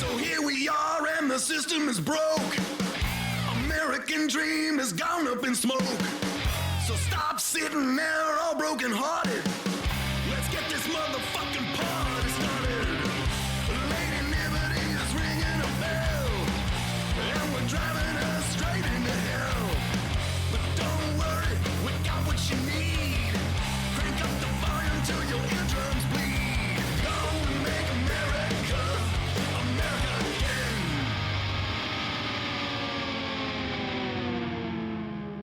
So here we are and the system is broke. American dream has gone up in smoke. So stop sitting there all broken hearted. Let's get this motherfucking party started. Lady Liberty is ringing a bell, and we're driving us straight into hell. But don't worry, we got what you need. Crank up the volume till your eardrums bleed. Gonna make America again.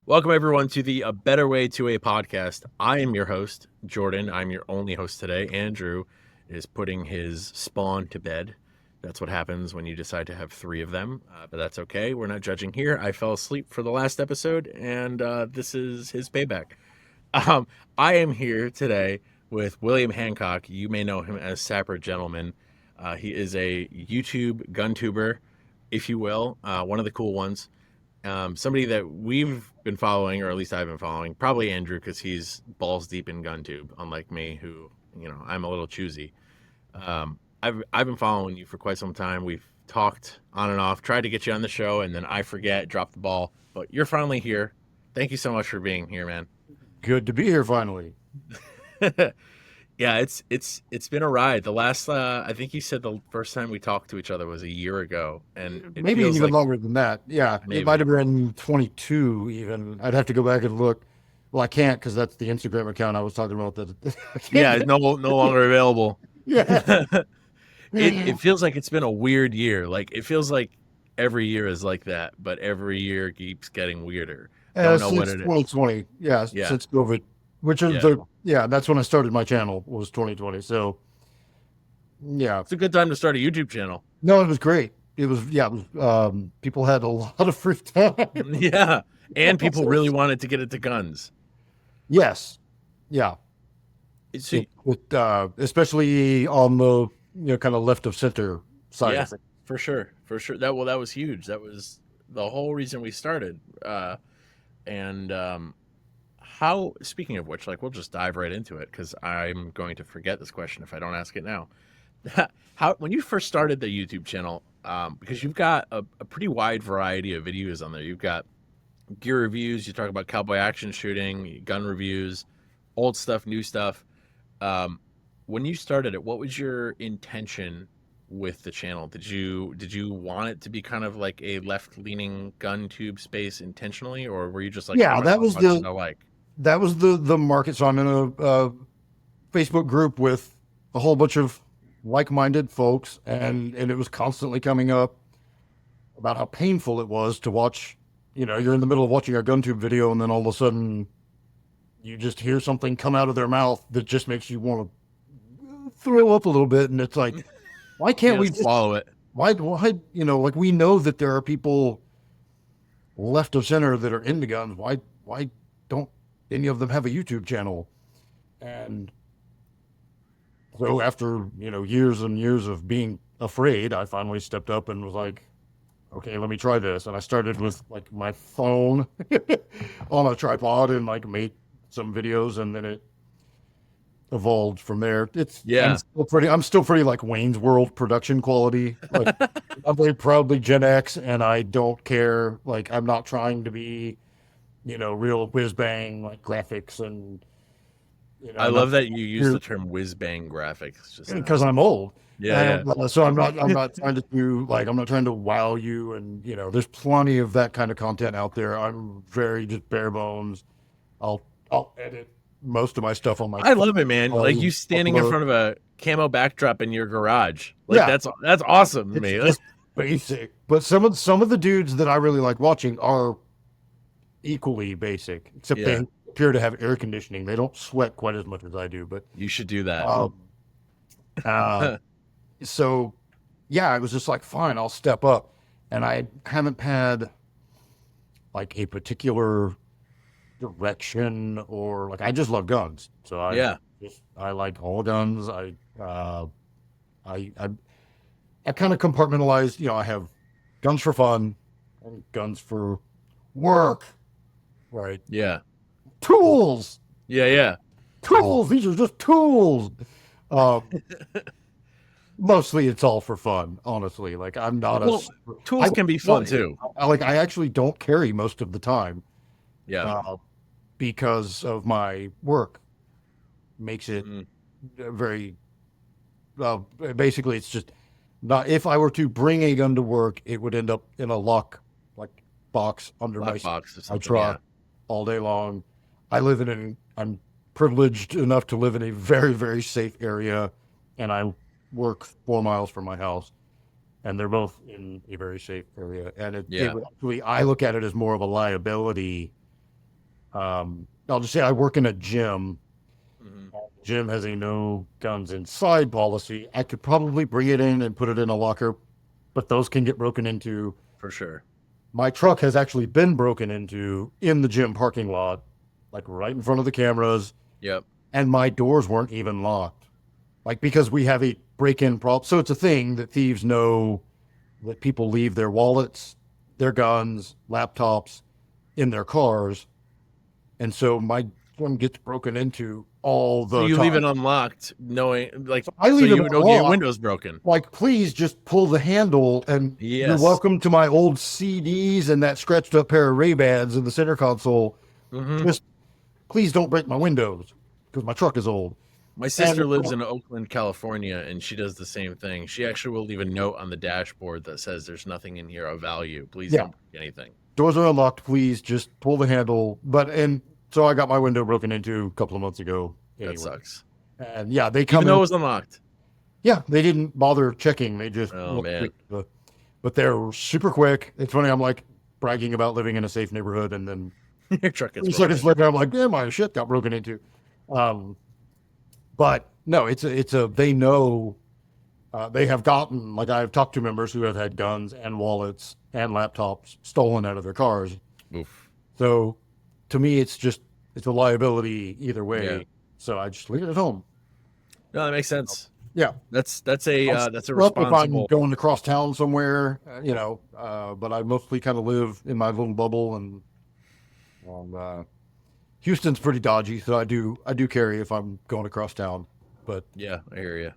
Welcome, everyone, to the A Better Way to a Podcast. I am your host, Jordan. I'm your only host today. Andrew is putting his spawn to bed. That's what happens when you decide to have three of them, but that's okay. We're not judging here. I fell asleep for the last episode, and this is his payback. I am here today with William Hancock. You may know him as Sapper Gentleman. He is a YouTube gun tuber, if you will, one of the cool ones. Somebody that we've been following, or at least I've been following, probably Andrew, because he's balls deep in GunTube, unlike me, who, I'm a little choosy. I've been following you for quite some time. We've talked on and off, tried to get you on the show, and then I forget, drop the ball. But you're finally here. Thank you so much for being here, man. Good to be here finally. Yeah, it's been a ride. The last, I think you said the first time we talked to each other was a year ago, and it Maybe feels even like, longer than that. Yeah, Maybe. It might have been 22 even. I'd have to go back and look. Well, I can't because that's the Instagram account I was talking about. yeah, no longer available. Yeah. It feels like it's been a weird year. Like, it feels like every year is like that, but every year keeps getting weirder. Don't know Since what it is. 2020. Yeah, Yeah. since COVID, which is that's when I started my channel, was 2020. So, yeah. It's a good time to start a YouTube channel. No, it was great. It was, people had a lot of free time. Yeah, and people really wanted to get into guns. Yes. Yeah. So, Especially on the kind of left of center side. yeah, Of things. for sure. That was huge. That was the whole reason we started. How, speaking of which, we'll just dive right into it, because I'm going to forget this question if I don't ask it now. When you first started the YouTube channel, because you've got a pretty wide variety of videos on there. You've got gear reviews, you talk about cowboy action shooting, gun reviews, old stuff, new stuff. When you started it, what was your intention with the channel? Did you want it to be kind of like a left-leaning gun tube space intentionally, or were you just like, that was the market. So I'm in a Facebook group with a whole bunch of like-minded folks, and it was constantly coming up about how painful it was to watch. You're in the middle of watching a GunTube video, and then all of a sudden you just hear something come out of their mouth that just makes you want to throw up a little bit. And it's like, why can't we just follow it? Why, we know that there are people left of center that are into guns. Why don't any of them have a YouTube channel? And so after, years and years of being afraid, I finally stepped up and was like, okay, let me try this. And I started with my phone on a tripod and made some videos, and then it evolved from there. I'm still pretty like Wayne's World production quality. I'm very proudly Gen X, and I don't care. I'm not trying to be, real whiz bang graphics and. I love that you use the term whiz bang graphics, just because I'm old. Yeah. So I'm not trying to do I'm not trying to wow you, and there's plenty of that kind of content out there. I'm very just bare bones. I'll edit most of my stuff on my I love it, man. You standing in front of a camo backdrop in your garage. That's awesome to me. It's basic. But some of the dudes that I really like watching are equally basic, except they appear to have air conditioning. They don't sweat quite as much as I do, but you should do that. So it was just fine, I'll step up. And I haven't had a particular direction, or I just love guns. So I like all guns. I kind of compartmentalized. I have guns for fun and guns for work. Right. Yeah. Mostly it's all for fun, honestly. Like I'm not Well, tools can be fun too. I actually don't carry most of the time Yeah. uh, because of my work makes it Mm, very basically it's just not if I were to bring a gun to work, it would end up in a like box under lockbox or my something. Yeah. truck all day long. I'm privileged enough to live in a very, very safe area, and I work 4 miles from my house, and they're both in a very safe area. And it Yeah. would actually, I look at it as more of a liability. I'll just say I work in a gym. Hmm. Gym has a no guns inside policy. I could probably bring it in and put it in a locker, but those can get broken into. For sure. My truck has actually been broken into in the gym parking lot, like right in front of the cameras, Yep. and my doors weren't even locked. Like because we have a break-in problem. So it's a thing that thieves know that people leave their wallets, their guns, laptops in their cars. And so my one gets broken into all So the you leave time. it unlocked, knowing like I so leave it you don't get your unlocked. windows broken. Like, please just pull the handle and you're Yes. welcome to my old CDs and that scratched up pair of Ray-Bans in the center console. Hmm. Just please don't break my windows because my truck is old. My And sister lives in Oakland, California, and she does the same thing. She actually will leave a note on the dashboard that says there's nothing in here of value. Please yeah, don't break anything. doors are unlocked. Please just pull the handle. And so I got my window broken into a couple of months ago. That Anyway, sucks. and yeah, they come Even though in. it was unlocked. Yeah, they didn't bother checking. They just Oh looked man. but they're super quick. It's funny. I'm like bragging about living in a safe neighborhood, and then Your truck gets 3 broken seconds into. later, I'm like, yeah, my shit got broken into. Um, but no, they know, they have gotten, like I've talked to members who have had guns and wallets and laptops stolen out of their cars. Oof. So to me, it's a liability either Yeah. way. So I just leave it at home. No, that makes sense. Yeah. That's I'll a screw up if I'm responsible. going across town somewhere, but I mostly kind of live in my little bubble, and Houston's pretty dodgy, so I do carry if I'm going across town, but Yeah, I hear you.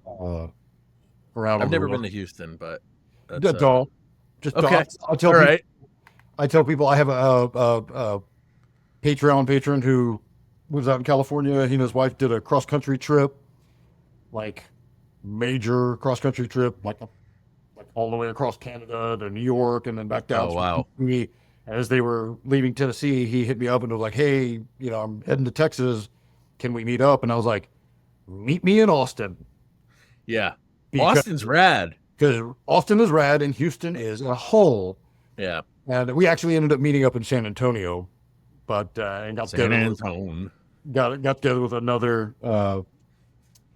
around I've on the never road, been to Houston, but that's that's all. Just okay. I'll tell All people. right. I tell people I have a Patreon patron who lives out in California. He and his wife did a cross country trip, like major cross country trip, like all the way across Canada to New York and then back down Oh through wow. Tennessee. As they were leaving Tennessee, he hit me up and was like, "Hey, I'm heading to Texas. Can we meet up?" And I was like, "Meet me in Austin Yeah. because Austin's rad. Austin is rad and Houston is a hole." Yeah. And we actually ended up meeting up in San Antonio, but and San Antone. got together with another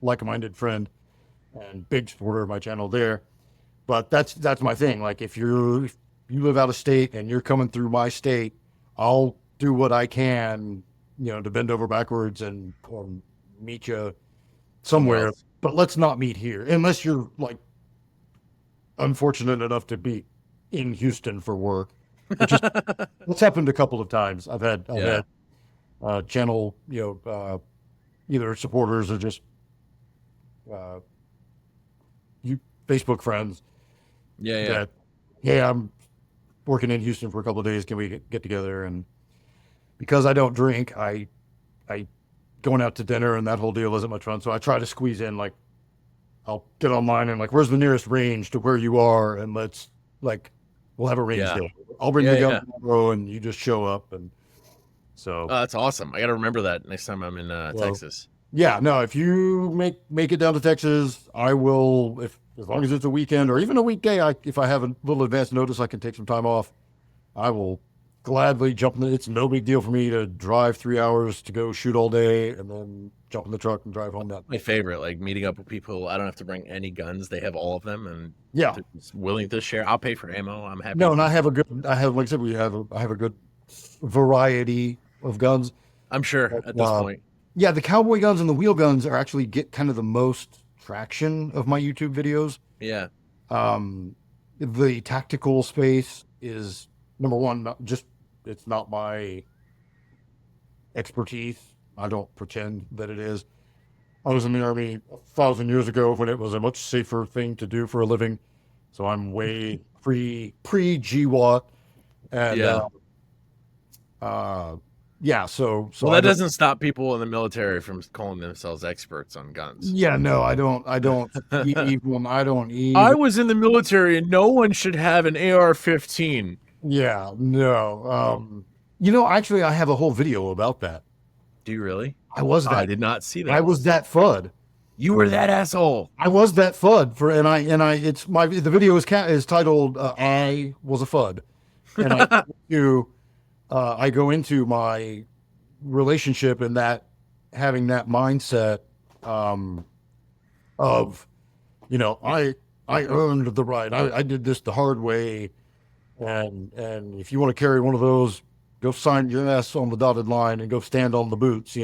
like-minded friend and big supporter of my channel there. But that's my thing. Like if you live out of state and you're coming through my state, I'll do what I can, to bend over backwards and or meet you Somewhere somewhere. else. But let's not meet here unless you're like unfortunate enough to be in Houston for work, which is what's happened a couple of times. I've Yeah. had channel either supporters or just uh, you Facebook friends Yeah, yeah. that, hey, I'm working in Houston for a couple of days. Can we get together? And because I don't drink, I going out to dinner and that whole deal isn't much fun. So I try to squeeze in, like, I'll get online and like, where's the nearest range to where you are? And we'll have a range Yeah. day. I'll bring Yeah, the gun yeah. tomorrow and you just show up. And so, Oh, that's awesome. I got to remember that next time I'm in well, Texas. yeah, no, if you make it down to Texas, I will, as long as it's a weekend or even a weekday, if I have a little advance notice, I can take some time off. I will gladly jump in. It's no big deal for me to drive 3 hours to go shoot all day and then jump in the truck and drive home that. My favorite, like meeting up with people. I don't have to bring any guns. They have all of them and Yeah. they're just willing to share. I'll pay for ammo. I'm happy. No, and I have, like I said, I have a good variety of guns. I'm sure at this point. Yeah, the cowboy guns and the wheel guns are actually get kind of the most traction of my YouTube videos. Yeah. The tactical space is number one, it's not my expertise. I don't pretend that it is. I was in the Army 1,000 years ago when it was a much safer thing to do for a living. So I'm way pre GWAT. And Yeah. yeah, so Well, I that don't. doesn't stop people in the military from calling themselves experts on guns. Yeah, no, I don't even. I was in the military and no one should have an AR-15. Yeah, no. Actually, I have a whole video about that. Do you really? I was I that. did not see I that. was that FUD. You were that asshole. I was that FUD for, the video is titled "I Was a FUD," and I go into my relationship and that having that mindset of, I earned the right. I did this the hard way, and if you want to carry one of those, go sign your ass on the dotted line and go stand on the boots.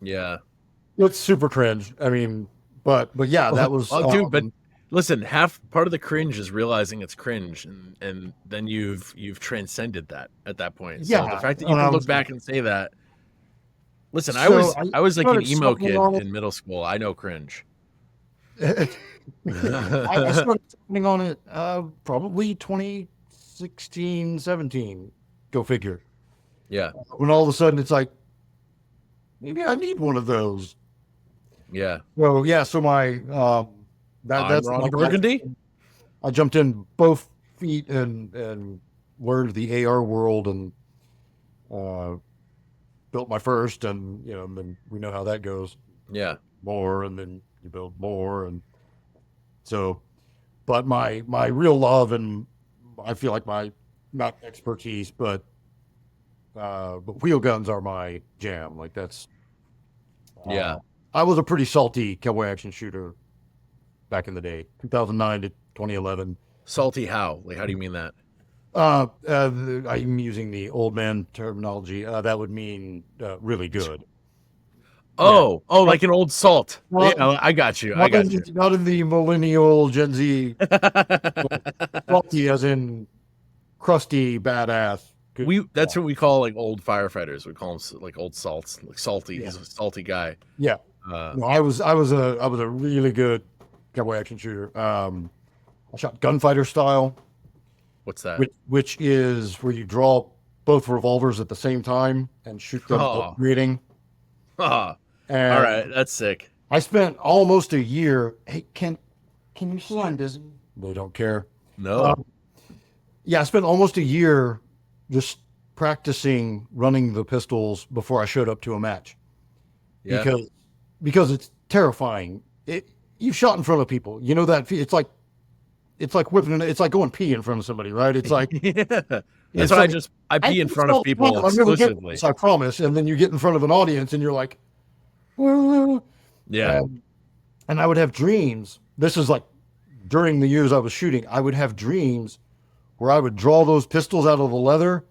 Yeah. It's super cringe. I mean, but yeah, that was. Oh, dude, but listen, half part of the cringe is realizing it's cringe, and then you've transcended that at that point. So Yeah, the fact that you can look back and say that. Listen, I was like an started emo sucking kid on it. in middle school. I know cringe. I started sucking on it probably 2016, 17. Go figure. Yeah. When all of a sudden it's like, maybe I need one of those. Yeah. Well, yeah. So that's Ron Burgundy. I jumped in both feet and learned the AR world and built my first, and then we know how that goes. Yeah. More, and then you build more, and so. But my real love, and I feel like my not expertise, but wheel guns are my jam. Like that's. Yeah. I was a pretty salty cowboy action shooter back in the day, 2009 to 2011. Salty how? Like, how do you mean that? I'm using the old man terminology. That would mean really good. Oh, like an old salt. Well, Yeah, I got you. Not in the millennial Gen Z salty as in crusty, badass. That's what we call like old firefighters. We call them like old salts, like salty. Yeah. He's a salty guy. Yeah. No, I was a really good cowboy action shooter. I shot gunfighter style, What's that? which is where you draw both revolvers at the same time and shoot them reading. Ah, And all right, that's sick. I spent almost a year. Hey, can you sign Disney? They don't care. No. Yeah, I spent almost a year just practicing running the pistols before I showed up to a match. Yeah. Because it's terrifying. You've shot in front of people. You know that it's like whipping. It's like going pee in front of somebody, right? It's like Yeah. That's it's why like, I pee in front of people I'm really getting exclusively. this, I promise. And then you get in front of an audience and you're like, well, Yeah. and I would have dreams. This is like during the years I was shooting. I would have dreams where I would draw those pistols out of the leather,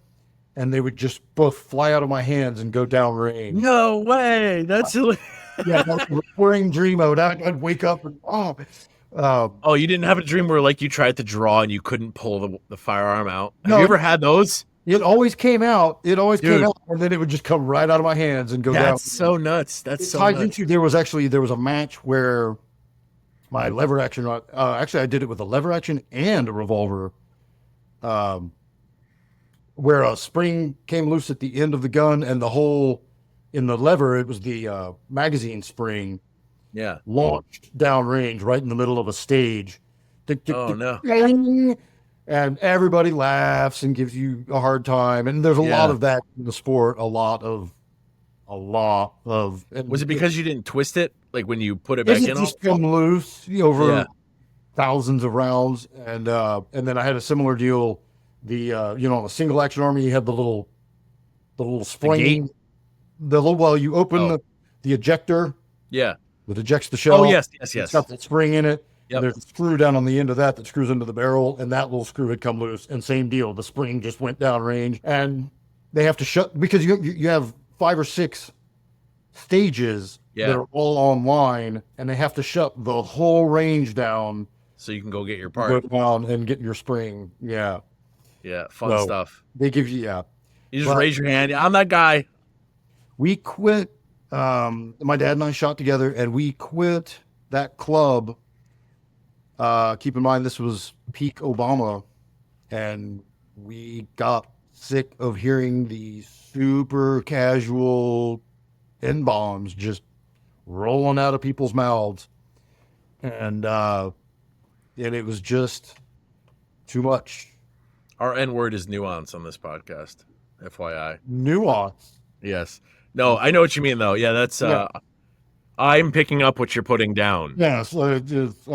and they would just both fly out of my hands and go down range. No way. That's Yeah, that's a recurring dream. I'd wake up and Oh, you didn't have a dream where like you tried to draw and you couldn't pull the firearm out? Have No. you ever had those? it always came out. It always Dude. came out, and then it would just come right out of my hands and go down. That's so nuts. That's It so ties nuts. into there was a match where my lever action. Actually, I did it with a lever action and a revolver. Where a spring came loose at the end of the gun, and the hole in the lever, it was the magazine spring, Yeah. launched downrange right in the middle of a stage. Tick, tick, Oh tick, no. ding. And everybody laughs and gives you a hard time. And there's a Yeah. lot of that in the sport. A lot of. And Was it because you didn't twist it? Like when you put it it back didn't in? just come loose over Yeah. thousands of rounds? And then I had a similar deal. On a single action army, you had the little spring. You open Oh. the ejector Yeah. that ejects the shell. Oh, yes. It's got that spring in it. Yep. And there's a screw down on the end of that screws into the barrel, and that little screw had come loose. And same deal, the spring just went down range, and they have to shut because you have 5 or 6 stages Yeah. that are all online, and they have to shut the whole range down, So you can go get your go part. down, and get your spring. Yeah, Yeah. Fun So- stuff. they give you You just Well- raise your hand. I'm that guy. We quit My dad and I shot together, and we quit that club. Keep in mind, this was peak Obama, and we got sick of hearing the super casual N-bombs just rolling out of people's mouths. And it was just too much Our N word is nuance on this podcast, FYI. nuance. Yes. No, I know what you mean though. Yeah, that's Yeah. I'm picking up what you're putting down. Yeah, so it just,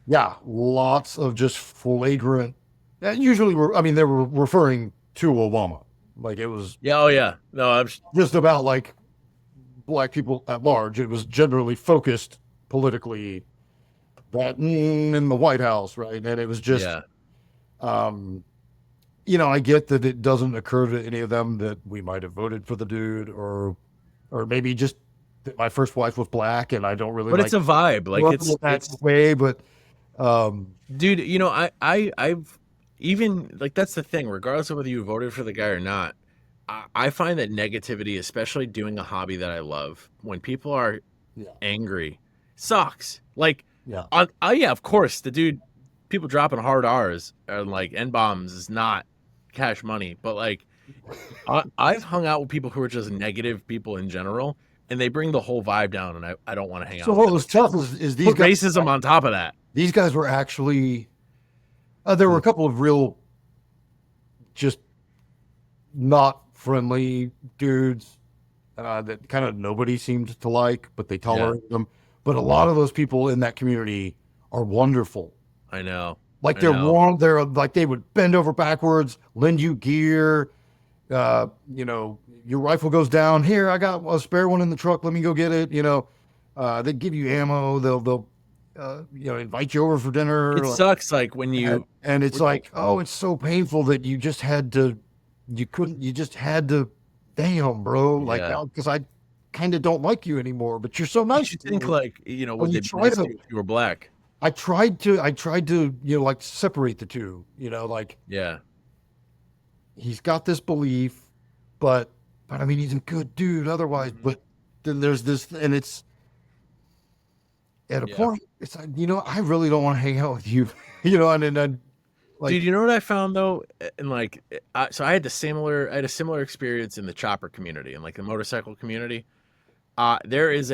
yeah, lots of just flagrant. And usually, they were referring to Obama, like it was Yeah, oh yeah. No, just about like black people at large. It was generally focused politically, that in the White House, right? And it was just, yeah. I get that it doesn't occur to any of them that we might have voted for the dude, or maybe just that my first wife was black, and I don't really. But like it's a vibe. Like grew up it's in that way, but dude, I've even like that's the thing, regardless of whether you voted for the guy or not. I find that negativity, especially doing a hobby that I love, when people are yeah, angry, sucks. Like, yeah. yeah, of course, the dude, people dropping hard R's and like N bombs is not cash money, but like, I've hung out with people who are just negative people in general, and they bring the whole vibe down, and I don't want to hang out. So with what them. was tough is these Put guys, racism on top of that. these guys were actually, there were a couple of real, just not friendly dudes that kind of nobody seemed to like, but they tolerated them. But a lot of those people in that community are wonderful. I know. Like I they're know. warm. They're like they would bend over backwards, lend you gear. Your rifle goes down. Here, I got a spare one in the truck. Let me go get it. They give you ammo. They'll invite you over for dinner. It sucks, like when you And it's like, oh, it's so painful that you just had to, you just had to, damn, bro. Like, Yeah. because I kind of don't like you anymore, but you're so nice. you think like When would you they be try nice to- to you if you were black? I tried to, like separate the two, like Yeah. he's got this belief, but I mean, he's a good dude otherwise, but then there's this, and it's at a Yeah. point, it's like, I really don't want to hang out with you, and then like, Dude, you know what I found though, and like, so I had a similar experience in the chopper community and like the motorcycle community. There's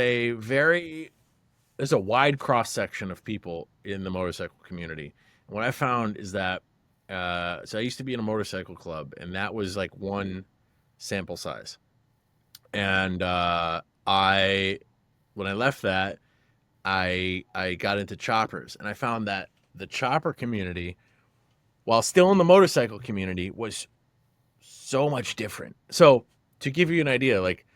a wide cross section of people in the motorcycle community. And what I found is that, so I used to be in a motorcycle club, and that was like one sample size. And when I left that, I got into choppers, and I found that the chopper community, while still in the motorcycle community, was so much different. So to give you an idea, like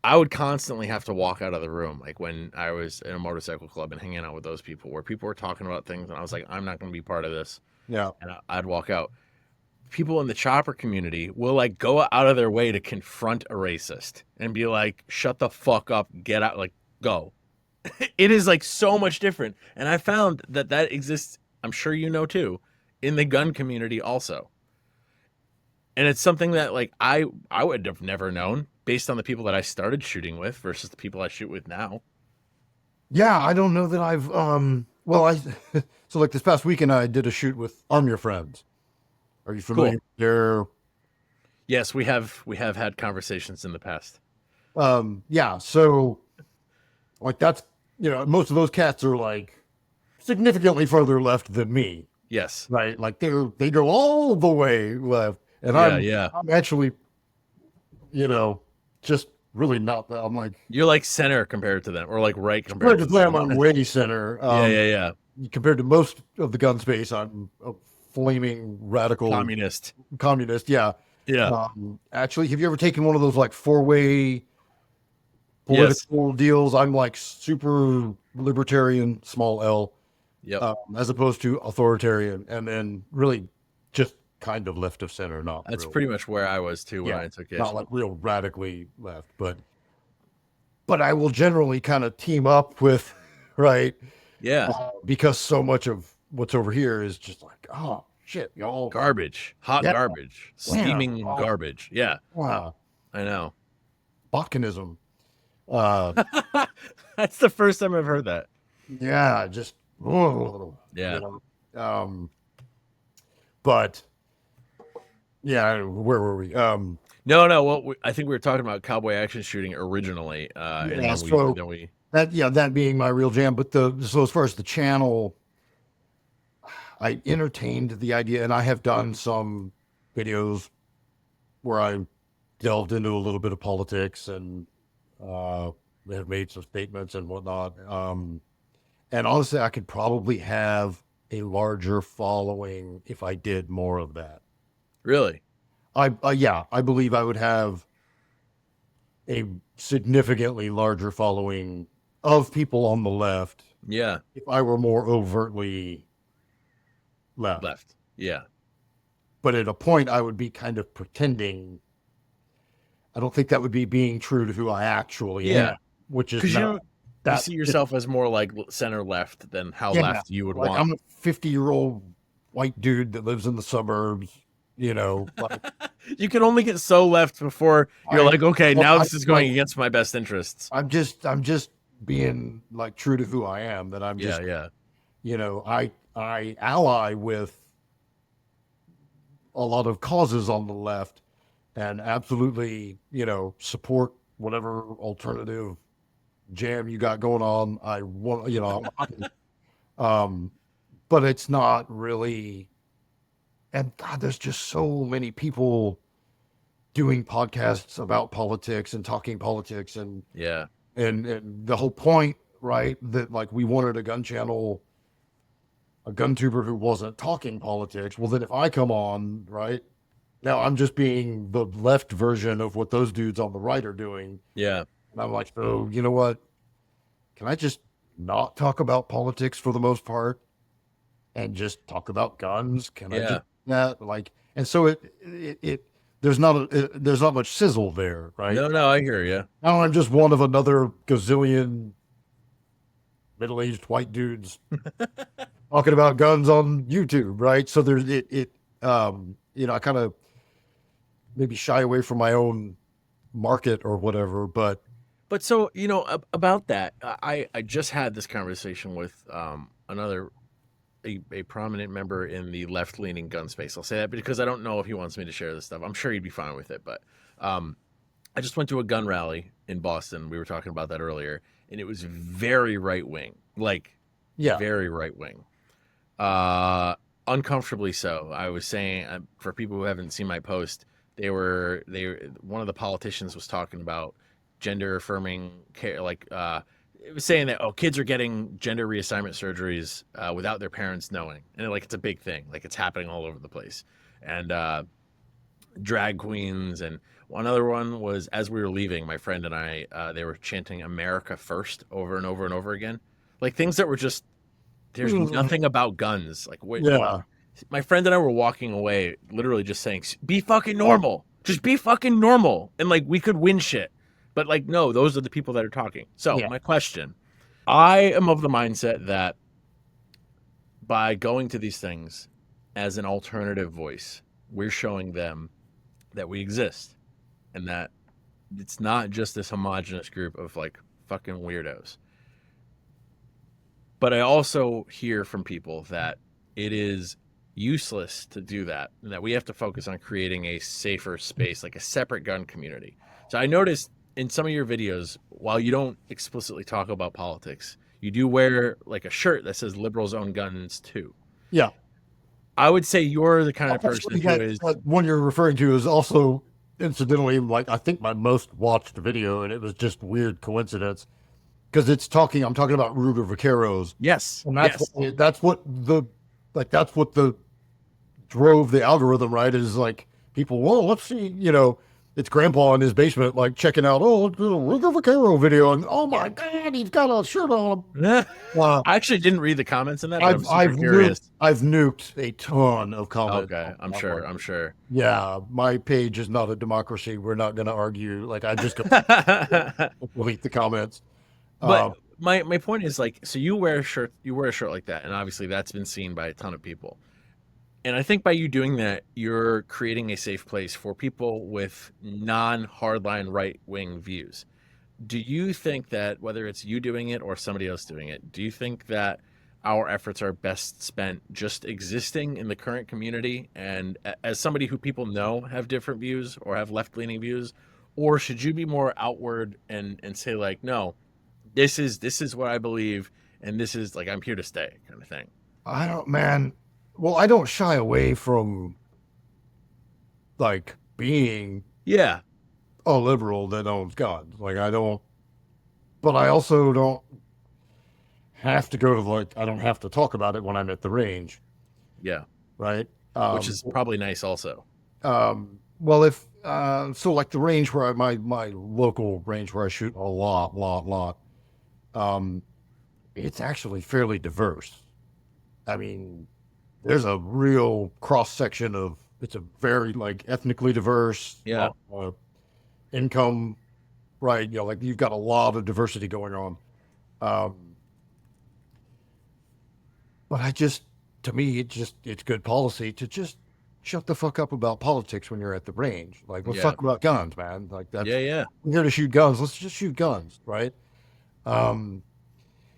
I would constantly have to walk out of the room, like when I was in a motorcycle club and hanging out with those people, where people were talking about things, and I was like, I'm not going to be part of this, yeah, and I'd walk out. People in the chopper community will like go out of their way to confront a racist and be like, shut the fuck up, get out, like go. It is like so much different, and I found that exists, I'm sure you know too, in the gun community also. And it's something that like I would have never known based on the people that I started shooting with versus the people I shoot with now. yeah, I don't know that I've, so like this past weekend, I did a shoot with Arm Your Friends. Are you familiar? They're, Yes, we have had conversations in the past. yeah, so like that's, most of those cats are like significantly further left than me, Yes. right? Like they go all the way left, and Yeah. I'm actually, just really not that. I'm like, You're like center compared to them, or like right compared compared to to them, them. I'm way center. Yeah. Compared to most of the gun space, I'm a flaming radical communist. Yeah. Yeah. Actually, have you ever taken one of those like 4-way political deals? I'm like super libertarian, small L, Yep. as opposed to authoritarian, and then really just kind of left of center. Not That's real, pretty much where I was too when I took it. not like real radically left, but I will generally kind of team up with, right? Yeah. Because so much of what's over here is just like, oh shit, y'all. Garbage. Hot Yeah. garbage. Steaming Wow. garbage. Yeah. Wow. I know. botanism. Uh, That's the first time I've heard that. yeah, just oh, Yeah. you know. But yeah, where were we? No. Well, I think we were talking about Cowboy Action Shooting originally, and Yeah, then we. that being my real jam. But so as far as the channel, I entertained the idea, and I have done some videos where I delved into a little bit of politics and have made some statements and whatnot. And honestly, I could probably have a larger following if I did more of that. Really? Yeah, I believe I would have a significantly larger following of people on the left Yeah. if I were more overtly left. Left. Yeah. But at a point, I would be kind of pretending. I don't think that would be being true to who I actually am, which is Because not. you see yourself as more like center left than how left you would like want. I'm a 50-year-old white dude that lives in the suburbs, like, You can only get so left before you're like, okay, now this is going against my best interests. I'm just being like true to who I am, that I'm just, I ally with a lot of causes on the left and absolutely, support whatever alternative jam you got going on. I want, but it's not really. And God, there's just so many people doing podcasts about politics and talking politics and the whole point, right? That like we wanted a gun channel, a gun tuber who wasn't talking politics. Well, then if I come on, right, now I'm just being the left version of what those dudes on the right are doing. Yeah. And I'm like, so you know what? Can I just not talk about politics for the most part and just talk about guns? Can I just that like? And so it there's not much sizzle there, right? No, I hear you. Now I'm just one of another gazillion middle-aged white dudes talking about guns on YouTube, right? So there's I kind of maybe shy away from my own market or whatever, but so about that, I just had this conversation with another a prominent member in the left-leaning gun space. I'll say that because I don't know if he wants me to share this stuff. I'm sure he'd be fine with it, but I just went to a gun rally in Boston. We were talking about that earlier, and it was very right-wing, very right-wing, uncomfortably so. I was saying, for people who haven't seen my post, one of the politicians was talking about gender affirming care, it was saying that kids are getting gender reassignment surgeries without their parents knowing, and it's a big thing, it's happening all over the place, and drag queens. And another one was, as we were leaving, my friend and I, they were chanting "America First" over and over and over again, things that were just, there's nothing about guns. My friend and I were walking away, literally just saying, "Be fucking normal, just be fucking normal," and we could win shit. But no, those are the people that are talking. So my question, I am of the mindset that by going to these things as an alternative voice, we're showing them that we exist and that it's not just this homogenous group of fucking weirdos. But I also hear from people that it is useless to do that, and that we have to focus on creating a safer space, a separate gun community. So I noticed in some of your videos, while you don't explicitly talk about politics, you do wear a shirt that says "Liberals own guns too." Yeah. I would say you're the kind of person who is. One you're referring to is also, incidentally, I think my most watched video, and it was just weird coincidence because I'm talking about Ruger Vaqueros. Yes. And that's what drove the algorithm, right? Is people, well, let's see, it's grandpa in his basement, checking out, it's a Ruger Vaquero video. And oh my God, he's got a shirt on. I actually didn't read the comments in that. But I'm curious. I've nuked a ton of comments. Okay. I'm sure. Yeah. My page is not a democracy. We're not going to argue. I just go delete the comments. But my point is so you wear a shirt like that. And obviously that's been seen by a ton of people. And I think by you doing that, you're creating a safe place for people with non-hardline right-wing views. Do you think that whether it's you doing it or somebody else doing it, do you think that our efforts are best spent just existing in the current community and as somebody who people know have different views or have left-leaning views, or should you be more outward and say like, no, this is what I believe and this is like I'm here to stay kind of thing? I don't, man. Well, I don't shy away from like being Yeah. a liberal that owns guns. Like I don't, but I also don't have to go to I don't have to talk about it when I'm at the range, Yeah. right? Which is probably nice also. Well, if so, like the range where my local range where I shoot a lot, it's actually fairly diverse. I mean, there's a real cross section of it's a very like ethnically diverse, Yeah. income, right? You know, like you've got a lot of diversity going on. Um, but to me, it's good policy to just shut the fuck up about politics when you're at the range. Like, let's Yeah. talk about guns, man. Like that's Yeah. we're here to shoot guns. Let's just shoot guns, right? Um,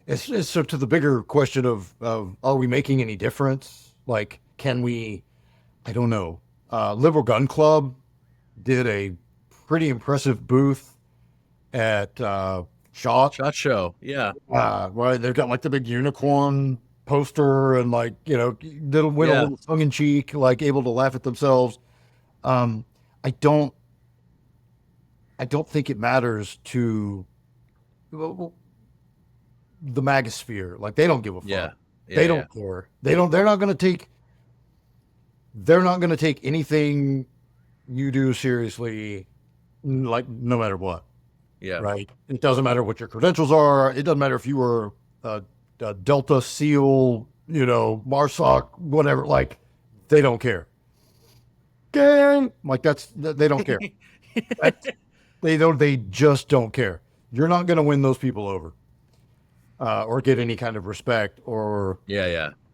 it's so to the bigger question of are we making any difference? Like, can we? I don't know. Liberal Gun Club did a pretty impressive booth at Shot. Shot show. Yeah. Right, they've got like the big unicorn poster and like little went a little tongue in cheek, like able to laugh at themselves. Um, I don't think it matters to the magosphere. Like they don't give a fuck. Yeah. They don't care. They're not going to take. They're not going to take anything you do seriously, like no matter what. Yeah. Right. It doesn't matter what your credentials are. It doesn't matter if you were a Delta SEAL, MARSOC, whatever. Like, they don't care. Gang, like they don't care. They just don't care. You're not going to win those people over, or get any kind of respect, or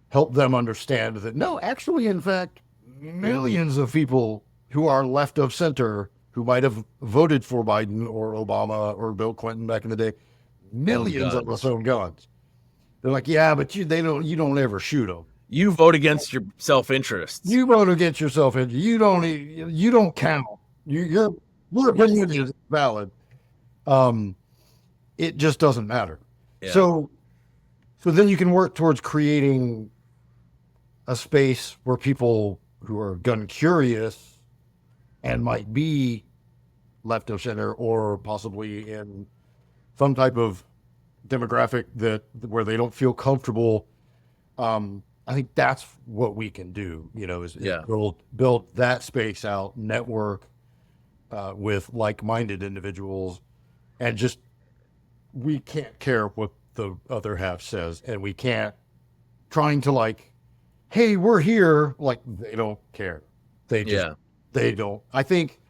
help them understand that no, actually, in fact, millions of people who are left of center who might have voted for Biden or Obama or Bill Clinton back in the day, millions of us own guns. They're like, yeah, but you don't ever shoot them. You vote against your self-interest. You vote against your self-interest. You don't count. Your opinion is valid. It just doesn't matter. Yeah. So then you can work towards creating a space where people who are gun curious and might be left of center or possibly in some type of demographic where they don't feel comfortable. I think that's what we can do, is build that space out, network with like-minded individuals, and just we can't care what the other half says, and we can't trying to like, hey, we're here. Like they don't care. They don't. I think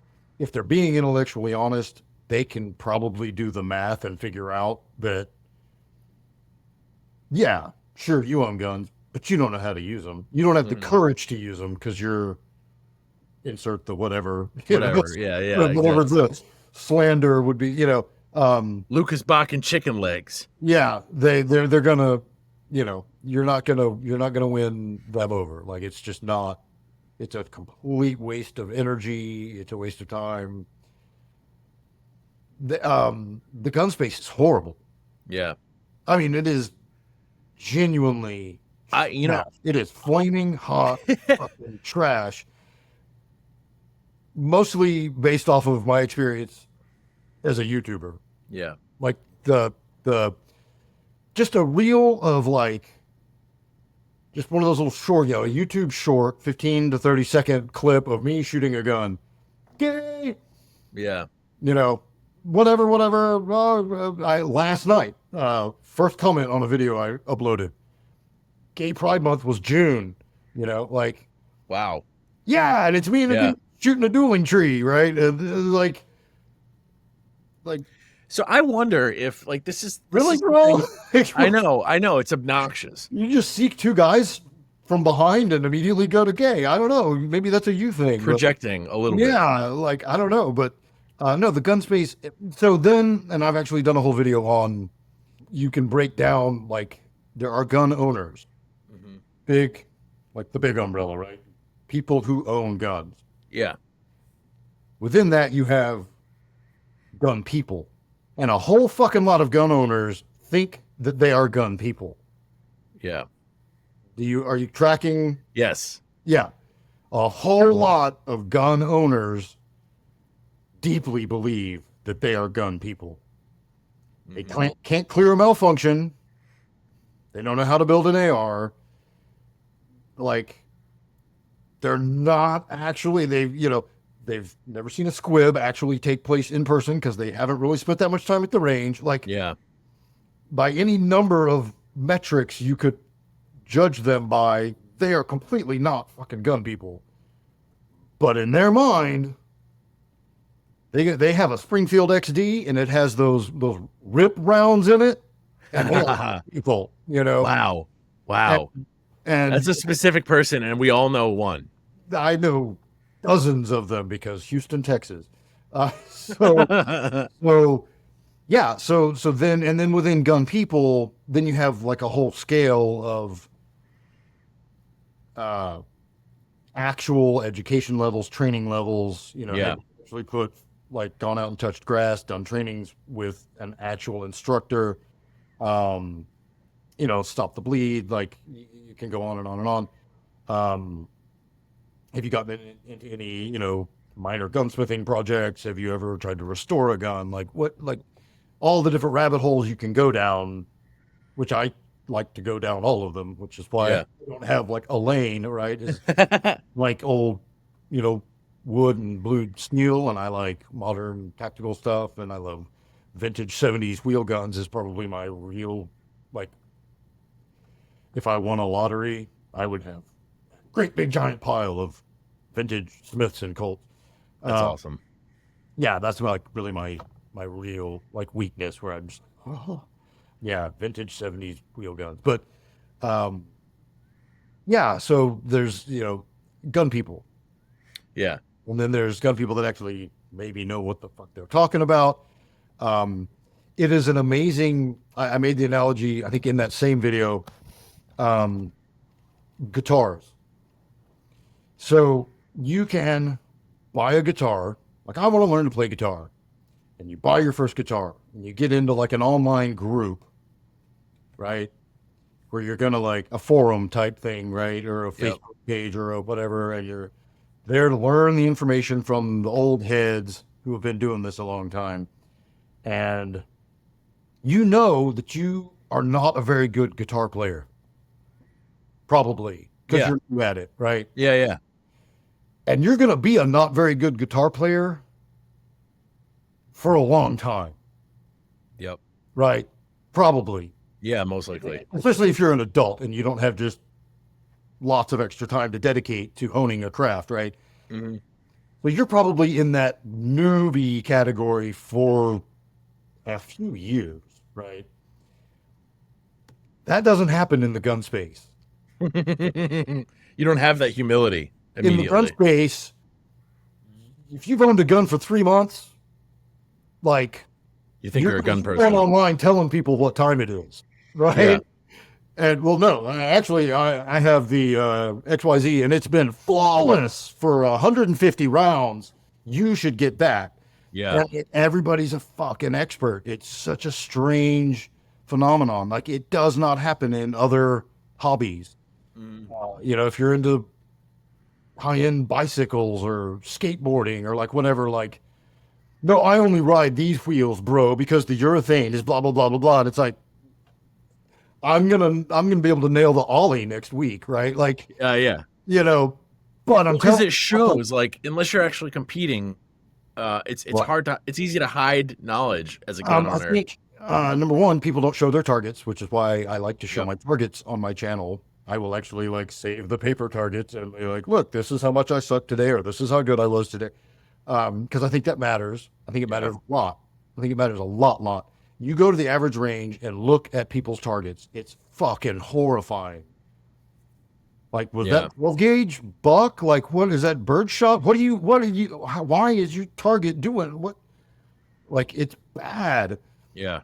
if they're being intellectually honest, they can probably do the math and figure out that, yeah, sure, you own guns, but you don't know how to use them. You don't have the courage to use them because you're insert the whatever. Whatever. Whatever Exactly. the slander would be, Lucas Bach and chicken legs. Yeah, they're gonna, you're not gonna win them over. Like it's just not. It's a complete waste of energy. It's a waste of time. The gun space is horrible. Yeah. I mean, it is genuinely. It is flaming hot fucking trash. Mostly based off of my experience as a YouTuber. Yeah. Like the just a reel of like just one of those little short, a YouTube short, 15 to 30 second clip of me shooting a gun. Gay. Yeah. Whatever. Last night, first comment on a video I uploaded. Gay Pride Month was June. Wow. Yeah, and it's me and a dude shooting a dueling tree, right? Like. So I wonder if this Really, is bro? I know, it's obnoxious. You just seek two guys from behind and immediately go to gay. I don't know. Maybe that's a you thing. Projecting a little bit. Yeah, like I don't know, but no, the gun space. So then, and I've actually done a whole video on. You can break down like there are gun owners, big, like the big umbrella, right? People who own guns. Yeah. Within that, you have gun people, and a whole fucking lot of gun owners think that they are gun people. Yeah. Are you tracking? Yes. Yeah. A whole lot of gun owners deeply believe that they are gun people. They can't clear a malfunction. They don't know how to build an AR. Like, they're not actually, they've never seen a squib actually take place in person because they haven't really spent that much time at the range. Like, Yeah. by any number of metrics you could judge them by, they are completely not fucking gun people. But in their mind, they have a Springfield XD and it has those rip rounds in it, and they are people, Wow. And That's a specific person, and we all know one. I know dozens of them because Houston, Texas. So yeah, so then within gun people, then you have like a whole scale of actual education levels, training levels, Yeah. actually gone out and touched grass, done trainings with an actual instructor, stop the bleed, like you can go on and on and on. Have you gotten into any, minor gunsmithing projects? Have you ever tried to restore a gun? Like all the different rabbit holes you can go down, which I like to go down all of them, which is why I don't have like a lane, right? It's like old, wood and blued steel, and I like modern tactical stuff, and I love vintage 70s wheel guns is probably my real, like, if I won a lottery, I would have a great big giant pile of vintage Smiths and Colts. That's awesome. Yeah, that's like really my real like weakness, where I'm just yeah, vintage 70s wheel guns. But yeah, so there's gun people. Yeah. And then there's gun people that actually maybe know what the fuck they're talking about. It is an amazing, I made the analogy, I think in that same video, guitars. So you can buy a guitar, like I want to learn to play guitar. And you buy your first guitar and you get into like an online group, right? Where you're going to like a forum type thing, right? Or a Facebook page or a whatever. And you're there to learn the information from the old heads who have been doing this a long time. And you know that you are not a very good guitar player. Probably. Because you're new at it, right? Yeah. And you're going to be a not very good guitar player for a long time. Yep. Right? Probably. Yeah, most likely. Especially if you're an adult and you don't have just lots of extra time to dedicate to honing a craft, right? Mm-hmm. Well, you're probably in that newbie category for a few years, right? That doesn't happen in the gun space. You don't have that humility immediately. In the gun space, if you've owned a gun for 3 months, like you think you're a gun person. You're online telling people what time it is, right? Yeah. And well, no, actually, I have the XYZ, and it's been flawless for 150 rounds. You should get that. Yeah. And everybody's a fucking expert. It's such a strange phenomenon. Like, it does not happen in other hobbies. If you're into high-end bicycles or skateboarding or like whatever, like, no, I only ride these wheels, bro, because the urethane is blah, blah, blah, blah, blah. And it's like, I'm gonna be able to nail the ollie next week, right? Like, yeah. But because it shows, like, unless you're actually competing, it's hard to, it's easy to hide knowledge as a gun owner. I think, number one, people don't show their targets, which is why I like to show my targets on my channel. I will actually like save the paper targets and be like, look, this is how much I sucked today, or this is how good I was today. Because I think that matters. I think it matters a lot. I think it matters a lot. You go to the average range and look at people's targets. It's fucking horrifying. Like, was Yeah. that 12 gauge buck? Like, what is that bird shot? Why is your target doing what? Like, it's bad. Yeah.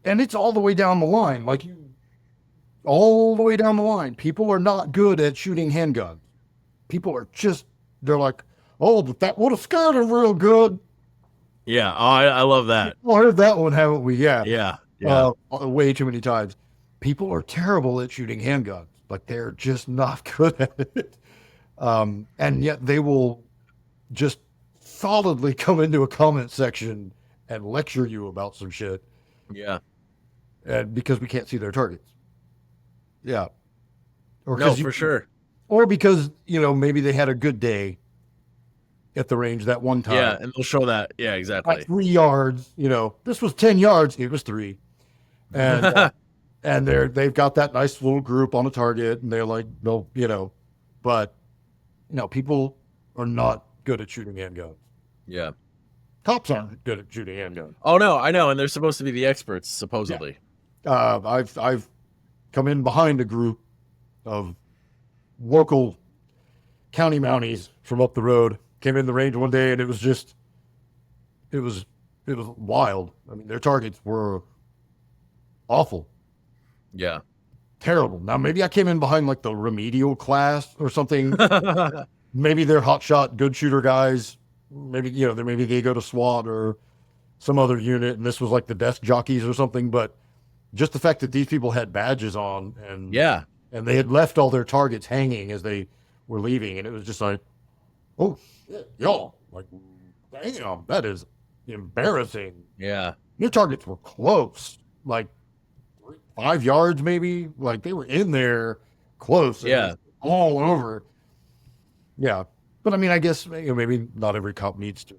And it's all the way down the line. Like, all the way down the line. People are not good at shooting handguns. People are just, they're like, oh, but that would have scared him real good. Yeah. Oh, I love that. Well, heard that one, haven't we? Yeah. Yeah. Yeah. Way too many times. People are terrible at shooting handguns. Like, they're just not good at it. And yet they will just solidly come into a comment section and lecture you about some shit. Yeah. And because we can't see their targets. Yeah. Or No, for sure. Or because, maybe they had a good day at the range that one time. Yeah, and they'll show that. Yeah, exactly. At 3 yards, this was 10 yards, it was 3. And and they've got that nice little group on a target, and they're like, no, but people are not good at shooting handguns. Yeah. Cops aren't good at shooting handguns. Oh no, I know, and they're supposed to be the experts, supposedly. Yeah. I've come in behind a group of local county mounties from up the road. Came in the range one day, and it was wild. I mean, their targets were awful. Yeah. Terrible. Now, maybe I came in behind like the remedial class or something. Maybe they're hotshot, good shooter guys. Maybe, maybe they go to SWAT or some other unit, and this was like the desk jockeys or something. But just the fact that these people had badges on and they had left all their targets hanging as they were leaving, and it was just like, oh shit, y'all, like, damn, that is embarrassing. Yeah. Your targets were close, like 5 yards maybe. Like, they were in there close. Yeah. All over. Yeah. But I mean, I guess maybe not every cop needs to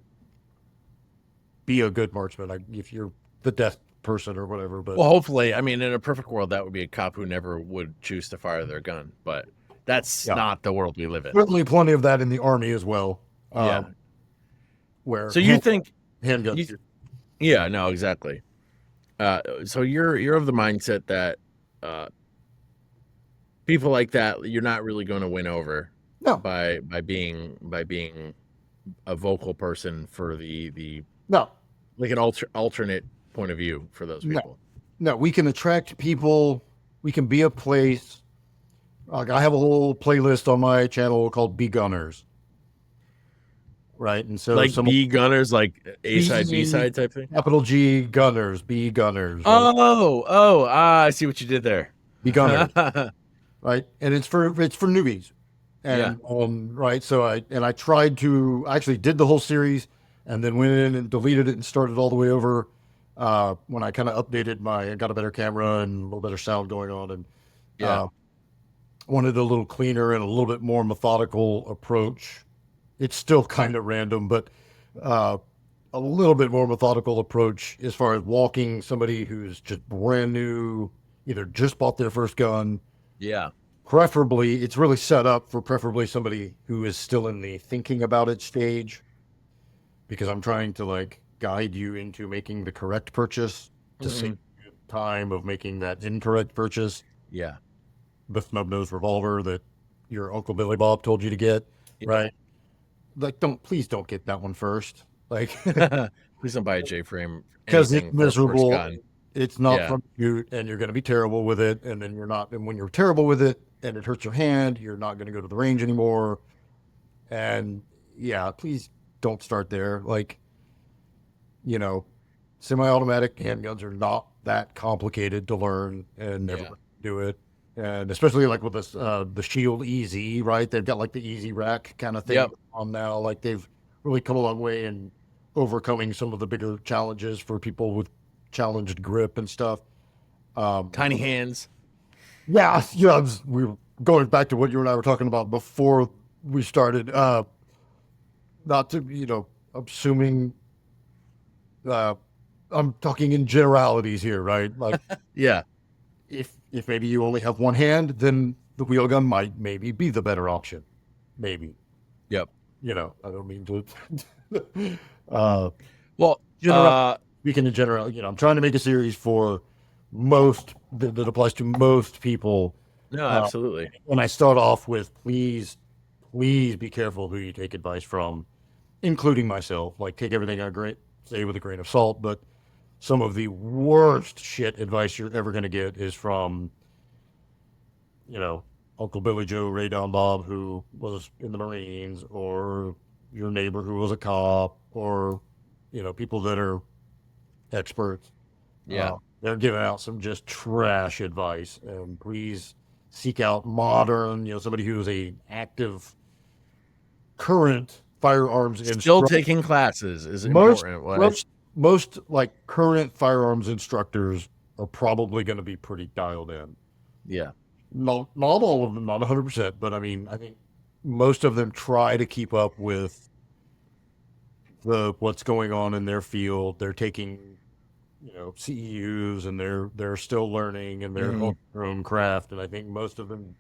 be a good marksman if you're the desk person or whatever. But Well, hopefully, I mean, in a perfect world, that would be a cop who never would choose to fire their gun. But that's not the world we live in. certainly plenty of that in the Army as well. Yeah. Where So you think handguns? Yeah, no, exactly. So you're of the mindset that people like that, you're not really going to win over No. by being a vocal person for the No. like an alternate point of view for those people. No, we can attract people. We can be a place. Like, I have a whole playlist on my channel called Be Gunners. Right. And so Like B gunners, like A side, B side type thing. Capital G Gunners, B Gunners. Right? I see what you did there. Be Gunners. Right. And it's for newbies. And right. So I actually did the whole series and then went in and deleted it and started all the way over. When I kind of updated I got a better camera and a little better sound going on, and wanted a little cleaner and a little bit more methodical approach. It's still kind of random, but a little bit more methodical approach as far as walking somebody who's just brand new, either just bought their first gun. Yeah. Preferably, it's really set up for preferably somebody who is still in the thinking about it stage, because I'm trying to like guide you into making the correct purchase to save you time of making that incorrect purchase. Yeah. The snub-nosed revolver that your Uncle Billy Bob told you to get, right? Like, please don't get that one first. Like, please don't buy a J-frame because it's miserable. It's not from you, and you're going to be terrible with it. And then and when you're terrible with it and it hurts your hand, you're not going to go to the range anymore. And please don't start there. Like, semi-automatic handguns are not that complicated to learn, and everybody can do it. And especially like with this, the Shield EZ, right? They've got like the Easy Rack kind of thing on now. Like, they've really come a long way in overcoming some of the bigger challenges for people with challenged grip and stuff. Tiny hands. Yeah. We were going back to what you and I were talking about before we started. Not to, assuming, I'm talking in generalities here, right? Like, if maybe you only have one hand, then the wheel gun might maybe be the better option. Maybe. Yep. I don't mean to. Speaking in general, I'm trying to make a series for that applies to most people No, absolutely. And I start off with, please be careful who you take advice from, including myself. Like, take everything I say with a grain of salt, but some of the worst shit advice you're ever going to get is from, Uncle Billy Joe, Ray Don Bob, who was in the Marines, or your neighbor who was a cop, or, people that are experts. Yeah. They're giving out some just trash advice. And please seek out modern, somebody who is a active, current firearms Still instructor. taking classes is Most, important. most like current firearms instructors are probably going to be pretty dialed in. Yeah. Not all of them, not 100%, but I mean, I think most of them try to keep up with what's going on in their field. They're taking, CEUs, and they're still learning, and they're on their own craft. And I think most of them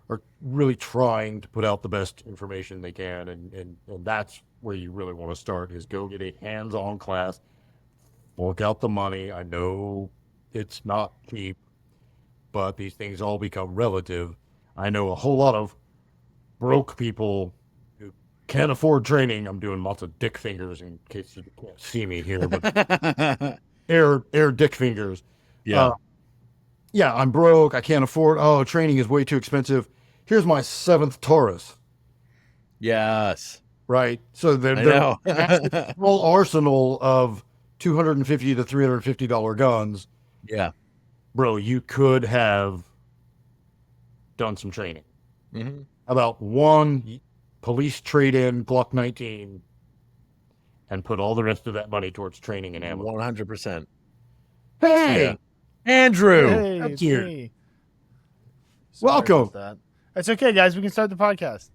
are really trying to put out the best information they can. And that's where you really want to start, is go get a hands-on class, fork out the money. I know it's not cheap, but these things all become relative. I know a whole lot of broke people who can't afford training. I'm doing lots of dick fingers in case you can't see me here, but air dick fingers. Yeah. Yeah, I'm broke. I can't afford. Oh, training is way too expensive. Here's my 7th Taurus. Yes. Right. So they're a whole arsenal of $250 to $350 guns. Yeah. Bro, you could have done some training. Mm-hmm. About one police trade-in Glock 19 and put all the rest of that money towards training and ammo. 100%. Hey, Yeah. Andrew. Hey, That's it's here. me. Sorry Welcome. about that. That's okay, guys. We can start the podcast.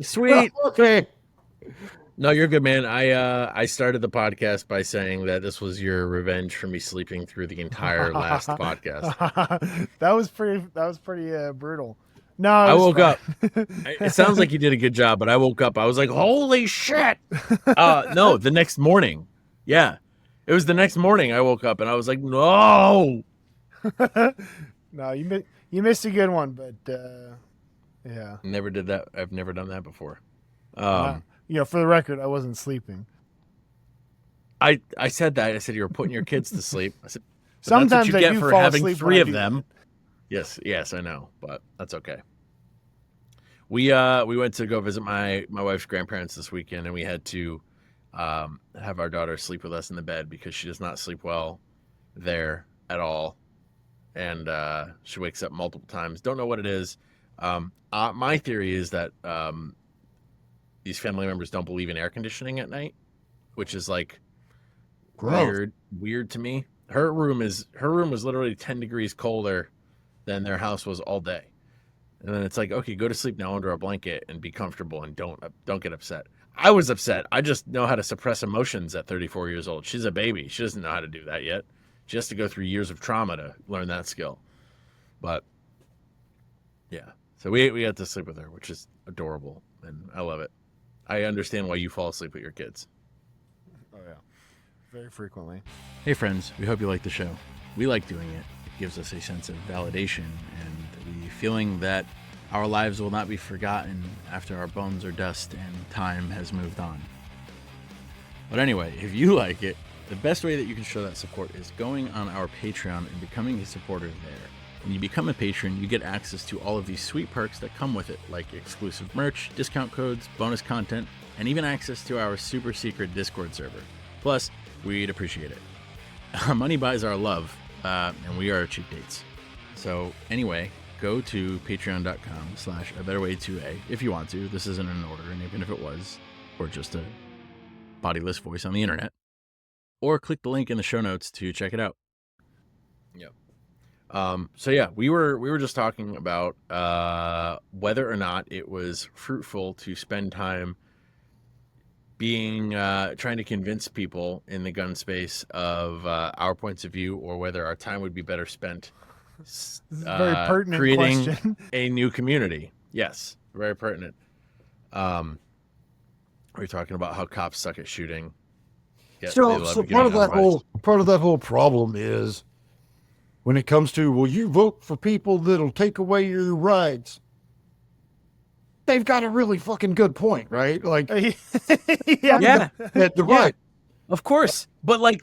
Sweet. Okay. No, you're good, man. I started the podcast by saying that this was your revenge for me sleeping through the entire last podcast. That was pretty brutal. No, I it was woke up. fine. It sounds like you did a good job, but I woke up. I was like, "Holy shit!" No, the next morning. Yeah, it was the next morning. I woke up and I was like, "No." No, you missed a good one, but yeah. Never did that. I've never done that before. For the record, I wasn't sleeping. I said that. I said you were putting your kids to sleep. I said, but Sometimes that's what I you get do for fall having asleep 3 when I of do them. Yes, I know, but that's okay. We went to go visit my wife's grandparents this weekend, and we had to have our daughter sleep with us in the bed because she does not sleep well there at all, and she wakes up multiple times. Don't know what it is. My theory is that these family members don't believe in air conditioning at night, which is like Gross. weird to me. Her room was literally 10 degrees colder than their house was all day. And then it's like, okay, go to sleep now under a blanket and be comfortable and don't get upset. I was upset. I just know how to suppress emotions at 34 years old. She's a baby. She doesn't know how to do that yet. She has to go through years of trauma to learn that skill. But yeah, so we got to sleep with her, which is adorable, and I love it. I understand why you fall asleep with your kids. Oh yeah, very frequently. Hey friends, we hope you like the show. We like doing it. It gives us a sense of validation and the feeling that our lives will not be forgotten after our bones are dust and time has moved on. But anyway, if you like it, the best way that you can show that support is going on our Patreon and becoming a supporter there. When you become a patron, you get access to all of these sweet perks that come with it, like exclusive merch, discount codes, bonus content, and even access to our super secret Discord server. Plus, we'd appreciate it. Money buys our love, and we are cheap dates. So anyway, go to patreon.com/abetterway2a if you want to. This isn't in order, and even if it was, or just a bodiless voice on the internet, or click the link in the show notes to check it out. Yep. So yeah, we were just talking about whether or not it was fruitful to spend time being trying to convince people in the gun space of our points of view, or whether our time would be better spent This is a very pertinent creating question. a new community. Yes, very pertinent. We're talking about how cops suck at shooting. Yet they So love part giving of that advice. whole problem is when it comes to, well, you vote for people that'll take away your rights. They've got a really fucking good point, right? Like, Yeah. Yeah. they're right. Of course. But like,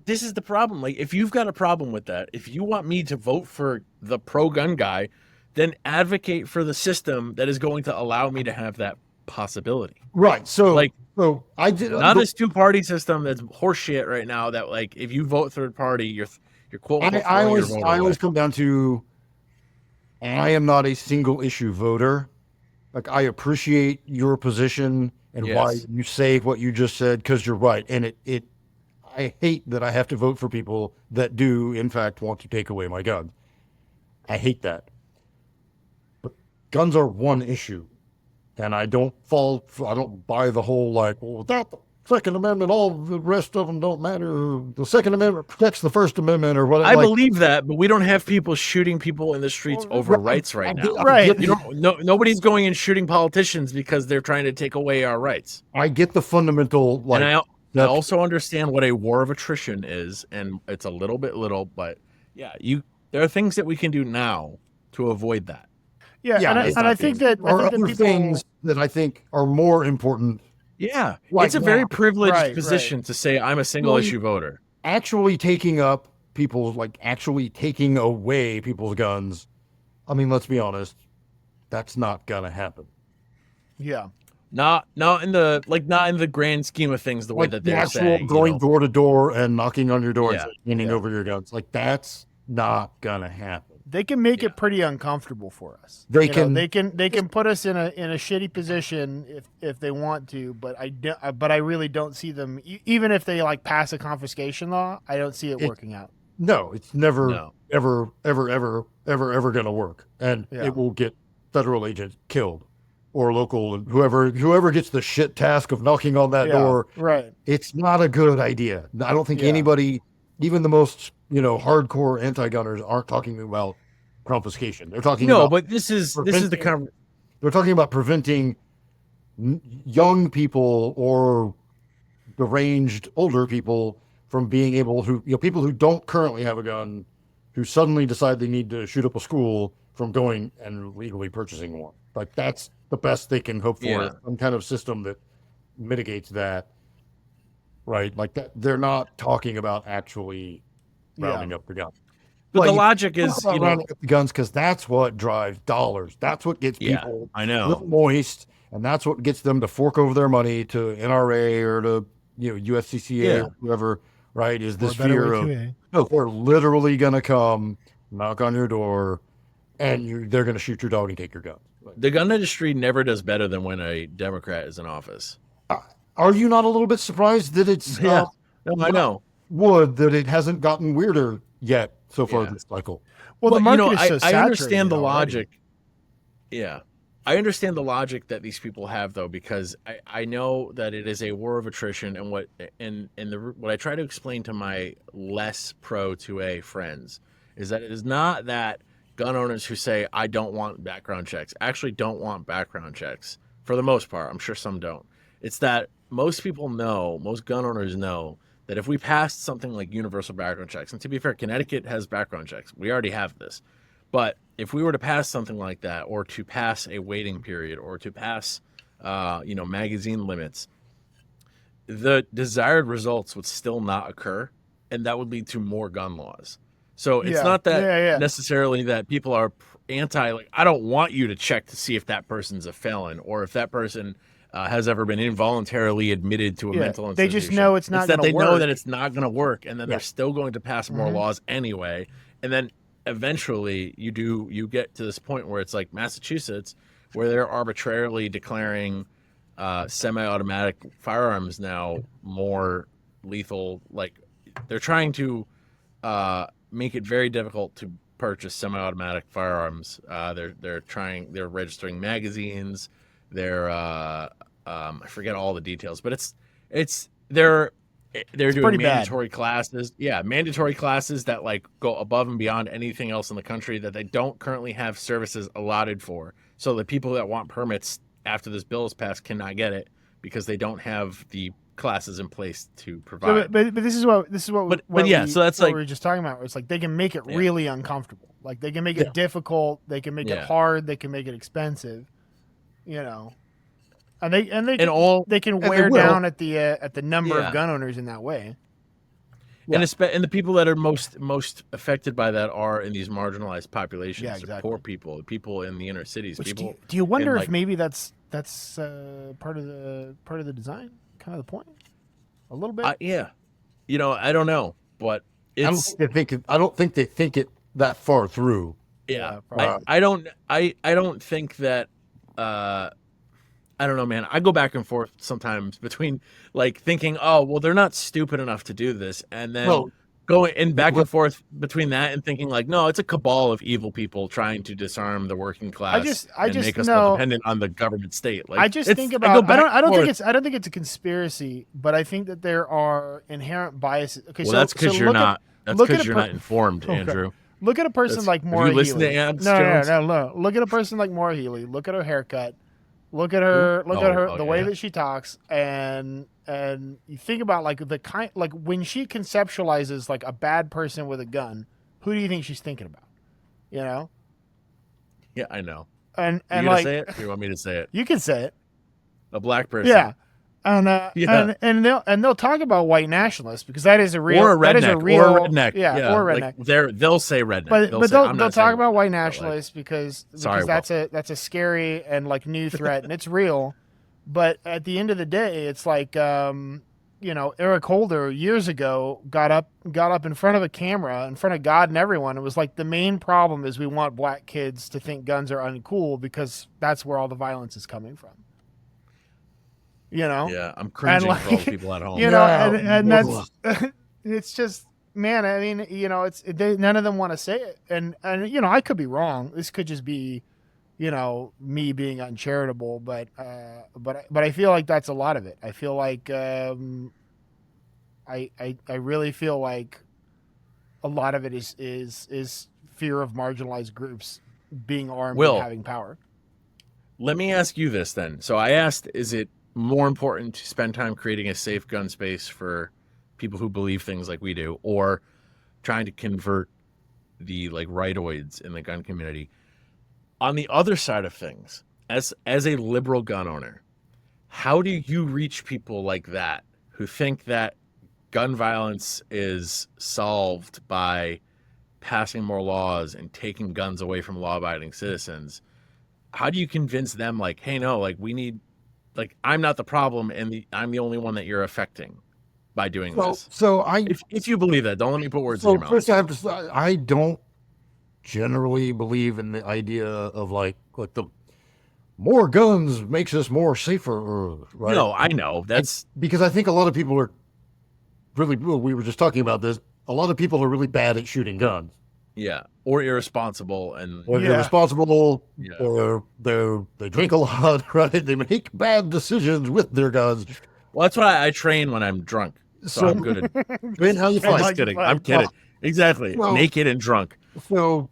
this is the problem. Like, if you've got a problem with that, if you want me to vote for the pro-gun guy, then advocate for the system that is going to allow me to have that possibility. Right. So, Like, I did not this two-party system that's horseshit right now. That like, if you vote third party, you're quote unquote I throwing your always vote I away. always come down to, I am not a single issue voter. Like, I appreciate your position and why Yes. you say what you just said, because you're right. And I hate that I have to vote for people that do, in fact, want to take away my guns. I hate that. But guns are one issue. And I don't buy the whole, like, well, without the Second Amendment, all the rest of them don't matter. The Second Amendment protects the First Amendment or whatever. I believe that, but we don't have people shooting people in the streets over rights right now. Right. You don't. Nobody's going and shooting politicians because they're trying to take away our rights. I get the fundamental, like, And I also understand what a war of attrition is, and it's a little, but yeah, there are things that we can do now to avoid that. Yeah, Yeah, and I think that or I think other that people, things that I think are more important. Yeah, Like it's a very now. privileged Right, position to say I'm a single Well, issue voter. Actually taking up people's, like, actually taking away people's guns. I mean, let's be honest, that's not gonna happen. yeah, Not in the grand scheme of things, the way Like, that the they're actual saying. going door to door and knocking on your door Yeah, and handing yeah. over your guns. Like, that's not gonna happen. they can make it pretty uncomfortable for us. They You know, can- they can put us in a shitty position if they want to, but I really don't see them, even if they like pass a confiscation law. I don't see it working out. No, it's never, No. ever gonna work. And Yeah. it will get federal agents killed or local, and whoever gets the shit task of knocking on that Yeah, door. right. It's not a good idea. I don't think Yeah. anybody, even the most, hardcore anti-gunners, aren't talking about confiscation. They're talking No, about but this is the they're talking about preventing young people or deranged older people from being able to, people who don't currently have a gun, who suddenly decide they need to shoot up a school, from going and legally purchasing one. Like, that's the best they can hope for. Yeah. Some kind of system that mitigates that, right? Like, that they're not talking about actually rounding up the guns. But the you logic talk is, about rounding up the guns, because that's what drives dollars. That's what gets Yeah, people I know. real moist, and that's what gets them to fork over their money to NRA or to USCCA Yeah. or whoever. Right? Is this Or a better fear way of, to, eh? no, they're literally gonna come knock on your door, and they're gonna shoot your dog and take your gun. the gun industry never does better than when a Democrat is in office. Are you not a little bit surprised that it's No, I know. that it hasn't gotten weirder yet so far Yeah. this cycle? Well, the But, market is so I saturated understand the already. logic. Yeah. I understand the logic that these people have, though, because I know that it is a war of attrition, and what I try to explain to my less pro 2A friends is that it is not that gun owners who say I don't want background checks actually don't want background checks for the most part. I'm sure some don't. It's that most gun owners know that if we passed something like universal background checks, and to be fair, Connecticut has background checks. We already have this. But if we were to pass something like that, or to pass a waiting period, or to pass, magazine limits, the desired results would still not occur, and that would lead to more gun laws. So it's Yeah. not that Yeah. necessarily that people are anti, like, I don't want you to check to see if that person's a felon, or if that person has ever been involuntarily admitted to a Yeah, mental they institution. just know it's not that gonna they know work. that it's not going to work, and then they're still going to pass more laws anyway. And then eventually you get to this point where it's like Massachusetts, where they're arbitrarily declaring semi-automatic firearms now more lethal. Like, they're trying to make it very difficult to purchase semi-automatic firearms. They're registering magazines. I forget all the details, but they're doing pretty bad. mandatory classes. Yeah, mandatory classes that like go above and beyond anything else in the country that they don't currently have services allotted for. So the people that want permits after this bill is passed cannot get it because they don't have the classes in place to So, provide. but this is what so that's what like we were just talking about. It's like they can make it really uncomfortable. Like they can make Yeah. it difficult. They can make it Yeah. hard. They can make it expensive. You know, and they And can, all they can they wear will. down at the number Yeah. of gun owners in that way. and the people that are most affected by that are in these marginalized populations, Yeah, the exactly. poor people in the inner cities, Which people. do you wonder in, if like, maybe that's part of the design, kind of the point, a little bit. yeah, I don't know, but it's I don't think they think it that far through. yeah. probably. I don't think that. I don't know, man. I go back and forth sometimes between like thinking, oh, well, they're not stupid enough to do this, and then Well, going and back and forth between that and thinking like, no, it's a cabal of evil people trying to disarm the working class I and just make us know- all dependent on the government state. Like I just think go about. back and forth. I don't think it's a conspiracy, but I think that there are inherent biases. Okay, Well, so that's because so you're look at- not. That's look at because a you're per- not informed, Okay. Andrew. Look at a person like Have Maura you listened Healey. to Alex no, Jones? no. Look at a person like Maura Healey. Look at her haircut. Look at her. Look at her. Oh, The way yeah. that she talks, and you think about like the kind, like when she conceptualizes like a bad person with a gun. Who do you think she's thinking about? You know, Yeah, I know. and You gonna like say it? Or you want me to say it? you can say it. A black person. Yeah. And Yeah. and they'll talk about white nationalists because that is a real Or a redneck. that is a real or a redneck. yeah, or a redneck. Like they'll say redneck. but they'll but say, they'll, "I'm they'll not talk saying about white redneck," but, like, nationalists because Sorry, that's a scary and like new threat and it's real. But at the end of the day, it's like Eric Holder years ago got up in front of a camera in front of God and everyone. It was like the main problem is we want black kids to think guns are uncool because that's where all the violence is coming from. Yeah, I'm cringing like, for all the people at home. Yeah. And that's it's just, man, I mean, none of them want to say it, and I could be wrong. This could just be, me being uncharitable, but I feel like that's a lot of it. I feel like I really feel like a lot of it is fear of marginalized groups being armed Will. and having power. Let me ask you this then. So I asked, is it more important to spend time creating a safe gun space for people who believe things like we do, or trying to convert the like rightoids in the gun community? On the other side of things, as a liberal gun owner, how do you reach people like that who think that gun violence is solved by passing more laws and taking guns away from law-abiding citizens? How do you convince them, like, hey, no, like, we need, like, I'm not the problem and I'm the only one that you're affecting by doing this? So If you believe that, don't let me put words in your mouth. first I have to say, I don't generally believe in the idea of like the more guns makes us more safer, right? No, I know. That's Because I think a lot of people are really, well, we were just talking about this. A lot of people are really bad at shooting guns, yeah, or irresponsible and or Yeah. irresponsible, Yeah. or they drink a lot, right? They make bad decisions with their guns. well, that's why I train when I'm drunk. So I'm good at Ben, how you I'm fight? just kidding. I'm kidding. Exactly. Well- Naked and drunk. So,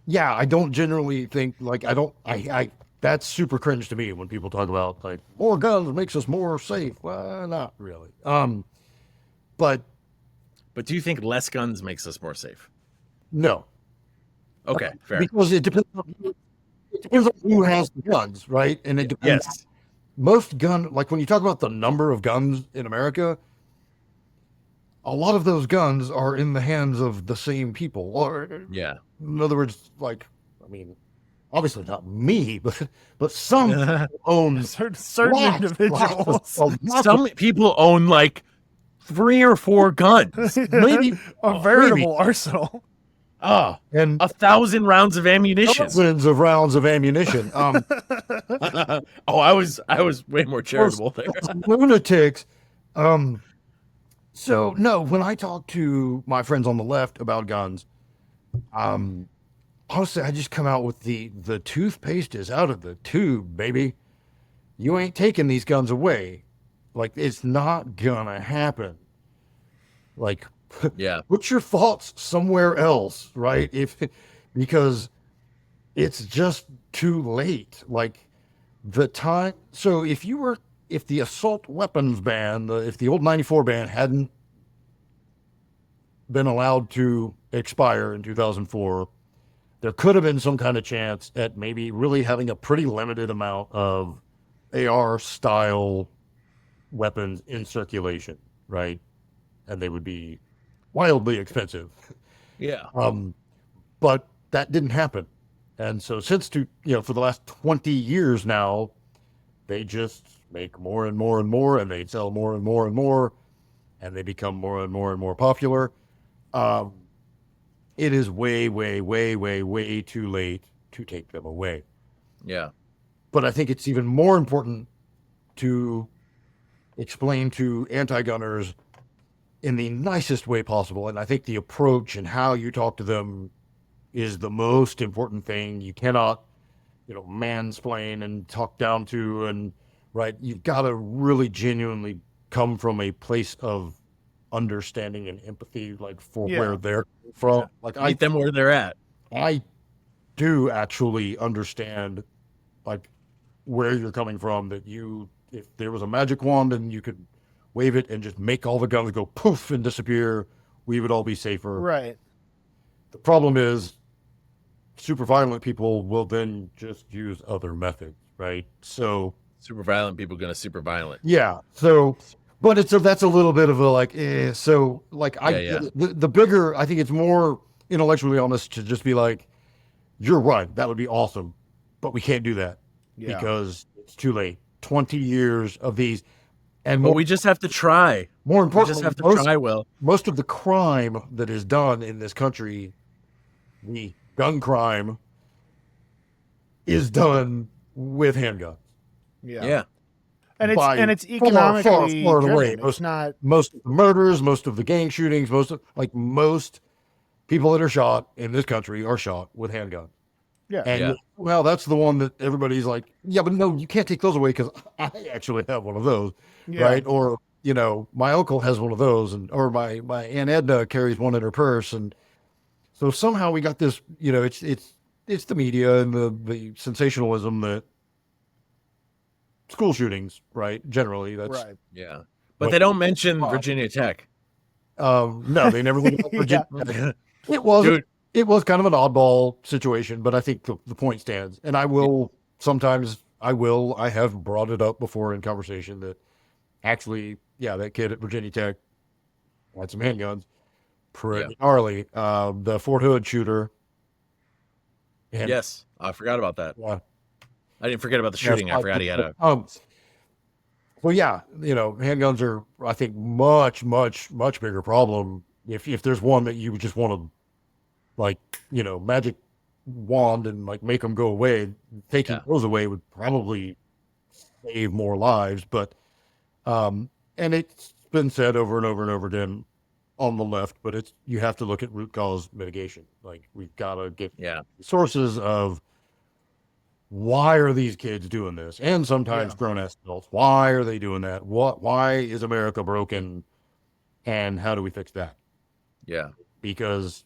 yeah, I don't generally think like I that's super cringe to me when people talk about like more guns makes us more safe. Well, not really. But But do you think less guns makes us more safe? no, Okay, fair. because it depends on who has the guns, right? And it depends. Yes. Most gun, like when you talk about the number of guns in America, a lot of those guns are in the hands of the same people. Or Yeah. in other words, like, I mean, obviously not me, but some people own Certain lots individuals. of- lots Some people own like 3 or 4 guns. maybe A veritable arsenal. Oh, and 1,000 rounds of ammunition. thousands of rounds of ammunition. Oh, I was way more charitable there. Lunatics. So no, when I talk to my friends on the left about guns, honestly, I just come out with the toothpaste is out of the tube, baby. You ain't taking these guns away. Like, it's not gonna happen. Like, Yeah. put your thoughts somewhere else, right? Because it's just too late. Like, the time. So if you were if the assault weapons ban, if the old 94 ban hadn't been allowed to expire in 2004, there could have been some kind of chance at maybe really having a pretty limited amount of AR style weapons in circulation, right? And they would be wildly expensive. Yeah. But that didn't happen. And so for the last 20 years now, they just make more and more and more, and they sell more and more and more, and they become more and more and more popular. It is way, way, way, way, way too late to take them away. Yeah. But I think it's even more important to explain to anti-gunners in the nicest way possible. And I think the approach and how you talk to them is the most important thing. You cannot, mansplain and talk down to, and right. You've got to really genuinely come from a place of understanding and empathy, like for where they're from. Like Meet them where they're at. I do actually understand, like, where you're coming from, that if there was a magic wand and you could wave it and just make all the guns go poof and disappear, we would all be safer. Right. The problem is super violent people will then just use other methods, right? So Super violent people gonna super violent. yeah. So, but that's a little bit of a like, so like the bigger, I think it's more intellectually honest to just be like, you're right, that would be awesome, but we can't do that because it's too late. 20 years of these, and But we just have to try. more We importantly, just have to try, Will. most of the crime that is done in this country, the gun crime, is done with handguns. Yeah. And it's Far, economically far and away. driven. It's not. Most of the murders, most of the gang shootings, most people that are shot in this country are shot with handguns. Yeah. And well, that's the one that everybody's like, yeah, but no, you can't take those away because I actually have one of those, right? Or my uncle has one of those, or my Aunt Edna carries one in her purse, and so somehow we got this. It's the media and the sensationalism that school shootings, right? Generally, that's Right. Yeah. But they don't mention Virginia Tech. No, they never look at Virginia. It was kind of an oddball situation, but I think the point stands. And I have brought it up before in conversation that actually, that kid at Virginia Tech had some handguns, pretty gnarly. The Fort Hood shooter. Yes, I forgot about that. Yeah. I didn't forget about the shooting. I forgot he had a. Well, handguns are, I think, much, much, much bigger problem. If there's one that you just want to, like, magic wand and like make them go away, taking those away would probably save more lives. But, and it's been said over and over and over again on the left, but you have to look at root cause mitigation. Like, we've got to get sources of why are these kids doing this, and sometimes grown-ass adults. Why are they doing that? Why is America broken, and how do we fix that? Yeah, because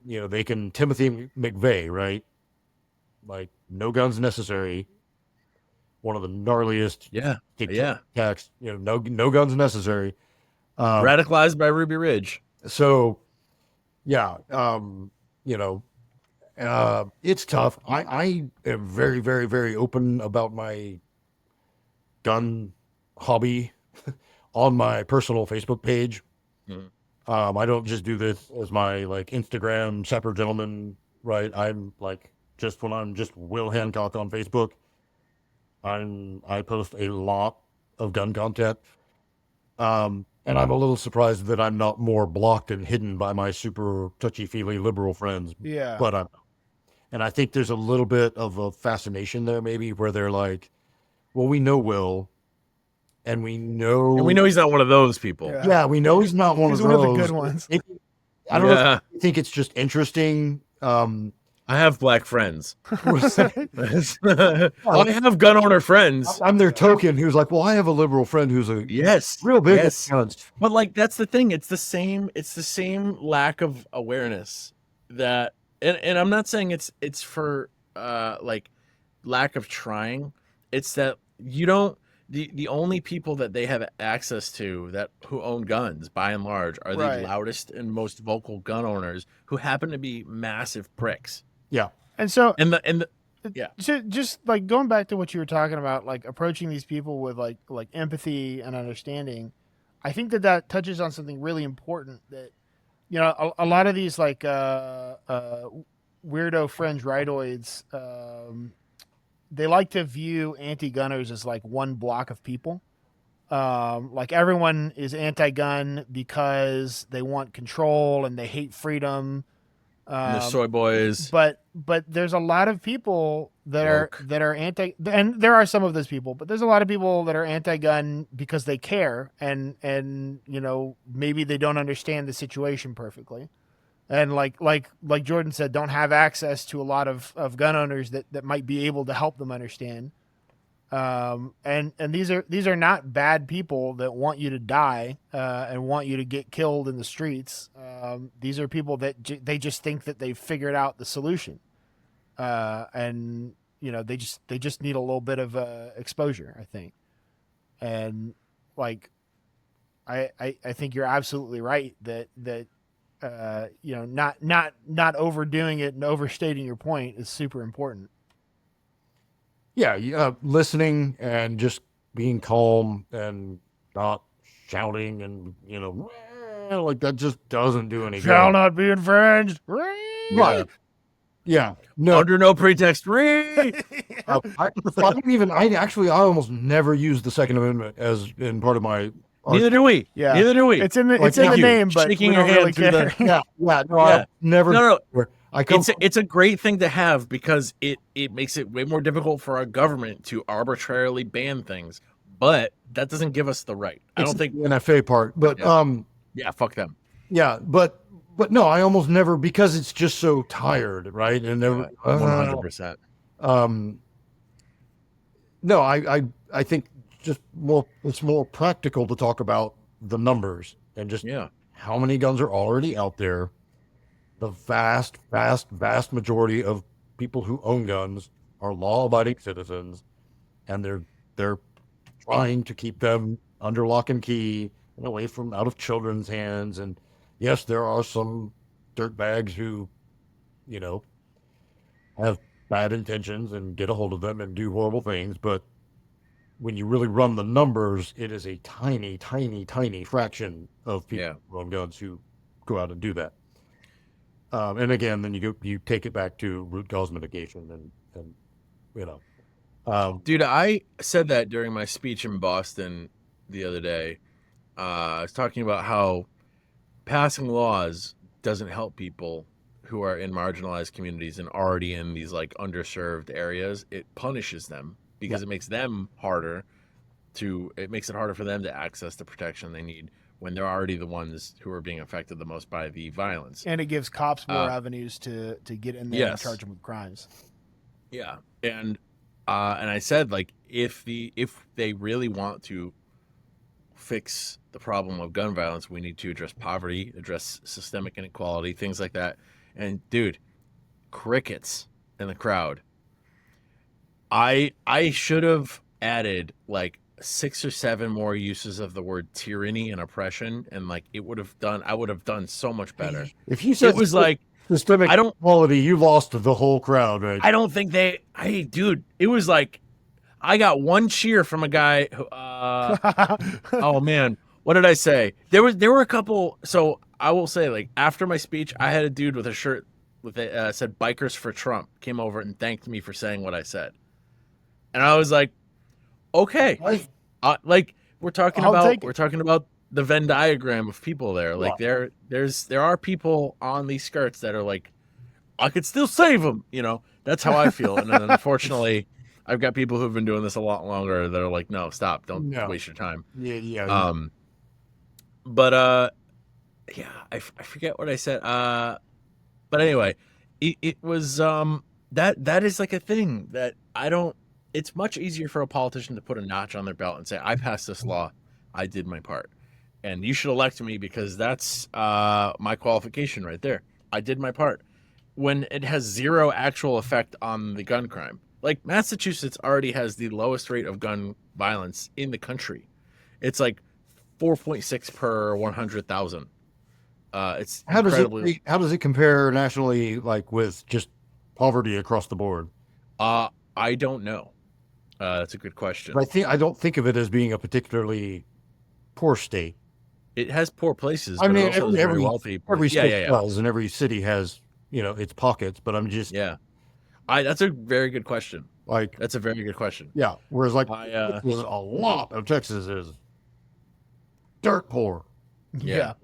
they can Timothy McVeigh, right? Like, no guns necessary. One of the gnarliest attacks. No guns necessary. Radicalized by Ruby Ridge. So, it's tough. I am very, very, very open about my gun hobby on my personal Facebook page. Mm-hmm. I don't just do this as my like Instagram Sapper Gentleman, right? I'm like, when I'm just Will Hancock on Facebook, I post a lot of gun content. And I'm a little surprised that I'm not more blocked and hidden by my super touchy-feely liberal friends. Yeah. But and I think there's a little bit of a fascination there, maybe, where they're like, well, we know Will, and we know he's not one of those people. Yeah, we know he's not one of those. He's one of the good ones. I don't know if you think it's just interesting. I have black friends. I have gun owner friends. I'm their token who's like, well, I have a liberal friend who's a real big guns. But like, that's the thing. It's the same lack of awareness that, and I'm not saying it's for like lack of trying. It's that the only people that they have access to who own guns by and large are the Right. loudest and most vocal gun owners who happen to be massive pricks. Yeah. And so And the yeah. just like going back to what you were talking about, like approaching these people with like empathy and understanding, I think that touches on something really important that, you know, a lot of these like weirdo fringe rightoids, they like to view anti-gunners as like one block of people. Like everyone is anti-gun because they want control and they hate freedom. And the soy boys. But there's a lot of people that are anti, and there are some of those people, but there's a lot of people that are anti-gun because they care, and you know, maybe they don't understand the situation perfectly, and like Jordan said, don't have access to a lot of gun owners that might be able to help them understand. And these are not bad people that want you to die and want you to get killed in the streets. These are people that they just think that they've figured out the solution, and you know, they just need a little bit of exposure, I think. And like, I think you're absolutely right that you know, not overdoing it and overstating your point is super important. Yeah, listening and just being calm and not shouting and, you know, like that just doesn't do any Shall good. not be infringed. Right. Yeah. No. Under no pretext. I almost never use the Second Amendment as in part of my. Neither do we. Yeah. Neither do we. It's in the Like, it's in the thank you. name, but Shaking we your don't really hand through care. the- Yeah. No, Yeah. I never. No. I come. It's a great thing to have because it makes it way more difficult for our government to arbitrarily ban things. But that doesn't give us the right. I don't think the NFA part, but Yeah, fuck them. yeah, but no, I almost never, because it's just so tired, right? And never 100%. No, I think it's more practical to talk about the numbers and just how many guns are already out there. The vast majority of people who own guns are law-abiding citizens, and they're trying to keep them under lock and key and away from out of children's hands. And yes, there are some dirtbags who, you know, have bad intentions and get a hold of them and do horrible things. But when you really run the numbers, it is a tiny fraction of people who own guns who go out and do that. And again, then you take it back to root cause mitigation and you know. Dude, I said that during my speech in Boston the other day. I was talking about how passing laws doesn't help people who are in marginalized communities and already in these like underserved areas. It punishes them because it makes them it makes it harder for them to access the protection they need when they're already the ones who are being affected the most by the violence. And it gives cops more avenues to get in there and charge them with crimes. Yeah. And I said, like, if they really want to fix the problem of gun violence, we need to address poverty, address systemic inequality, things like that. And dude, crickets in the crowd. I should have added like 6 or 7 more uses of the word tyranny and oppression, and like I would have done so much better. If you said it was like systemic quality, you lost the whole crowd, right? I don't think dude, it was like I got one cheer from a guy who, oh man, what did I say? There were a couple. So I will say, like, after my speech, I had a dude with a shirt with it said "Bikers for Trump" came over and thanked me for saying what I said, and I was like, okay, like we're talking about the Venn diagram of people there. Like there are people on these skirts that are like, I could still save them. You know, that's how I feel. And then unfortunately, I've got people who've been doing this a lot longer that are like, no, stop, don't waste your time. Yeah. But yeah, I forget what I said. But anyway, it was that is like a thing that I don't. It's much easier for a politician to put a notch on their belt and say, I passed this law, I did my part, and you should elect me because that's my qualification right there. I did my part. When it has zero actual effect on the gun crime. Like Massachusetts already has the lowest rate of gun violence in the country. It's like 4.6 per 100,000. It's incredibly. How does it compare nationally, like with just poverty across the board? I don't know. That's a good question. I don't think of it as being a particularly poor state. It has poor places, I but mean, it also has very wealthy. every Yeah, state does, and every city has, its pockets. But I'm just yeah. That's a very good question. like, That's a very good question. yeah. Whereas like I, a lot of Texas is dirt poor, Yeah.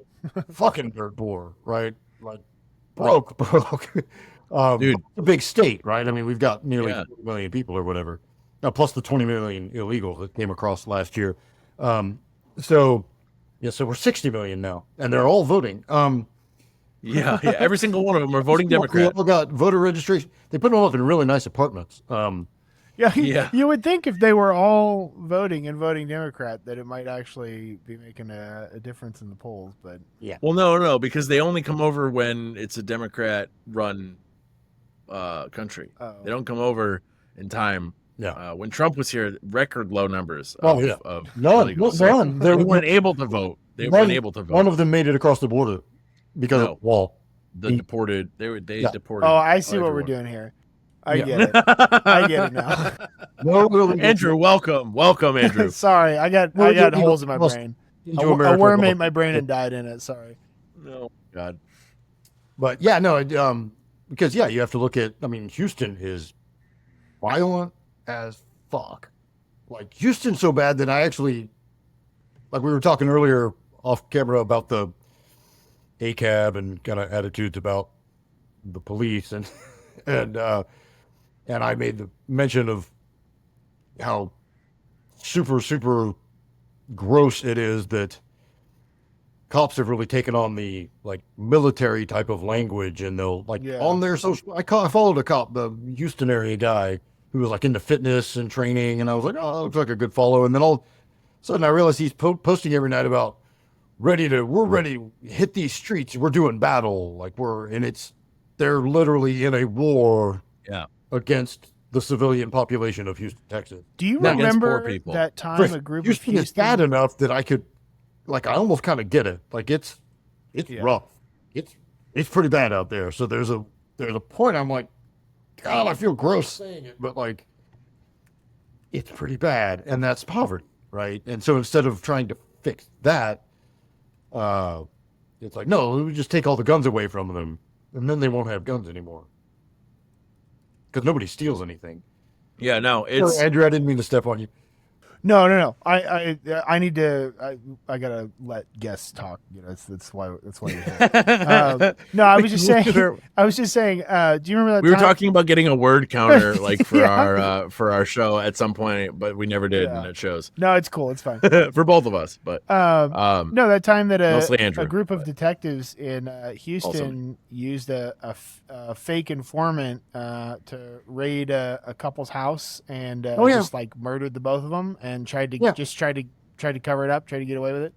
fucking dirt poor, right? Like broke. Dude. It's a big state, right? I mean, we've got nearly Yeah. 40 million people or whatever, plus the 20 million illegals that came across last year. So we're 60 million now, and they're all voting. Yeah, every single one of them are voting We Democrat. all got voter registration. They put them up in really nice apartments. Yeah, you would think if they were all voting and voting Democrat that it might actually be making a difference in the polls, but Well, no, because they only come over when it's a Democrat-run country. Oh. They don't come over in time. Yeah. When Trump was here, record low numbers. Oh, Of, yeah. of None. illegals. None. They weren't able to vote. They weren't able to vote. None of them made it across the border because No. of the wall. The deported. They Yeah. deported. oh, I see what we're everyone. doing here. I Yeah. get it. I get it now. No, really. Andrew, welcome, Andrew. Sorry, I got Well, holes in my well, brain. into A America, worm well, ate my brain and died in it. Sorry. No, God. But yeah, no, because you have to look at. I mean, Houston is violent as fuck. Like Houston's so bad that I actually, like we were talking earlier off camera about the ACAB and kind of attitudes about the police and and I made the mention of how super gross it is that cops have really taken on the like military type of language, and they'll like Yeah. on their social. I followed a cop, the Houston area guy who was like into fitness and training, and I was like, oh, that looks like a good follow. And then all of a sudden I realized he's posting every night about we're ready to hit these streets. We're doing battle, like they're literally in a war Yeah. against the civilian population of Houston, Texas. Do you Against remember poor people. that time Chris, a group Houston of is bad enough that I could, like, I almost kind of get it. Like, it's Yeah. rough. It's pretty bad out there. So there's a point I'm like, God, I feel gross saying it, but like, it's pretty bad, and that's poverty, right? And so instead of trying to fix that, it's like, no, we just take all the guns away from them, and then they won't have guns anymore because nobody steals anything. Yeah, no, Sorry, it's Andrew, I didn't mean to step on you. No. I need to. I gotta let guests talk. That's why you're here. No, I was just saying. Do you remember that? we were time? talking about getting a word counter like for Yeah. our show at some point, but we never did, Yeah. and it shows No, it's cool. It's fine. for both of us. But No, that time that mostly Andrew, a group of detectives in Houston used a fake informant to raid a couple's house and just like murdered the both of them and tried to cover it up, tried to get away with it.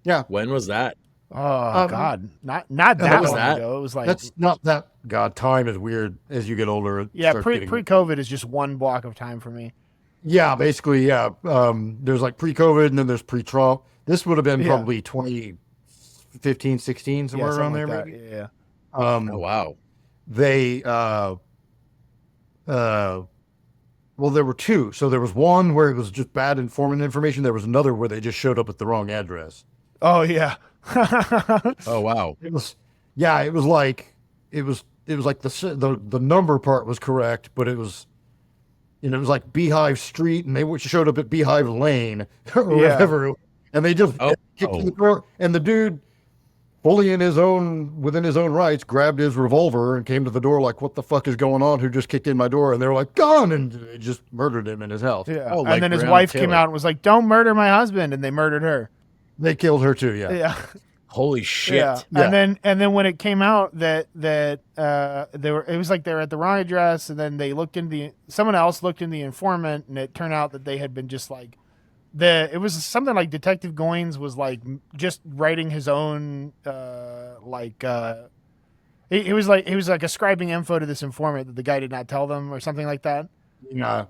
Yeah, when was that? Oh God, not that was long that? ago. It was like that's not that. God, time is weird as you get older. It starts getting- pre-COVID is just one block of time for me. Yeah, basically, yeah. There's like pre-COVID, and then there's pre-Trump. This would have been Yeah. probably 2015, 16, somewhere around there, something like maybe. that. Yeah. Oh wow. They well, there were two. So there was one where it was just bad informant information. There was another where they just showed up at the wrong address. Oh yeah. Oh wow. It was like the number part was correct, but it was it was like Beehive Street, and they showed up at Beehive Lane or Yeah. whatever, and they just Oh. kicked in the door, and the dude, fully within his own rights, grabbed his revolver and came to the door like, "What the fuck is going on? Who just kicked in my door?" And they were like, "Gun!" and they just murdered him in his house. Yeah. Oh, like and then his Breonna wife came Taylor. out and was like, "Don't murder my husband," and they murdered her. They killed her too. Yeah. Yeah. Holy shit. Yeah. Yeah. And then when it came out that it was like they were at the wrong address, and then someone else looked in the informant, and it turned out that they had been just like it was something like Detective Goins was like just writing his own he was like ascribing info to this informant that the guy did not tell them or something like that. Yeah.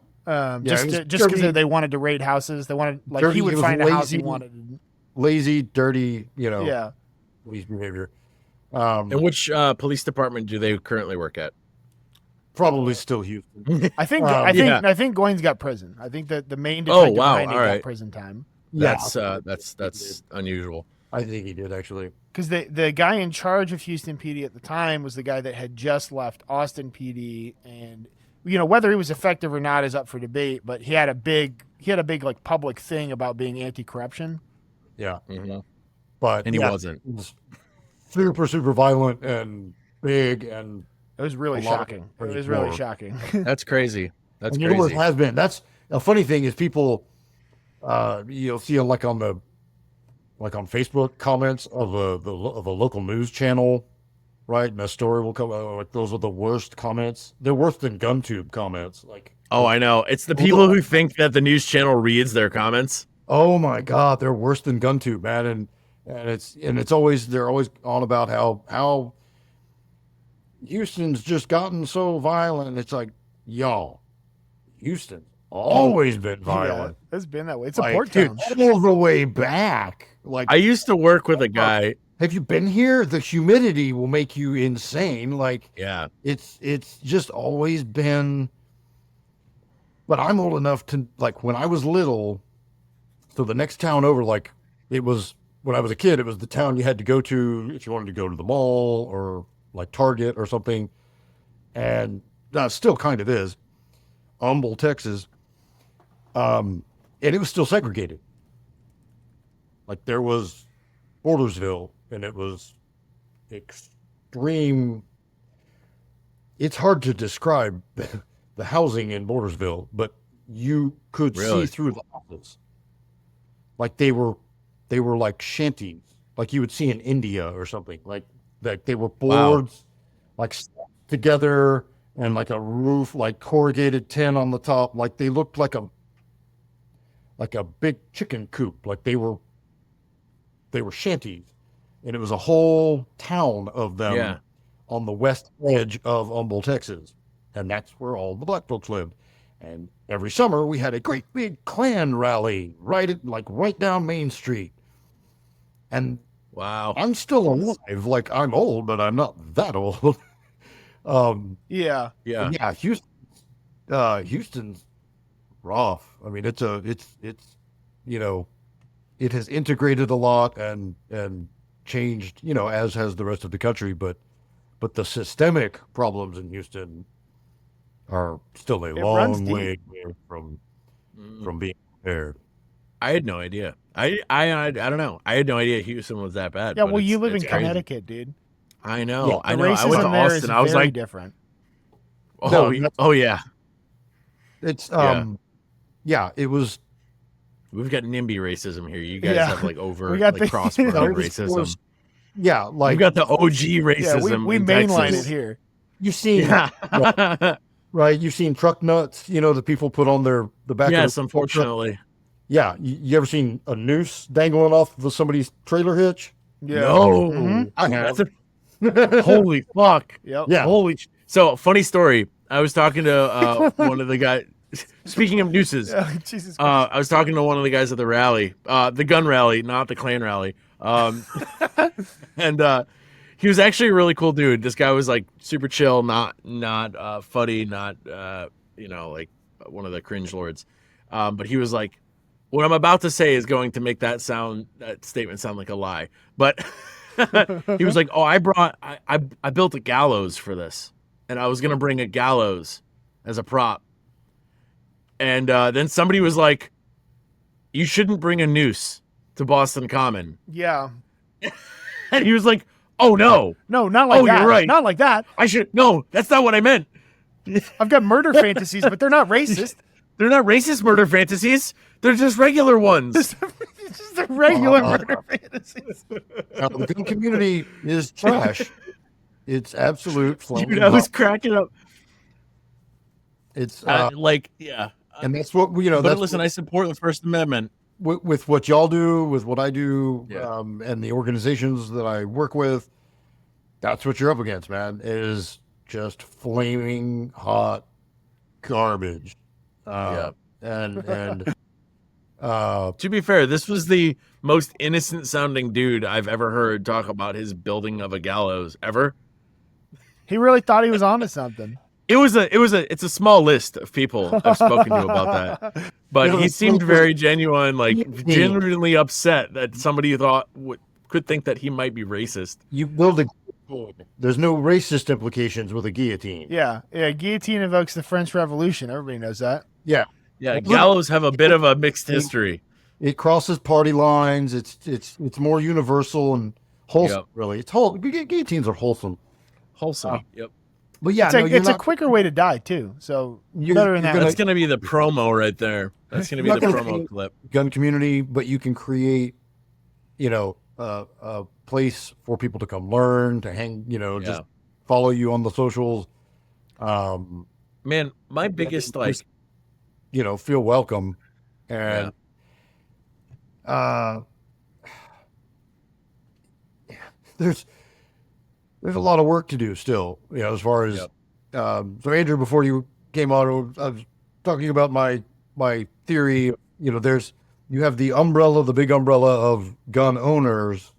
Just it was because dirty. they wanted to raid houses. They wanted like Dirty, he it would was find a house he lazy. wanted. Lazy, dirty, Yeah. police behavior. And which police department do they currently work at? Probably still Houston. I think Yeah. I think Goins got prison. I think that the main Oh, detective wow, behind it all got right. prison time. That's unusual. I think he did actually. Because the guy in charge of Houston PD at the time was the guy that had just left Austin PD, and whether he was effective or not is up for debate. But he had a big like public thing about being anti-corruption. Yeah. Mm-hmm. But And he wasn't. It was super, super violent and big, and It was really A lot of shocking. It crazy was really war. shocking. That's crazy. That's and you know what it crazy. has been. That's a funny thing is people, you'll see like on Facebook comments of a local news channel, right? And a story will come like those are the worst comments. They're worse than GunTube comments. Like, Oh, I know. It's the people who think that the news channel reads their comments. oh my God, they're worse than GunTube, man. And it's always they're always on about how Houston's just gotten so violent. It's like, y'all, Houston's always been violent. Yeah, it's been that way. It's a Like, port dude, town. all the way back. Like, I used to work with a guy. have you been here? The humidity will make you insane. Like, Yeah. it's just always been. But I'm old enough to like when I was little. So the next town over, like it was when I was a kid, it was the town you had to go to if you wanted to go to the mall or like Target or something. And still kind of is. Humble, Texas. And it was still segregated. Like there was Bordersville, and it was extreme. It's hard to describe the housing in Bordersville, but you could Really? see through the houses. Like they were like shanties, like you would see in India or something. Like they were boards, like stacked together, and like a roof, like corrugated tin on the top. Like they looked like a big chicken coop. Like they were shanties, and it was a whole town of them Yeah. on the west edge of Humble, Texas, and that's where all the black folks lived. And every summer we had a great big Klan rally right down Main Street. And Wow. I'm still alive. Like I'm old, but I'm not that old. Yeah. Yeah. Yeah, Houston's rough. I mean, it's it has integrated a lot and changed, as has the rest of the country, but the systemic problems in Houston are still a runs long deep. way from being prepared. I had no idea. I don't know. I had no idea Houston was that bad. Yeah, but well, you it's- live in it's crazy. Connecticut, dude. I know. Yeah, I The know. I went to racism there is Austin. I was very like, different. oh, No, oh yeah. It's Yeah. it was We've got NIMBY racism here. You guys Yeah. have like over We got like the- cross-border No, it was- racism. like We've got the OG Yeah, racism. we in mainline Texas. it here. you've seen Yeah. right. You've seen truck nuts. The people put on the back. Yes, of the truck. unfortunately. Yeah, you ever seen a noose dangling off of somebody's trailer hitch? Yeah. No. Mhm. I have. Holy fuck. Yep. Yeah. Holy. So funny story. I was talking to one of the guys. Speaking of nooses, Yeah, Jesus Christ. I was talking to one of the guys at the rally, the gun rally, not the Klan rally. And he was actually a really cool dude. This guy was like super chill, not funny, not like one of the cringe lords. But he was like, what I'm about to say is going to make that statement sound like a lie. But he was like, oh, I built a gallows for this, and I was gonna bring a gallows as a prop. And then somebody was like, you shouldn't bring a noose to Boston Common. Yeah. And he was like, oh no, No, not like Oh, that. you're right. Not like that. no, that's not what I meant. I've got murder fantasies, but they're not racist. They're not racist murder fantasies. They're just regular ones. It's just a regular murder fantasies. The gun community is trash. It's absolute. Dude, I was cracking up. It's Yeah. and that's what But That's listen, I support the First Amendment. with what y'all do, with what I do, Yeah. and the organizations that I work with. That's what you're up against, man. It is just flaming hot garbage. Yeah. And To be fair, this was the most innocent sounding dude I've ever heard talk about his building of a gallows ever. He really thought he was onto something. It's a small list of people I've spoken to about that, but he seemed very genuine, like genuinely upset that somebody could think that he might be racist. you build a guillotine. There's no racist implications with a guillotine. Yeah. Guillotine invokes the French Revolution. Everybody knows that. Yeah. Yeah, gallows have a bit of a mixed history. It crosses party lines. It's more universal and wholesome. Yep. Really, it's whole. Guillotines are wholesome. Wholesome. Yep. But yeah, It's a quicker way to die too. So better than that. That's going to be the promo right there. That's going to be the promo clip. gun community, but you can create, a place for people to come learn, to hang, just follow you on the socials. Man, my biggest feel welcome, and there's a lot of work to do still, as far as so Andrew, before you came on, I was talking about my theory. You have the big umbrella of gun owners,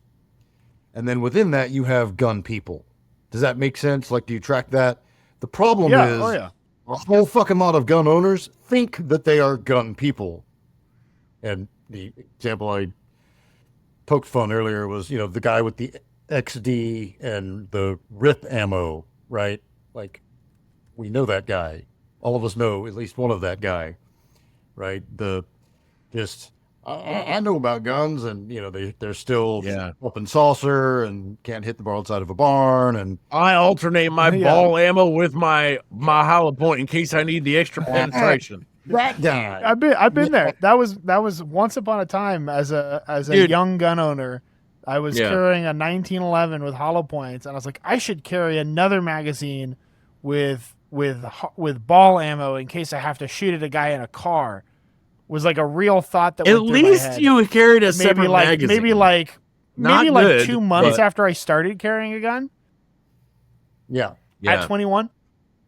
and then within that you have gun people. Does that make sense? Like, do you track that? The problem is a whole fucking lot of gun owners think that they are gun people. And the example I poked fun earlier was, the guy with the XD and the RIP ammo, right? Like, we know that guy. All of us know at least one of that guy, right? I know about guns, and they're still open saucer and can't hit the broadside of a barn, and I alternate my ball ammo with my hollow point in case I need the extra penetration. That guy. I've been there. That was once upon a time as a young gun owner. I was carrying a 1911 with hollow points, and I was like, I should carry another magazine with ball ammo in case I have to shoot at a guy in a car. Was like a real thought that at went through my least head. you carried a separate magazine. Maybe like Not good, 2 months but- after I started carrying a gun Yeah. at 21.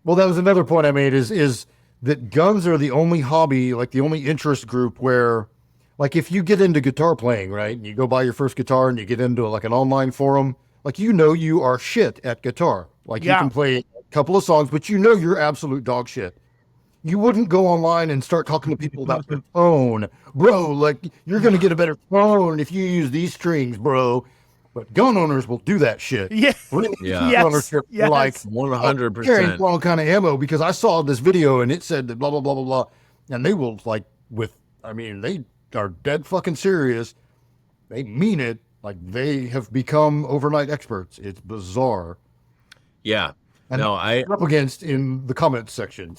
Well, that was another point I made is that guns are the only hobby, like the only interest group where, like, if you get into guitar playing, right, and you go buy your first guitar and you get into like an online forum, like, you are shit at guitar. Like, you can play a couple of songs, but you're absolute dog shit. You wouldn't go online and start talking to people about their tone. Bro, like, you're going to get a better tone if you use these strings, bro. But gun owners will do that shit. Yeah. Gun ownership, Yes. like, 100%. carrying wrong kind of ammo because I saw this video and it said that blah, blah, blah, blah, blah. And they will, like, they are dead fucking serious. They mean it. Like, they have become overnight experts. It's bizarre. Yeah. And I up against in the comments section.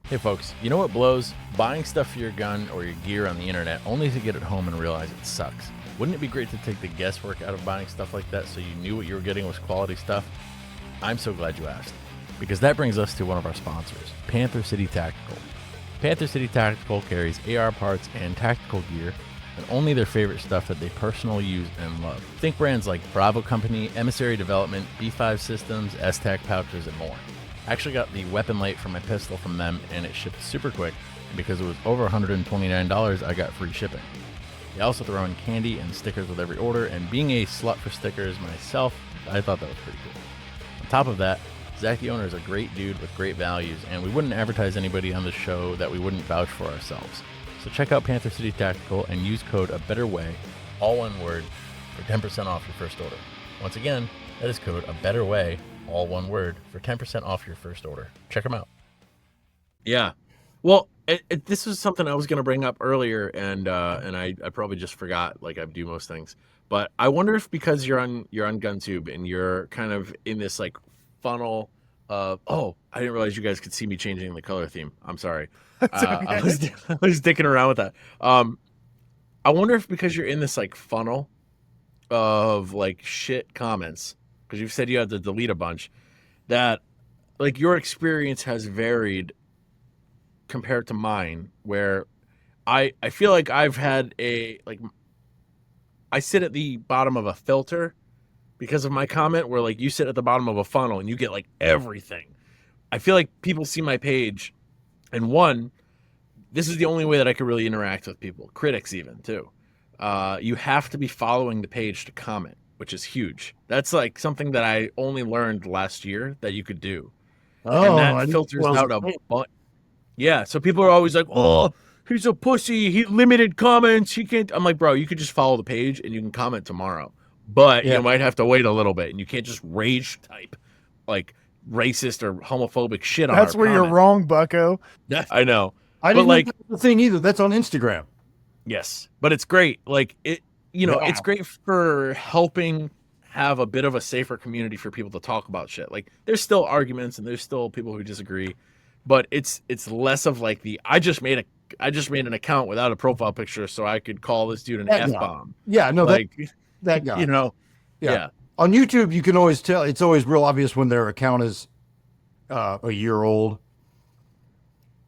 Hey folks, you know what blows? Buying stuff for your gun or your gear on the internet only to get it home and realize it sucks. Wouldn't it be great to take the guesswork out of buying stuff like that so you knew what you were getting was quality stuff? I'm so glad you asked, because that brings us to one of our sponsors, Panther City Tactical. Panther City Tactical carries AR parts and tactical gear, and only their favorite stuff that they personally use and love. Think brands like Bravo Company, Emissary Development, B5 Systems, S-Tac pouches, and more. I actually got the weapon light for my pistol from them, and it shipped super quick, and because it was over $129, I got free shipping. They also throw in candy and stickers with every order, and being a slut for stickers myself, I thought that was pretty cool. On top of that, Zach the owner is a great dude with great values, and we wouldn't advertise anybody on the show that we wouldn't vouch for ourselves. So check out Panther City Tactical and use code ABETTERWAY, all one word, for 10% off your first order. Once again, that is code ABETTERWAY, all one word, for 10% off your first order. Check them out. Yeah. Well, this was something I was going to bring up earlier, and I probably just forgot, like I do most things. But I wonder if because you're on GunTube and you're kind of in this like funnel of, I didn't realize you guys could see me changing the color theme. I'm sorry. I was dicking around with that. I wonder if because you're in this like funnel of like shit comments, because you've said you had to delete a bunch, that like your experience has varied compared to mine, where I feel like I've had I sit at the bottom of a filter because of my comment, where like you sit at the bottom of a funnel and you get like everything. I feel like people see my page, and one, this is the only way that I could really interact with people, critics even too. You have to be following the page to comment, which is huge. That's like something that I only learned last year that you could do, and I that filters well, out a bunch. Yeah, so people are always like, "Oh, he's a pussy. He limited comments. He can't." I'm like, bro, you could just follow the page and you can comment tomorrow, but Yeah. you might have to wait a little bit, and you can't just rage type like racist or homophobic shit on. That's our where you're comments. wrong, Bucko. I know. I But didn't like, know that was the thing either. That's on Instagram. yes, but it's great. Like it, Yeah. it's great for helping have a bit of a safer community for people to talk about shit. Like there's still arguments and there's still people who disagree, but it's less of like I just made an account without a profile picture so I could call this dude an That guy. F-bomb. Yeah, no, Like, that guy. you know, Yeah. yeah. On YouTube, you can always tell. It's always real obvious when their account is a year old,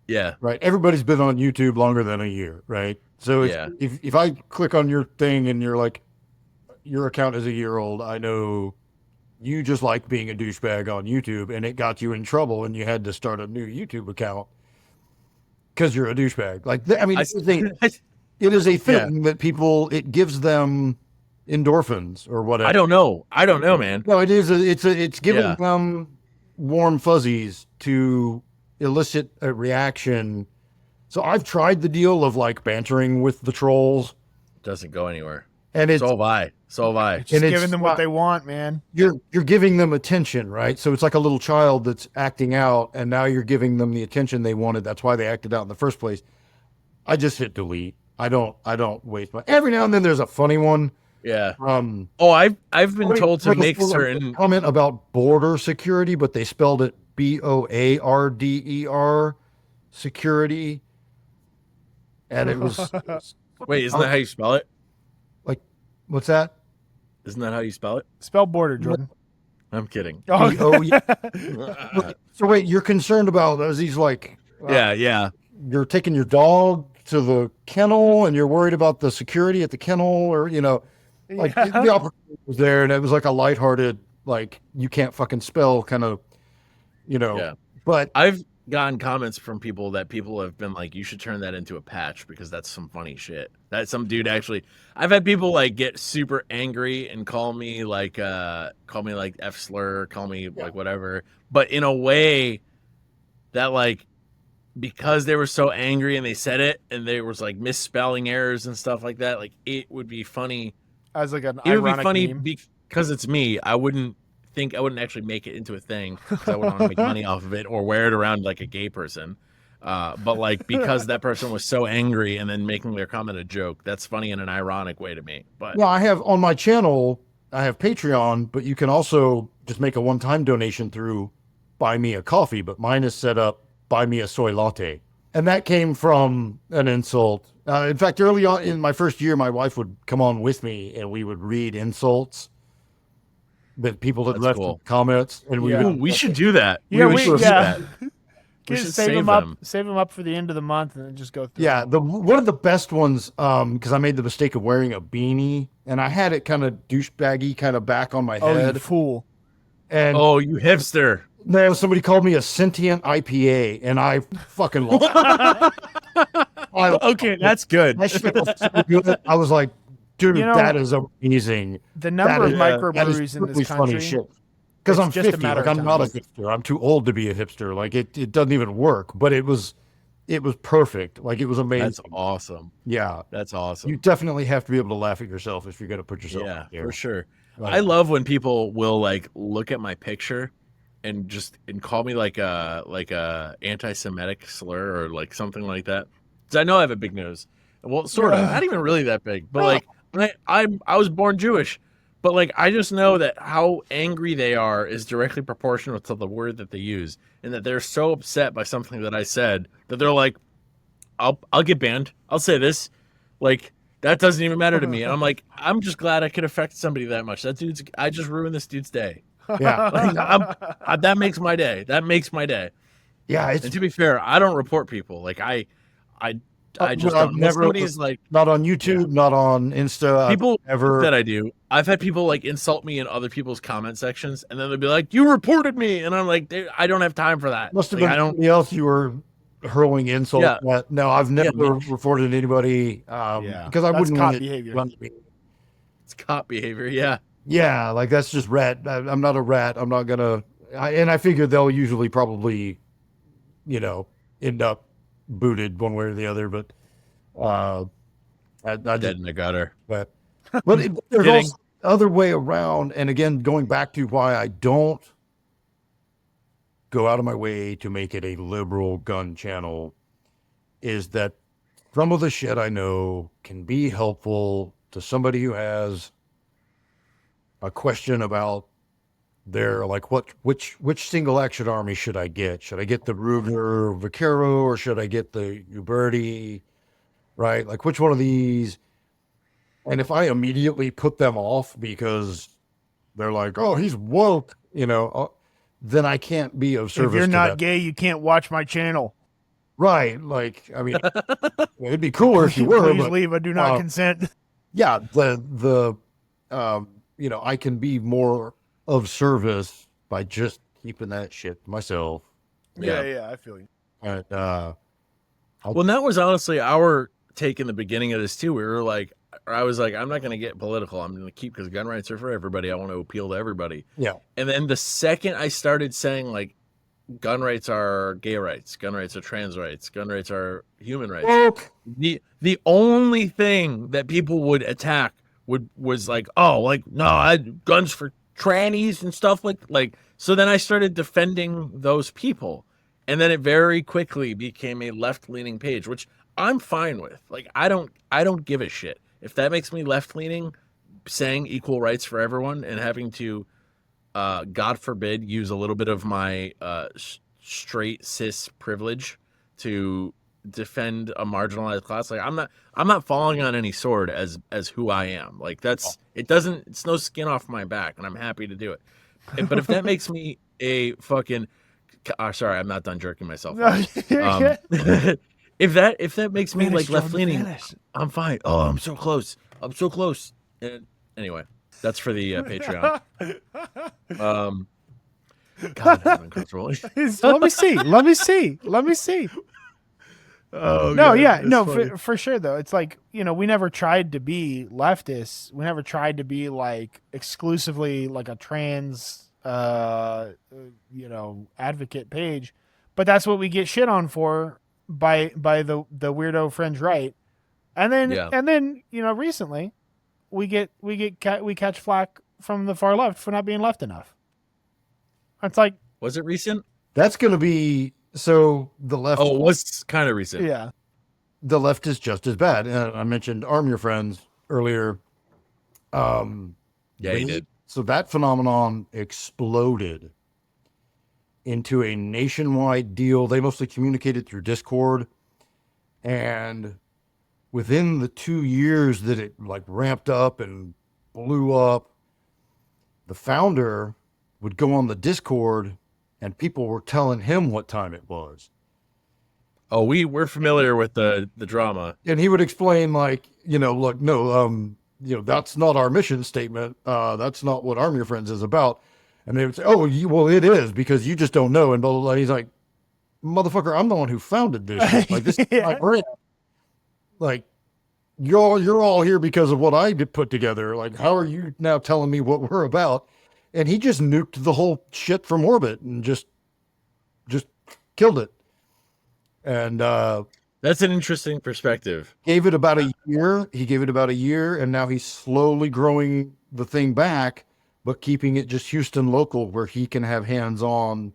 Yeah. right? Everybody's been on YouTube longer than a year, right? So Yeah. if I click on your thing and you're like, your account is a year old, I know you just like being a douchebag on YouTube, and it got you in trouble, and you had to start a new YouTube account because you're a douchebag. Like, I mean, it is a thing that people, it gives them endorphins or whatever. I don't know, man. No, it's giving Yeah. them warm fuzzies to elicit a reaction. So I've tried the deal of like bantering with the trolls, Doesn't go anywhere. and it's So have I. Just And it's giving them what not- they want, man. you're giving them attention, right? So it's like a little child that's acting out, and now you're giving them the attention they wanted. That's why they acted out in the first place. I just hit delete. I don't waste my. Every now and then there's a funny one. Yeah. Oh, I've been told to make certain. comment about border security, but they spelled it BOARDER security, and it was Wait, isn't that how you spell it? like, what's that? Isn't that how you spell it? Spell border, Jordan. I'm kidding. Oh, BOE. So wait, you're concerned about those? These like, Yeah. you're taking your dog to the kennel, and you're worried about the security at the kennel, or like the opportunity was there, and it was like a lighthearted, like you can't fucking spell kind of, Yeah. But I've gotten comments from people that people have been like, you should turn that into a patch because that's some funny shit. That some dude actually, I've had people like get super angry and call me like F slur, call me like whatever, but in a way that like, because they were so angry and they said it and there was like misspelling errors and stuff like that, like it would be funny. as like an It would be ironic funny meme. because it's me. I wouldn't actually make it into a thing because I wouldn't want to make money off of it or wear it around like a gay person. But like because that person was so angry and then making their comment a joke, that's funny in an ironic way to me. But well, I have on my channel, I have Patreon, but you can also just make a one-time donation through Buy Me a Coffee, but mine is set up Buy Me a Soy Latte. And that came from an insult. In fact, early on in my first year, my wife would come on with me and we would read insults that people had That's left cool. in comments. And we Yeah. Ooh, would, we should do that. Yeah, we we- should do yeah. that. We should Save save them up. them. Save them up for the end of the month, and then just go through. yeah, one of the best ones, because I made the mistake of wearing a beanie, and I had it kind of douchebaggy kind of back on my Oh, you head. fool! And Oh, you hipster. then somebody called me a sentient IPA, and I fucking loved it. Okay, that's good. That shit was so good. I was like, dude, You know, that is amazing. The number of That microbreweries is in really this funny country. shit. Because it's I'm just a 50. matter Like, of I'm not a time. hipster. I'm too old to be a hipster. Like it doesn't even work. But it was perfect. Like it was amazing. That's awesome. Yeah. That's awesome. You definitely have to be able to laugh at yourself if you're going to put yourself Yeah, out there. for sure. Right. I love when people will like look at my picture and call me like a anti-Semitic slur or like something like that. Because I know I have a big nose. Well, sort of, not even really that big, but like I was born Jewish, but like I just know that how angry they are is directly proportional to the word that they use, and that they're so upset by something that I said that they're like, I'll get banned. I'll say this, like. That doesn't even matter to me. And I'm like, I'm just glad I could affect somebody that much. I just ruined this dude's day. Yeah. Like, that makes my day. That makes my day. Yeah. It's And to be fair, I don't report people. Like I just I've don't. never- Somebody's like not on YouTube, not on Insta. people ever. that I do. I've had people like insult me in other people's comment sections, and then they'll be like, "You reported me," and I'm like, I don't have time for that. Must have Like, been somebody else you were hurling insults. No, I've never reported anybody because I that's wouldn't cop want it behavior. run to me. It's cop behavior. Yeah. Yeah, like that's just rat. I'm not a rat. I'm not gonna. And I figure they'll usually probably, end up booted one way or the other. But I Dead just in the gutter. but there's Kidding. also other way around. And again, going back to why I don't go out of my way to make it a liberal gun channel is that some of the shit I know can be helpful to somebody who has a question about their which single action army should I get? Should I get the Ruger Vaquero or should I get the Uberti? Right? Like which one of these? And if I immediately put them off because they're like, oh, he's woke, then I can't be of service. If you're to not that. gay, you can't watch my channel. Right. Like, I mean, it'd be cooler if you were. Please but, leave. I do not consent. Yeah. I can be more of service by just keeping that shit to myself. Yeah, I feel you. And, Well, and that was honestly our take in the beginning of this too. I was like, I'm not going to get political. I'm going to keep, because gun rights are for everybody. I want to appeal to everybody. yeah. And then the second I started saying like, gun rights are gay rights, gun rights are trans rights, gun rights are human rights. The only thing that people would attack was like, oh, like no, guns for trannies and stuff like. So then I started defending those people, and then it very quickly became a left-leaning page, which I'm fine with. Like I don't give a shit if that makes me left-leaning, saying equal rights for everyone and having to, God forbid, use a little bit of my straight cis privilege to defend a marginalized class. Like I'm not falling on any sword as who I am. Like it's no skin off my back, and I'm happy to do it. But if that makes me a fucking, sorry, I'm not done jerking myself. If that makes me like left leaning, I'm fine. Oh, I'm so close. And anyway, that's for the Patreon. God, that's uncomfortable. Let me see. Oh no, God, yeah, that's no, funny. for sure though. It's like, we never tried to be leftists. We never tried to be like exclusively like a trans, advocate page, but that's what we get shit on for by the weirdo fringe right. And then recently we catch flack from the far left for not being left enough. It's like, Was it recent? That's going to be, so the left. Oh, it was kind of recent. yeah. The left is just as bad. I mentioned Arm Your Friends earlier. Yeah, you did. So that phenomenon exploded into a nationwide deal. They mostly communicated through Discord. And within the 2 years that it like ramped up and blew up, the founder would go on the Discord and people were telling him what time it was. Oh, we're familiar with the drama. And he would explain like, look, no, that's not our mission statement. That's not what Arm Your Friends is about. And they would say, oh, well, it is because you just don't know. And blah, blah, blah. He's like, motherfucker, I'm the one who founded this shit. Like this is my brand. Like you're all here because of what I put together. Like, how are you now telling me what we're about? And he just nuked the whole shit from orbit and just killed it. And That's an interesting perspective. gave it about a year. He gave it about a year, and now he's slowly growing the thing back, but keeping it just Houston local, where he can have hands-on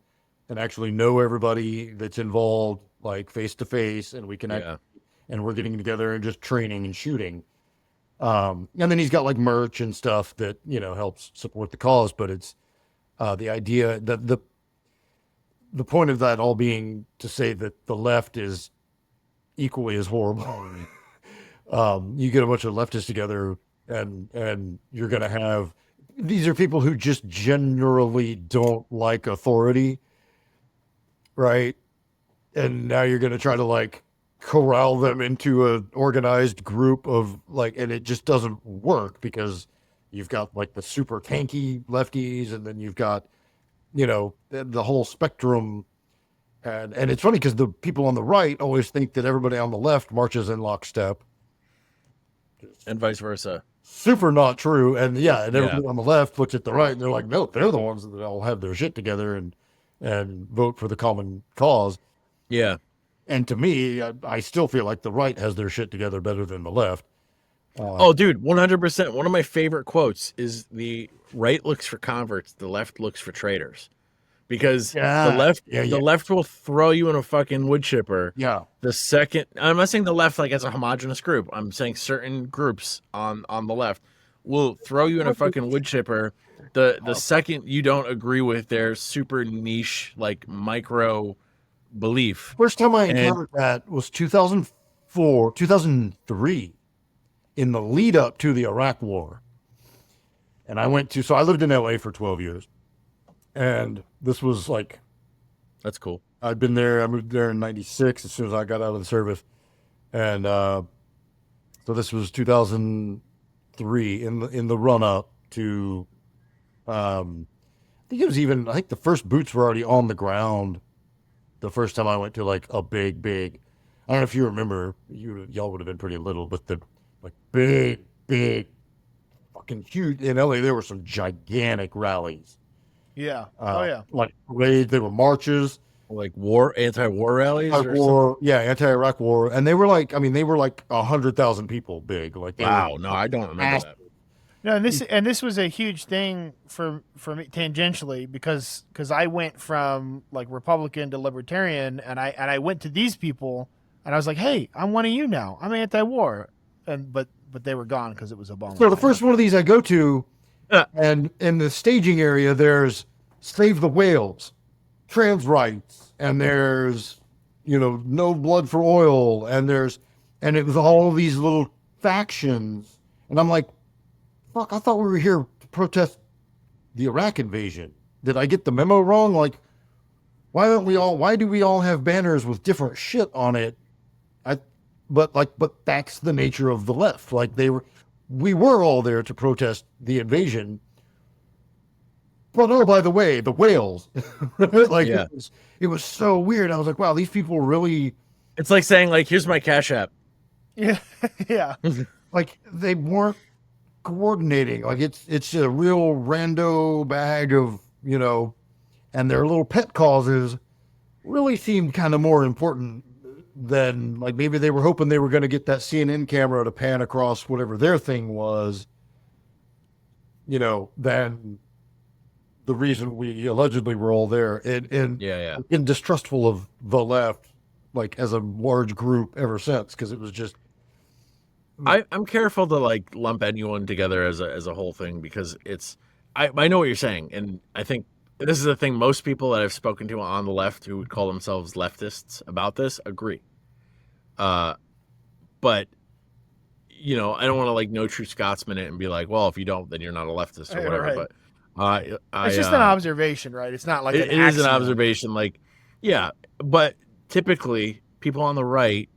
and actually know everybody that's involved, like face to face, and we can and we're getting together and just training and shooting. And then he's got like merch and stuff that helps support the cause. But it's the idea that the point of that all being to say that the left is equally as horrible. You get a bunch of leftists together and you're going to have, these are people who just generally don't like authority. Right. And now you're going to try to like corral them into an organized group of like, and it just doesn't work because you've got like the super tanky lefties and then you've got, the whole spectrum. And it's funny because the people on the right always think that everybody on the left marches in lockstep. And vice versa. Super not true. And Yeah. everybody on the left looks at the right and they're like, no, they're the ones that all have their shit together and vote for the common cause. Yeah. And to me, I still feel like the right has their shit together better than the left. Oh, dude, 100%. One of my favorite quotes is the right looks for converts, the left looks for traitors. Because the left will throw you in a fucking wood chipper. Yeah. The second, I'm not saying the left like as a homogenous group. I'm saying certain groups on the left will throw you in a fucking wood chipper. The second you don't agree with their super niche, like micro belief. First time I encountered that was 2003 in the lead up to the Iraq War. And I lived in LA for 12 years. And this was like, that's cool. I'd been there. I moved there in '96 as soon as I got out of the service. And so this was 2003 in the run up to, I think I think the first boots were already on the ground the first time I went to like a big, I don't know if you remember, y'all would have been pretty little, but the like big, fucking huge, in LA, there were some gigantic rallies. Yeah. Like parades, they were marches. Like anti-war rallies anti-Iraq war. And they were like 100,000 people big. Like, wow, no, I don't remember that. No, and this was a huge thing for me tangentially because I went from like Republican to Libertarian and I went to these people and I was like, hey, I'm one of you now. I'm anti-war. But they were gone because it was Obama. So the first one of these I go to, and in the staging area, there's Save the Whales, trans rights, and there's, no blood for oil, and it was all these little factions. And I'm like, fuck, I thought we were here to protest the Iraq invasion. Did I get the memo wrong? Like, why do we all have banners with different shit on it? But that's the nature of the left. Like we were all there to protest the invasion. But oh, by the way, the whales. It was so weird. I was like, wow, these people really. It's like saying, like, here's my Cash App. Yeah, yeah. Like they weren't coordinating. Like it's a real rando bag of and their little pet causes really seemed kind of more important than like maybe they were hoping they were going to get that CNN camera to pan across whatever their thing was, than the reason we allegedly were all there and distrustful of the left, like as a large group ever since. Cause it was just, I'm careful to like lump anyone together as a whole thing because I know what you're saying. And I think this is the thing most people that I've spoken to on the left who would call themselves leftists about this agree. But I don't want to like no true Scotsman it and be like, well, if you don't, then you're not a leftist or whatever. Right. But it's just an observation, right? It's not like it is an observation. Like, yeah, but typically people on the right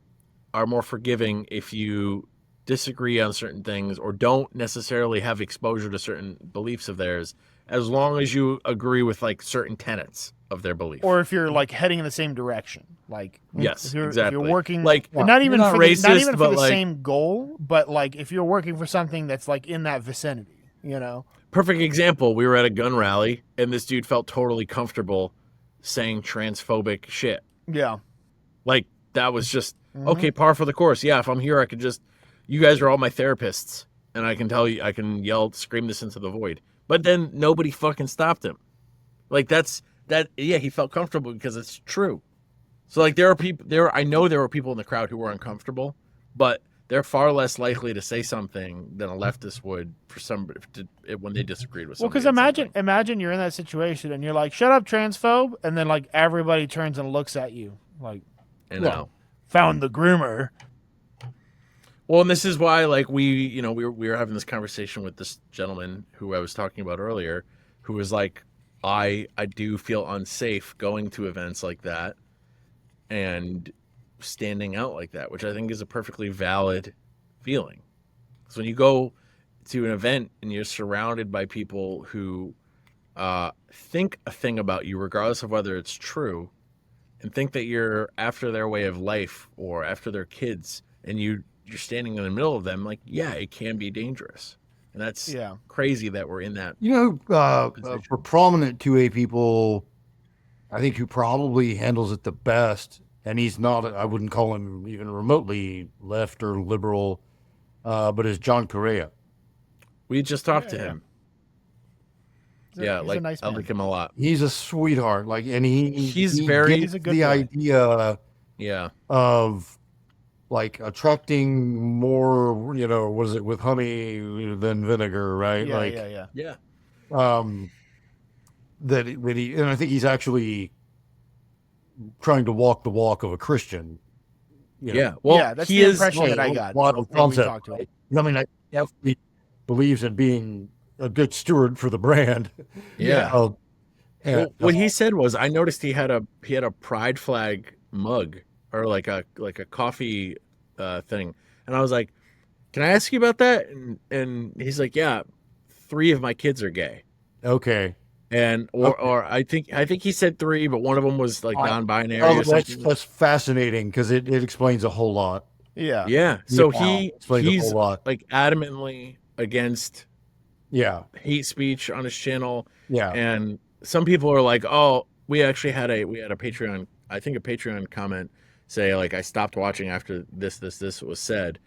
are more forgiving if you disagree on certain things or don't necessarily have exposure to certain beliefs of theirs, as long as you agree with like certain tenets of their belief, or if you're like heading in the same direction, like yes, if exactly. you're working like not even for racist, the same goal, but like if you're working for something that's like in that vicinity, Perfect example. We were at a gun rally, and this dude felt totally comfortable saying transphobic shit. Yeah, like that was just okay, par for the course. Yeah, if I'm here, I could just. You guys are all my therapists, and I can tell you, I can scream this into the void. But then nobody fucking stopped him. Like that. Yeah, he felt comfortable because it's true. So like there are people there. I know there were people in the crowd who were uncomfortable, but they're far less likely to say something than a leftist would for somebody when they disagreed with somebody. Well, because imagine you're in that situation and you're like, "Shut up, transphobe," and then like everybody turns and looks at you like, found the groomer. Well, and this is why, like, we were having this conversation with this gentleman who I was talking about earlier, who was like, I do feel unsafe going to events like that and standing out like that, which I think is a perfectly valid feeling. Because when you go to an event and you're surrounded by people who think a thing about you, regardless of whether it's true, and think that you're after their way of life or after their kids, and you're standing in the middle of them, like, yeah, it can be dangerous. And that's crazy that we're in that. For prominent 2A people, I think who probably handles it the best, and he's not, I wouldn't call him even remotely left or liberal, but is John Correa. We just talked to him. He's a nice I man. like him a lot. He's a sweetheart. Like, and he's a good boy. idea of like attracting more, what is it, with honey than vinegar, right? Yeah. That he, and I think he's actually trying to walk the walk of a Christian. Yeah. Well, that's he the is impression that I got. When we Concept. talked to him. I mean, he believes in being a good steward for the brand. Yeah. What he said was, I noticed he had a pride flag mug or like a coffee thing, and I was like, "Can I ask you about that?" And he's like, "Yeah, 3 of my kids are gay." Okay. And or I think he said 3, but one of them was like non-binary. Or something. That's fascinating because it explains a whole lot. Yeah. So he's a whole lot. Like adamantly against hate speech on his channel. Yeah. And some people are like, "Oh, we actually had a Patreon, I think a Patreon comment say like, I stopped watching after this was said."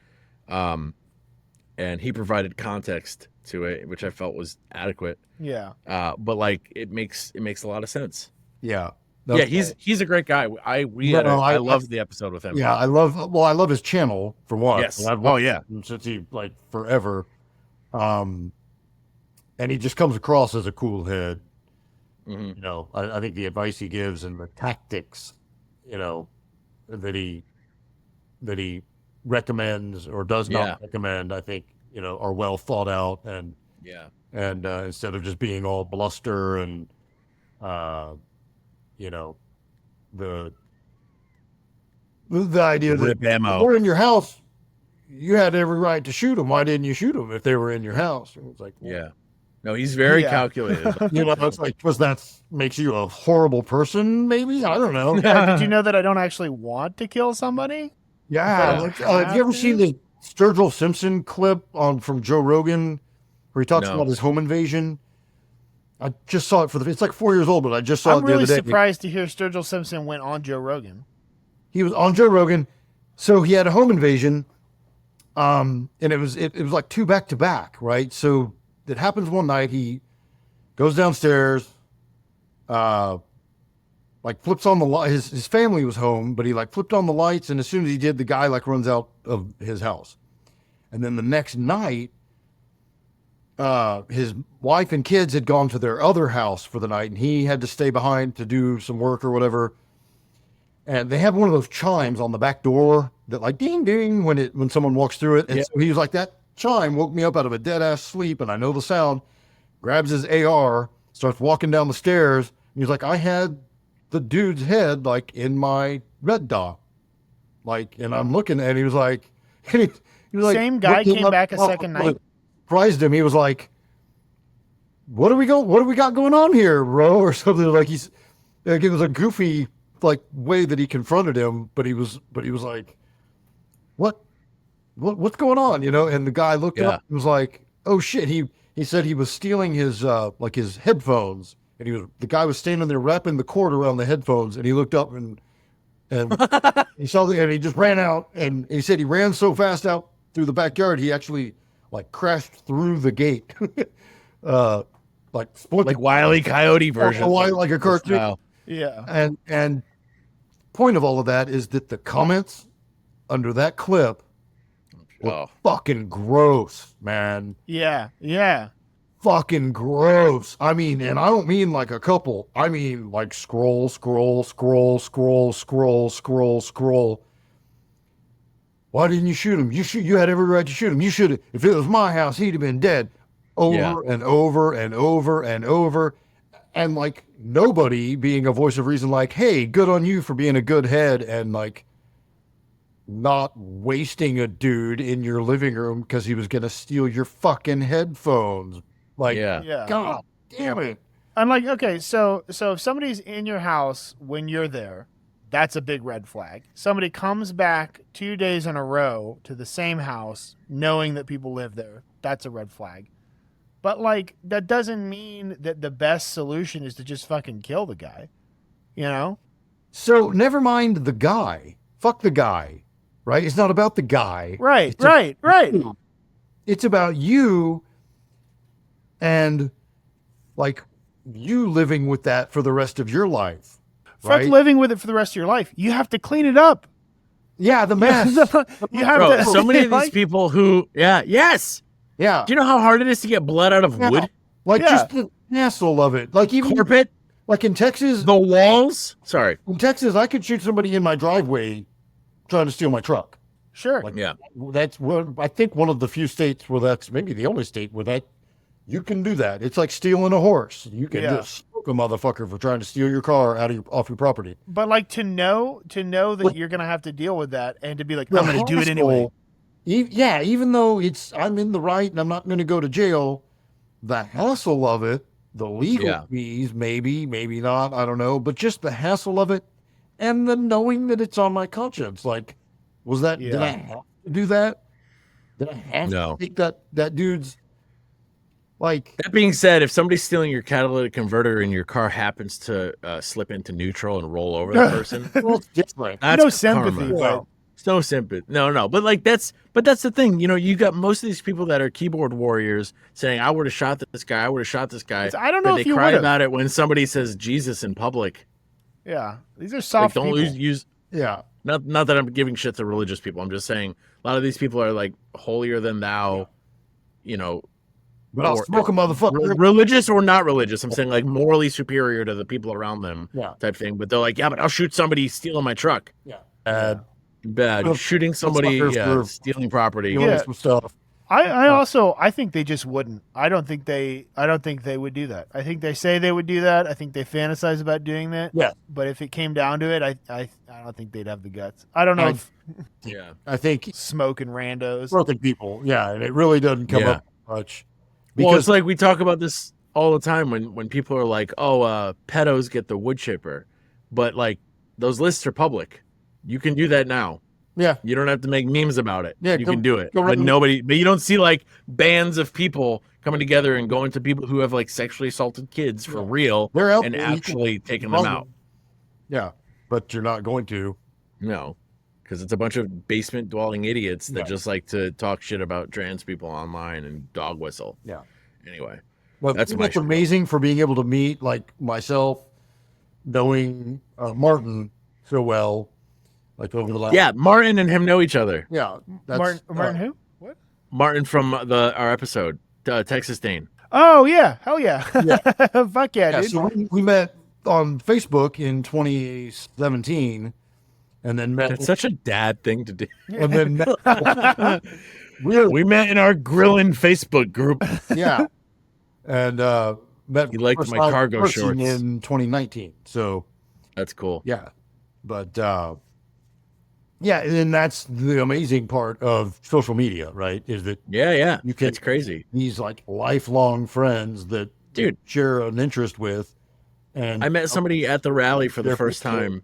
And he provided context to it, which I felt was adequate. Yeah. But like it makes a lot of sense. Yeah. Yeah, he's a great guy. I loved the episode with him. Yeah, I love his channel for one. Yes. I've watched him since he like forever. And he just comes across as a cool head. Mm-hmm. I think the advice he gives and the tactics, that he recommends or does not recommend, I think, are well thought out and instead of just being all bluster and the idea that rip ammo. If we're in your house, you had every right to shoot them. Why didn't you shoot them if they were in your house? It was like, no, he's very calculated. It's like, because that makes you a horrible person, maybe? I don't know. Did you know that I don't actually want to kill somebody? Yeah. Have you ever seen the Sturgill Simpson clip from Joe Rogan where he talks about his home invasion? I just saw it it's like 4 years old, but I just saw it the other day. I'm really surprised to hear Sturgill Simpson went on Joe Rogan. He was on Joe Rogan. So he had a home invasion. And it was like 2 back to back, right? So it happens one night. He goes downstairs, like flips on the light. His family was home, but he like flipped on the lights. And as soon as he did, the guy like runs out of his house. And then the next night, his wife and kids had gone to their other house for the night, and he had to stay behind to do some work or whatever. And they have one of those chimes on the back door that like ding ding when someone walks through it. And so he was like, that chime woke me up out of a dead ass sleep, and I know the sound. Grabs his AR, starts walking down the stairs. And he's like, I had the dude's head like in my red dot, like, and I'm looking, and he was like, same guy came back a second night. Surprised him. He was like, what do we got going on here, bro? Or something. Like it was a goofy like way that he confronted him, but he was like, what's going on? And the guy looked up and was like, oh shit. He said he was stealing his like his headphones, and the guy was standing there wrapping the cord around the headphones, and he looked up and he saw and he just ran out, and he said he ran so fast out through the backyard he actually like crashed through the gate. Like split, like Wile E. Coyote version, like a cartoon. Style. Yeah. And point of all of that is that the comments under that clip were fucking gross, man. Yeah. Fucking gross. I mean, and I don't mean like a couple. I mean like scroll. Why didn't you shoot him? You had every right to shoot him. You should have. If it was my house, he'd have been dead. Over and over and over and over. And like nobody being a voice of reason, like, hey, good on you for being a good head and like not wasting a dude in your living room because he was going to steal your fucking headphones. Like, God damn it. I'm like, okay, so if somebody's in your house when you're there, That's a big red flag. Somebody comes back 2 days in a row to the same house knowing that people live there. That's a red flag. But like that doesn't mean that the best solution is to just fucking kill the guy. You know? So never mind the guy. Fuck the guy. Right? It's not about the guy. Right, It's right. It's about you and like you living with that for the rest of your life. Fuck Right? living with it for the rest of your life. You have to clean it up. Yeah, the mess. You have Bro, to. so many of these like, people who, yes. Yeah. Do you know how hard it is to get blood out of wood? Like Yeah. just the hassle of it. Like even Carpet, like in Texas, the walls. Sorry. in Texas, I could shoot somebody in my driveway trying to steal my truck. Sure. Like, Yeah. That's I think one of the few states where that's maybe the only state where that you can do that. It's like stealing a horse. You can Yeah. just smoke a motherfucker for trying to steal your car off your property. But like to know that But- you're gonna have to deal with that and to be like, The I'm gonna do it anyway. hassle, even though I'm in the right and I'm not going to go to jail, the hassle of it, the legal fees, maybe not, I don't know, but just the hassle of it, and the knowing that it's on my conscience. Like, did I have to do that? Did I have No. to take that dude's like? That being said, if somebody's stealing your catalytic converter and your car happens to slip into neutral and roll over the person, Well, it's different. that's No sympathy, karma. but It's no sympathy. No. But like that's the thing. You know, you got most of these people that are keyboard warriors saying, "I would have shot this guy. I would have shot this guy." I don't know But if they you cry would've. about it when somebody says Jesus in public. yeah, these are Like, soft don't people. use. Yeah. Not that I'm giving shit to religious people. I'm just saying a lot of these people are like holier than thou. You know, But I'll smoke a motherfucker. religious or not religious. I'm saying like morally superior to the people around them. Yeah. Type thing. But they're like, yeah, but I'll shoot somebody stealing my truck. Yeah. Bad. Well, Shooting somebody, fuckers for stealing property. Doing Yeah. some stuff. I think they just wouldn't. I don't think they would do that. I think they say they would do that. I think they fantasize about doing that. Yeah. But if it came down to it, I don't think they'd have the guts. I don't know if Yeah. I think smoking randos. broken people. Yeah, and it really doesn't come up much. Well, it's like we talk about this all the time when people are like, "Oh, pedos get the wood chipper," but like those lists are public. You can do that now. yeah, You don't have to make memes about it. Yeah, you go- can do it. go right- But you don't see like bands of people coming together and going to people who have like sexually assaulted kids for real they're out and there. You can- actually taking them out. Yeah, but you're not going to. No, because it's a bunch of basement dwelling idiots that Yeah. just like to talk shit about trans people online and dog whistle. Yeah. Anyway, Well, That's that's my spiel. amazing for being able to meet like myself, knowing Martin so well, like over the last. yeah, Martin and him know each other. Yeah. That's, Martin who? What? Martin from our episode, Texas Dane. Oh yeah, hell yeah. Yeah. Fuck yeah, Yeah, dude. so we met on Facebook in 2017, and then met. That's such a dad thing to do. and then met, really, We met in our grilling Facebook group. yeah, and met. He liked first my time cargo in person shorts. in 2019. So That's cool. yeah, but yeah, and then that's the amazing part of social media, right? Is that Yeah. You can- It's crazy. these like lifelong friends that Dude. share an interest with, and I met somebody at the rally for the They're first pretty cool. time.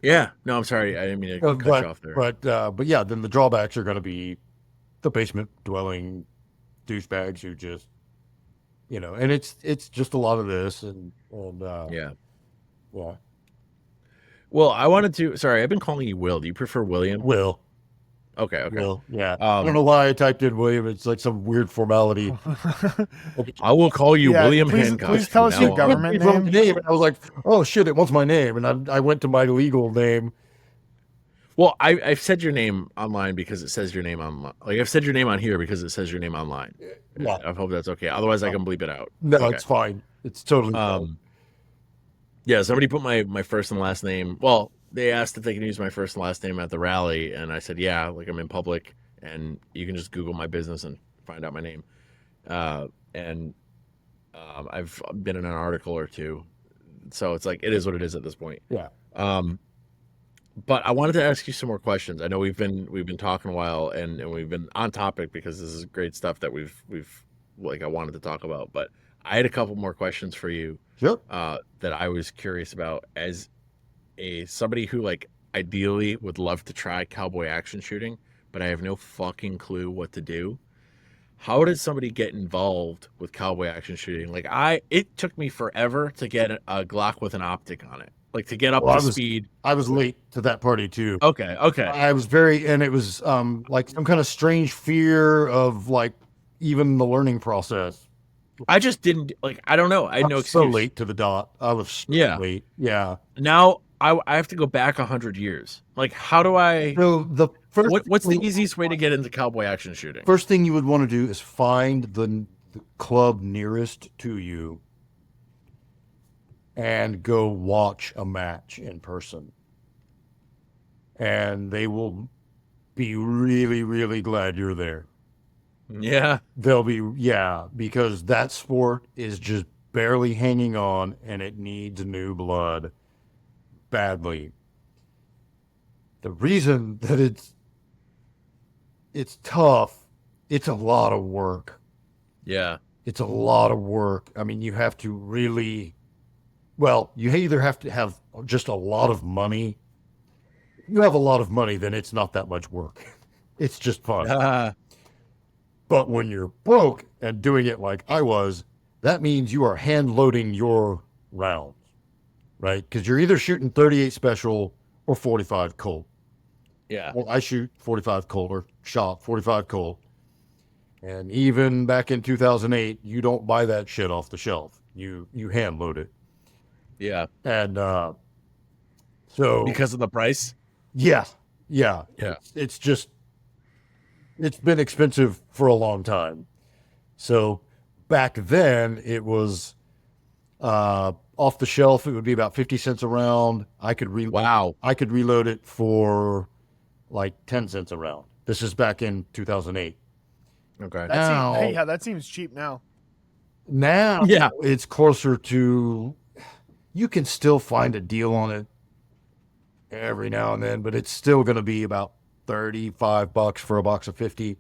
Yeah. No, I'm sorry. I didn't mean to cut you off there. But yeah, then the drawbacks are going to be the basement dwelling douchebags who just, and it's just a lot of this and Yeah. yeah, Well, I wanted to. Sorry, I've been calling you Will. Do you prefer William? Will, Okay. yeah. I don't know why I typed in William. It's like some weird formality. I will call you Yeah, William please- Hancock. please tell from us your now on. government It wrote name? the name, and I was like, oh shit, it wants my name, and I went to my legal name. Well, I've said your name online because it says your name online. Like I've said your name on here because it says your name online. Yeah. I hope that's okay. Otherwise, I can bleep it out. No, Okay. it's fine. It's totally fine. Yeah, somebody put my first and last name. Well, they asked if they can use my first and last name at the rally, and I said, yeah, like I'm in public, and you can just Google my business and find out my name. And I've been in an article or two, so it's like it is what it is at this point. Yeah. But I wanted to ask you some more questions. I know we've been talking a while, and we've been on topic because this is great stuff that we've like I wanted to talk about. But I had a couple more questions for you Sure. that I was curious about. As a somebody who like ideally would love to try cowboy action shooting, but I have no fucking clue what to do. How does somebody get involved with cowboy action shooting? Like it took me forever to get a Glock with an optic on it, like to get up Well, to speed. I was late to that party too. Okay. I was and it was like some kind of strange fear of like even the learning process. I just didn't like. I don't know. I had no So excuse. late to the dot. I was so Yeah. late. Yeah. Now I have to go back 100 years. Like, how do I? So the first What's the easiest way to get into cowboy action shooting? first thing you would want to do is find the club nearest to you and go watch a match in person. And they will be really, really glad you're there. Yeah. They'll be, because that sport is just barely hanging on and it needs new blood badly. The reason that it's tough, it's a lot of work. Yeah. It's a lot of work. I mean, you have to really, you either have to have just a lot of money. If you have a lot of money, then it's not that much work. It's just fun. But when you're broke and doing it like I was, that means you are hand loading your rounds, right? Because you're either shooting 38 special or 45 Colt. Yeah. Well, I shoot 45 Colt or shot 45 Colt. And even back in 2008, you don't buy that shit off the shelf. You hand load it. Yeah. And so Because of the price? yeah. It's been expensive for a long time. So back then it was off the shelf. It would be about 50 cents a round. I could reload it for like 10 cents a round. This is back in 2008. Okay. That seems cheap now. Now Yeah. it's closer to, you can still find a deal on it every now and then, but it's still going to be about $35 for a box of 50.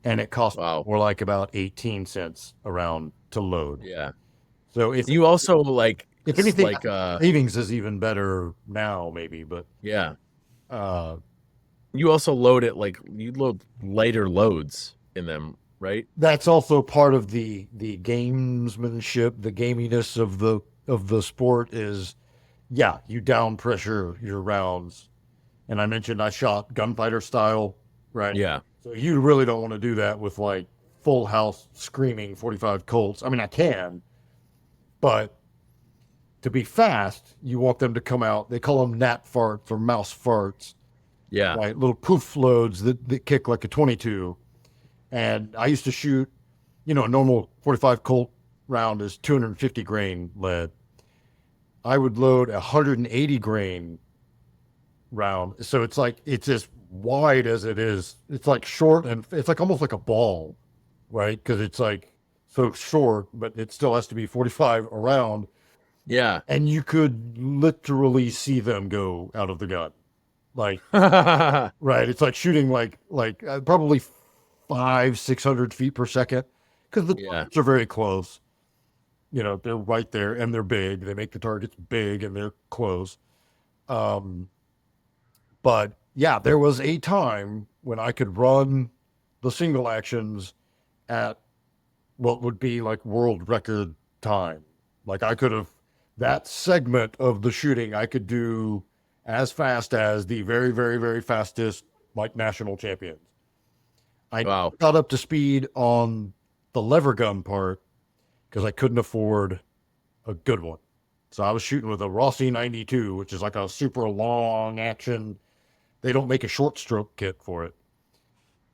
And it costs more like about 18 cents a round to load. Yeah. So if You also like, if anything, like, savings is even better now, maybe, but yeah. uh, You also load it like you load lighter loads in them, right? that's also part of the gamesmanship, the gaminess of the sport is, you down pressure your rounds. And I mentioned I shot gunfighter style, right? Yeah. So you really don't want to do that with like full house screaming 45 Colts. I mean, I can, but to be fast, you want them to come out. They call them gnat farts or mouse farts. Yeah. Right? Little poof loads that kick like a 22. And I used to shoot, a normal 45 Colt round is 250 grain lead. I would load 180 grain round. So it's like, it's as wide as it is. It's like short and it's like almost like a ball, right? Because it's like so short, but it still has to be 45 around. Yeah. And you could literally see them go out of the gun. Like, right. It's like shooting like probably 500-600 feet per second because the targets are very close. They're right there and they're big. They make the targets big and they're close. But yeah, there was a time when I could run the single actions at what would be like world record time. Like I could have, that segment of the shooting, I could do as fast as the very, very, very fastest like national champions. I got up to speed on the lever gun part because I couldn't afford a good one. So I was shooting with a Rossi 92, which is like a super long action. They don't make a short stroke kit for it.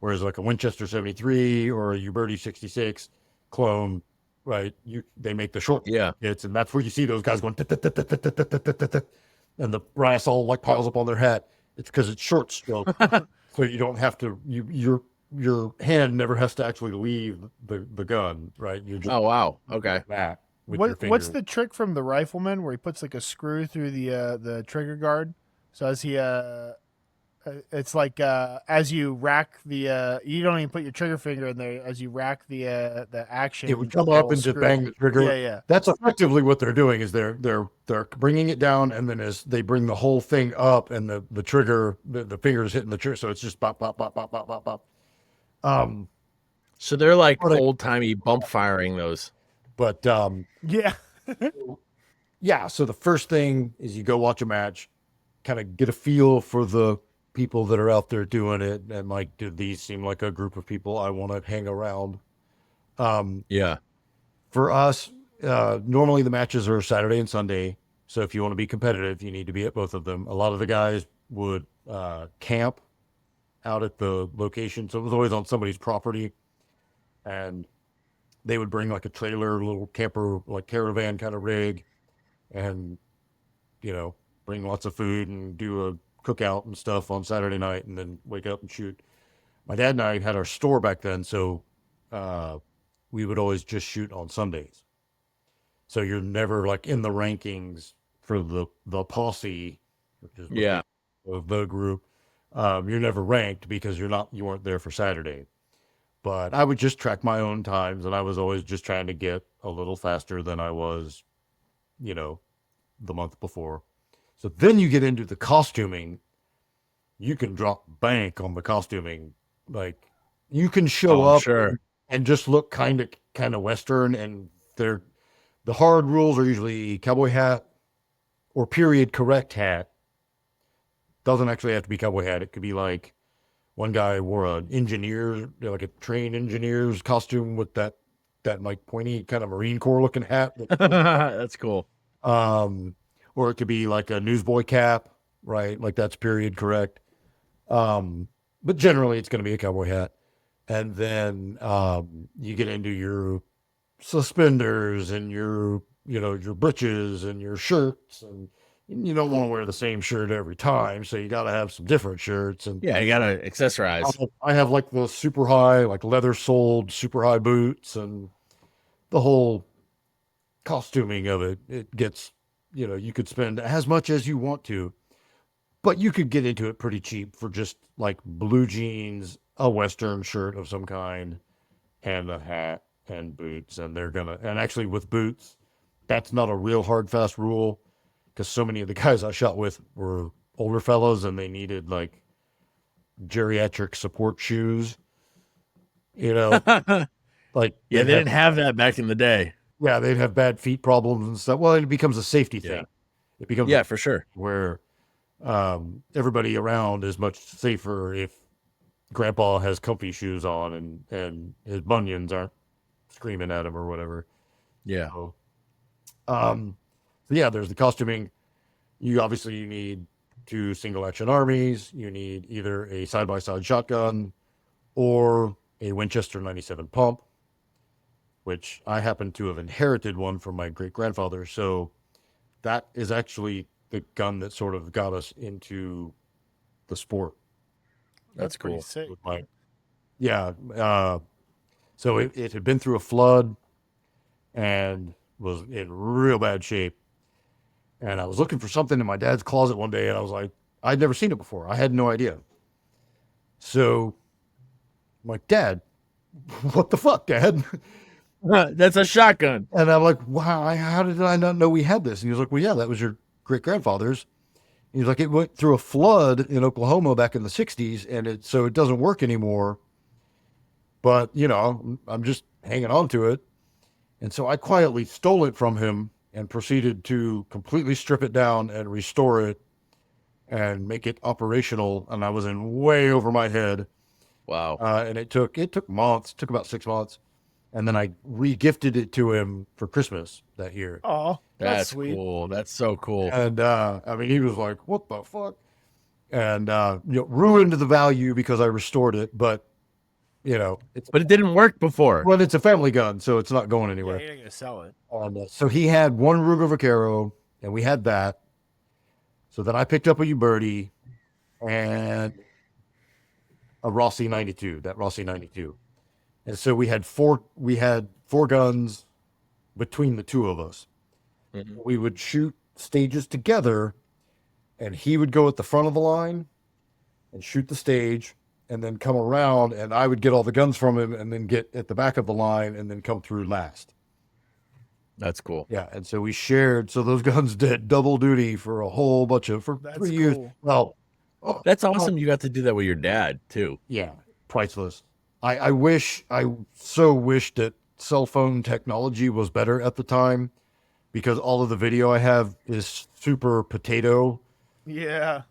Whereas like a Winchester 73 or a Uberti 66 clone, right? They make the short kits, and that's where you see those guys going, and the brass all like piles up on their hat. It's because it's short stroke, so you don't have to. Your hand never has to actually leave the gun, right? You just Okay. That what's the trick from the rifleman where he puts like a screw through the trigger guard? So as he It's like as you rack the you don't even put your trigger finger in there. As you rack the action, It would come up it'll and just screw. bang the trigger. Yeah, yeah. That's effectively what they're doing. Is they're bringing it down, and then as they bring the whole thing up, and the trigger, the fingers hitting the trigger, so it's just pop, pop, pop, pop, pop, pop, pop. Um, So they're like but I- old timey bump firing those. but Yeah. yeah. So the first thing is you go watch a match, kind of get a feel for the people that are out there doing it, and like, do these seem like a group of people I want to hang around? Yeah. For us, normally the matches are Saturday and Sunday. So if you want to be competitive, you need to be at both of them. A lot of the guys would camp out at the location. So it was always on somebody's property. And they would bring like a trailer, a little camper, like caravan kind of rig, and, bring lots of food and do a cookout and stuff on Saturday night and then wake up and shoot. My dad and I had our store back then. So we would always just shoot on Sundays. So you're never like in the rankings for the posse, which is Yeah. the group. You're never ranked because you weren't there for Saturday. But I would just track my own times, and I was always just trying to get a little faster than I was, the month before. So then you get into the costuming. You can drop bank on the costuming. Like you can show Oh, up sure. and just look kind of Western, and the hard rules are usually cowboy hat or period correct hat. Doesn't actually have to be cowboy hat. It could be like one guy wore an engineer, like a trained engineer's costume with that like pointy kind of Marine Corps looking hat. That's cool. Or it could be like a newsboy cap, right? Like that's period correct. But generally it's going to be a cowboy hat. And then you get into your suspenders and your britches and your shirts, and you don't want to wear the same shirt every time, so you got to have some different shirts. And Yeah, you gotta accessorize. I have like the super high, like leather soled super high boots, and the whole costuming of it gets, you could spend as much as you want to, but you could get into it pretty cheap for just like blue jeans, a Western shirt of some kind, and a hat and boots. And actually with boots, that's not a real hard, fast rule, because so many of the guys I shot with were older fellows and they needed like geriatric support shoes, like Yeah, they didn't have that back in the day. yeah, they'd have bad feet problems and stuff. Well, it becomes a safety thing. It becomes Yeah, for sure. where everybody around is much safer if grandpa has comfy shoes on and his bunions aren't screaming at him or whatever. Yeah. So, so yeah, there's the costuming. You need 2 single action armies. You need either a side-by-side shotgun or a Winchester 97 pump, which I happen to have inherited one from my great grandfather. So that is actually the gun that sort of got us into the sport. That's pretty cool. sick. Yeah. So it had been through a flood and was in real bad shape. And I was looking for something in my dad's closet one day, and I was like, I'd never seen it before. I had no idea. So I'm like, Dad, what the fuck, Dad? That's a shotgun. And I'm like, wow, how did I not know we had this? And he was like, well, yeah, that was your great grandfather's. He's like, it went through a flood in Oklahoma back in the 60s, and so it doesn't work anymore. But, I'm just hanging on to it. And so I quietly stole it from him and proceeded to completely strip it down and restore it and make it operational. And I was in way over my head. Wow. And it took months, took about 6 months. And then I re-gifted it to him for Christmas that year. Oh, That's sweet. cool. That's so cool. And he was like, what the fuck? And ruined the value because I restored it, but But it didn't work before. it's a family gun, so it's not going Yeah, anywhere. you're not gonna sell it. So he had one Ruger Vaquero, and we had that. So then I picked up a Uberti and a Rossi 92, that Rossi 92. And so we had four guns between the two of us. Mhm. We would shoot stages together, and he would go at the front of the line, and shoot the stage and then come around, and I would get all the guns from him and then get at the back of the line and then come through last. That's cool. Yeah, and so we shared. So those guns did double duty for a whole bunch of for That's 3 years. cool. Well, That's awesome. You got to do that with your dad too. yeah, priceless. I so wish that cell phone technology was better at the time, because all of the video I have is super potato. Yeah.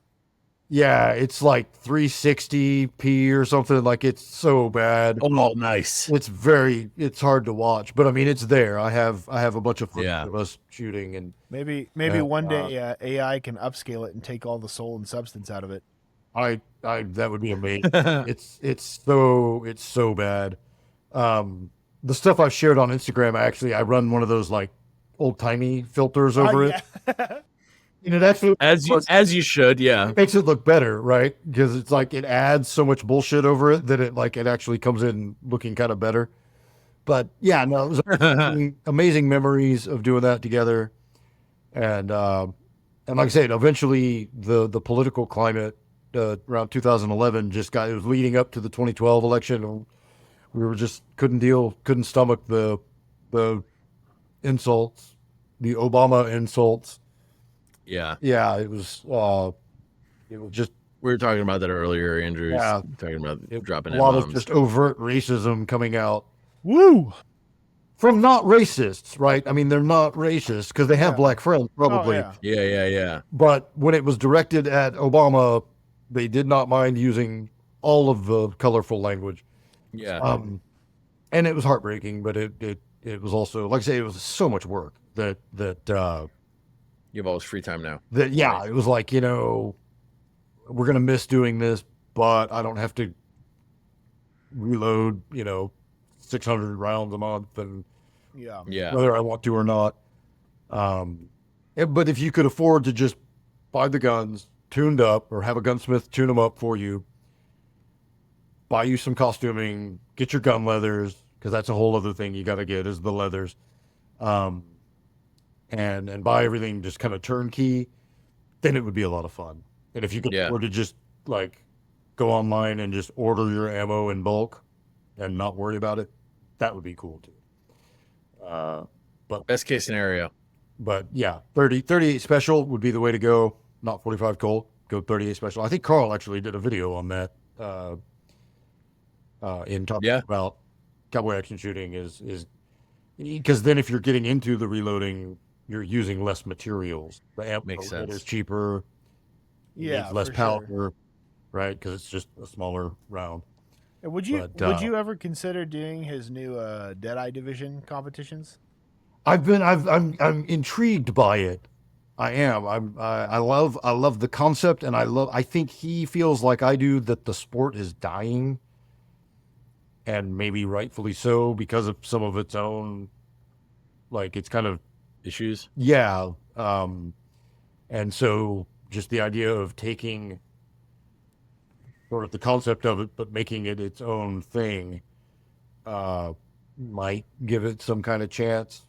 Yeah, it's like 360p or something. Like, it's so bad. Oh, nice. It's hard to watch, but I mean, it's there. I have a bunch of footage Yeah. of us shooting, and Maybe Yeah, one day AI can upscale it and take all the soul and substance out of it. I that would be amazing. it's so bad. The stuff I've shared on Instagram, I run one of those like old timey filters over it. Yeah. And it actually As you should, yeah. makes it look better, right? Because it's like it adds so much bullshit over it that it actually comes in looking kind of better. But yeah, no, it was amazing memories of doing that together. And like I said, eventually the political climate around 2011 it was leading up to the 2012 election. And we were just couldn't stomach the insults, the Obama insults. Yeah. Yeah, it was just We were talking about that earlier, Andrew. Yeah. Talking about dropping a lot of N-bombs. just overt racism coming out Woo. from not racists, right? I mean, they're not racist because they have Yeah. black friends, probably. Oh, Yeah. But when it was directed at Obama, they did not mind using all of the colorful language. Yeah. And it was heartbreaking, but it was also, like I say, it was so much work that You have all this free time now. it was like, we're going to miss doing this, but I don't have to reload, 600 rounds a month, and Yeah. Yeah. whether I want to or not. But if you could afford to just buy the guns tuned up, or have a gunsmith tune them up for you, buy you some costuming, get your gun leathers, because that's a whole other thing you got to get is the leathers, and buy everything just kind of turnkey, then it would be a lot of fun. And if you could afford to just like go online and just order your ammo in bulk and not worry about it, that would be cool too. Best case scenario. But yeah, 38 special would be the way to go. Not 45 Colt. Go 38 special. I think Carl actually did a video on that. In talking about Cowboy Action Shooting is because then if you're getting into the reloading, you're using less materials. The ammo Makes sense. is cheaper. Yeah. Needs less for powder, sure. right? Because it's just a smaller round. And would you But, ever consider doing his new Deadeye division competitions? I'm intrigued by it. I am. I love the concept, and I think he feels like I do that the sport is dying, and maybe rightfully so because of some of its own, like, it's kind of Issues. yeah. And so just the idea of taking sort of the concept of it, but making it its own thing, might give it some kind of chance.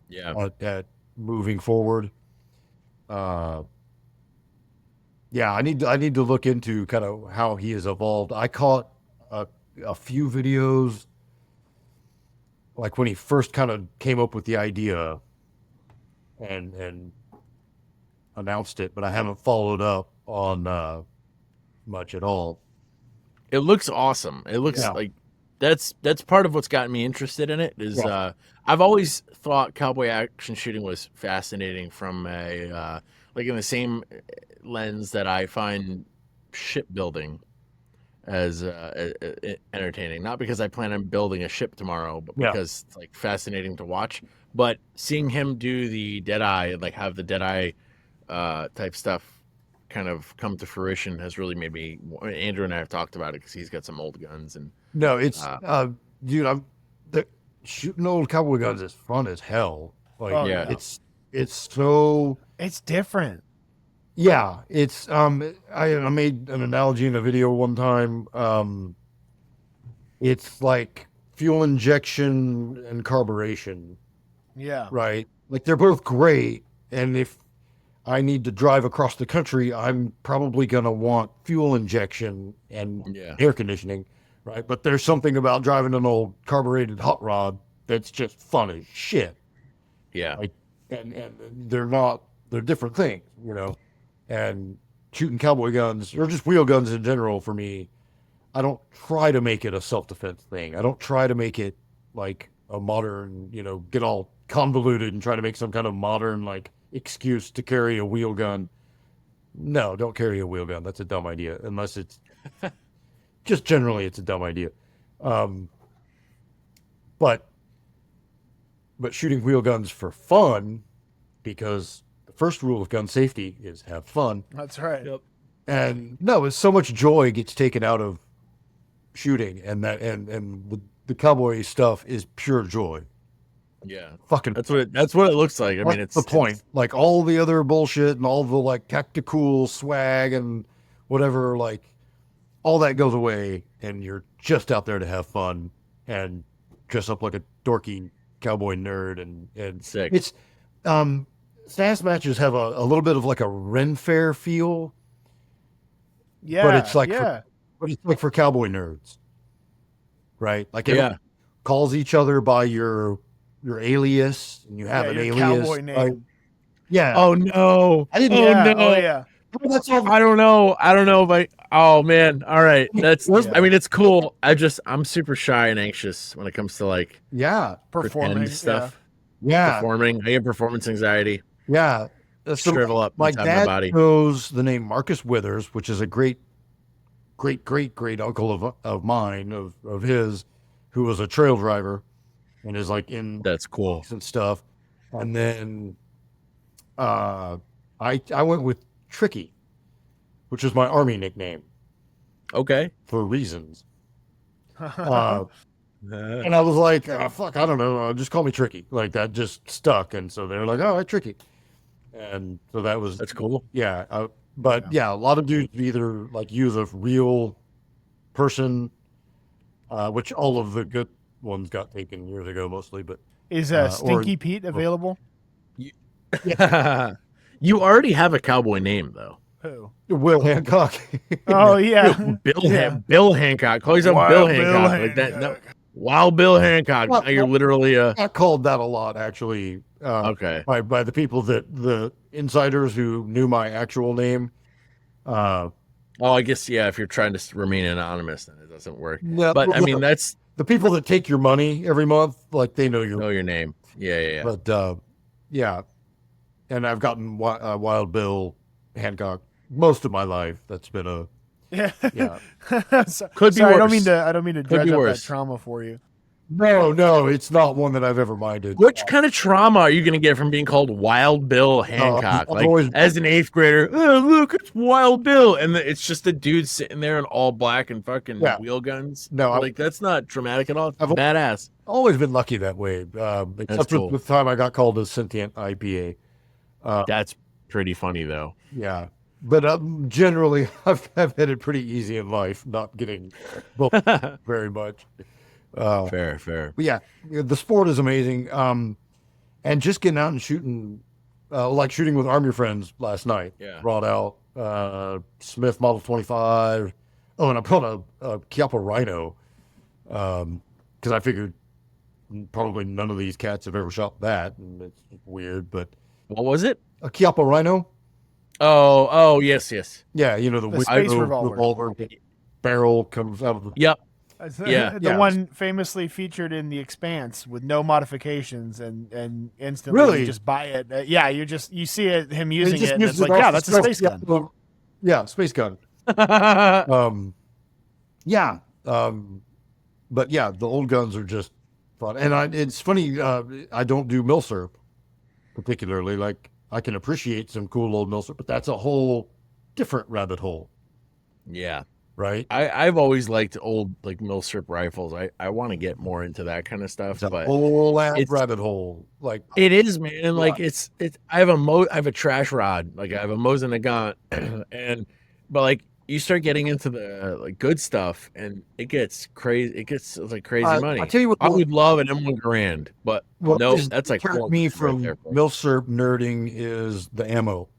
Yeah. At moving forward. Yeah, I need to look into kind of how he has evolved. I caught a few videos like when he first kind of came up with the idea and announced it, but I haven't followed up on much at all. It looks awesome. It looks like that's part of what's gotten me interested in it is I've always thought Cowboy Action Shooting was fascinating from a like in the same lens that I find shipbuilding as entertaining. Not because I plan on building a ship tomorrow, but because it's like fascinating to watch. But seeing him do the Deadeye and like have the Deadeye type stuff kind of come to fruition has really made me. Andrew and I have talked about it because he's got some old guns and. No, it's dude. Shooting old cowboy guns is fun as hell. Like, it's so. It's different. Yeah, it's I made an analogy in a video one time. It's like fuel injection and carburation. Yeah. Right. Like they're both great, and if I need to drive across the country, I'm probably going to want fuel injection and Yeah. air conditioning, right? But there's something about driving an old carbureted hot rod that's just fun as shit. Yeah. Like, and they're different things, you know. And shooting cowboy guns or just wheel guns in general for me, I don't try to make it a self-defense thing. I don't try to make it like a modern, you know, get all convoluted and try to make some kind of modern like excuse to carry a wheel gun. No, don't carry a wheel gun. That's a dumb idea. Unless it's just generally it's a dumb idea. But shooting wheel guns for fun, because the first rule of gun safety is have fun. That's right. Yep. And no, it's so much joy gets taken out of shooting, and the cowboy stuff is pure joy. Yeah. Fucking That's what it looks like. I mean, it's the point. Like all the other bullshit and all the like tactical swag and whatever, like all that goes away, and you're just out there to have fun and dress up like a dorky cowboy nerd. And Sick. It's SAS matches have a little bit of like a Ren Fair feel, Yeah. but it's like yeah. but it's like for cowboy nerds, right? Like Yeah. everyone calls each other by your alias, and you have an your alias. cowboy name. Like, yeah. Oh no. I didn't. Oh yeah. no. Oh yeah. That's all. I don't know if I. Oh man. All right. That's. I mean, it's cool. I'm super shy and anxious when it comes to like Yeah. Performing pretend stuff. Yeah. Performing. I get performance anxiety. Yeah. So Shrivel up my inside my dad body. knows the name Marcus Withers, which is a great uncle of mine, of his, who was a trail driver and is like in That's cool. and stuff. And then I went with Tricky, which is my Army nickname Okay. for reasons. And I was like, fuck, I don't know. Just call me Tricky. Like that just stuck. And so they're like, all right, Tricky. And so That's cool. yeah. But yeah, a lot of dudes either like use a real person, which all of the good ones got taken years ago mostly. But Is or- Stinky Pete available? You already have a cowboy name though. Who? Will Hancock. Oh yeah. Bill Hancock. Call yourself Wild Bill Bill Hancock. Like that. No. Wild Bill Hancock. Well, Now you're literally a. I called that a lot actually. Okay. By the people the insiders who knew my actual name. Oh, I guess yeah. If you're trying to remain anonymous, then it doesn't work. Yeah, But I mean, that's the people that take your money every month, like they know your name. Yeah. But yeah, and I've gotten Wild Bill Hancock most of my life. That's been a Yeah. yeah. Could be Sorry, worse. I don't mean to dredge be up that worse. trauma for you. No, it's not one that I've ever minded. Which kind of trauma are you going to get from being called Wild Bill Hancock? I've Like always- as an 8th grader, oh, look, it's Wild Bill, and it's just a dude sitting there in all black and fucking Yeah. wheel guns. No, like that's not traumatic at all. It's I've- badass. Always been lucky that way. Except cool. with the time I got called a sentient IPA. That's pretty funny though. Yeah. But generally, I've had it pretty easy in life, not getting booked very much. Fair. But yeah, the sport is amazing. And just getting out and shooting, like shooting with Army friends last night. Yeah. Brought out Smith Model 25. Oh, and I brought a Chiappa Rhino because I figured probably none of these cats have ever shot that, and it's weird. But What was it? a Chiappa Rhino. Oh, yes. Yeah, you know, the space window revolver. barrel comes out of the. Yep. Yeah, the Yeah. one famously featured in The Expanse with no modifications and instantly Really? you just buy it. You see him using just it and it's uses like, off yeah, the that's a shelf. space gun. Yeah, space gun. Yeah. But yeah, the old guns are just fun. And it's funny, I don't do milsurp particularly. Like, I can appreciate some cool old milsurp, but that's a whole different rabbit hole, Yeah. right? I've always liked old like milsurp rifles. I want to get more into that kind of stuff, It's a but whole ass it's- rabbit hole. Like, it is, man. And like Yeah. it's I have a trash rod. Like I have a Mosin Nagant, but like you start getting into the like good stuff, and it gets crazy. It gets like crazy money. I tell you what, I would love an M1 Grand, but what no, is- that's like turned $4 me right from there, bro. milsurp nerding is the ammo.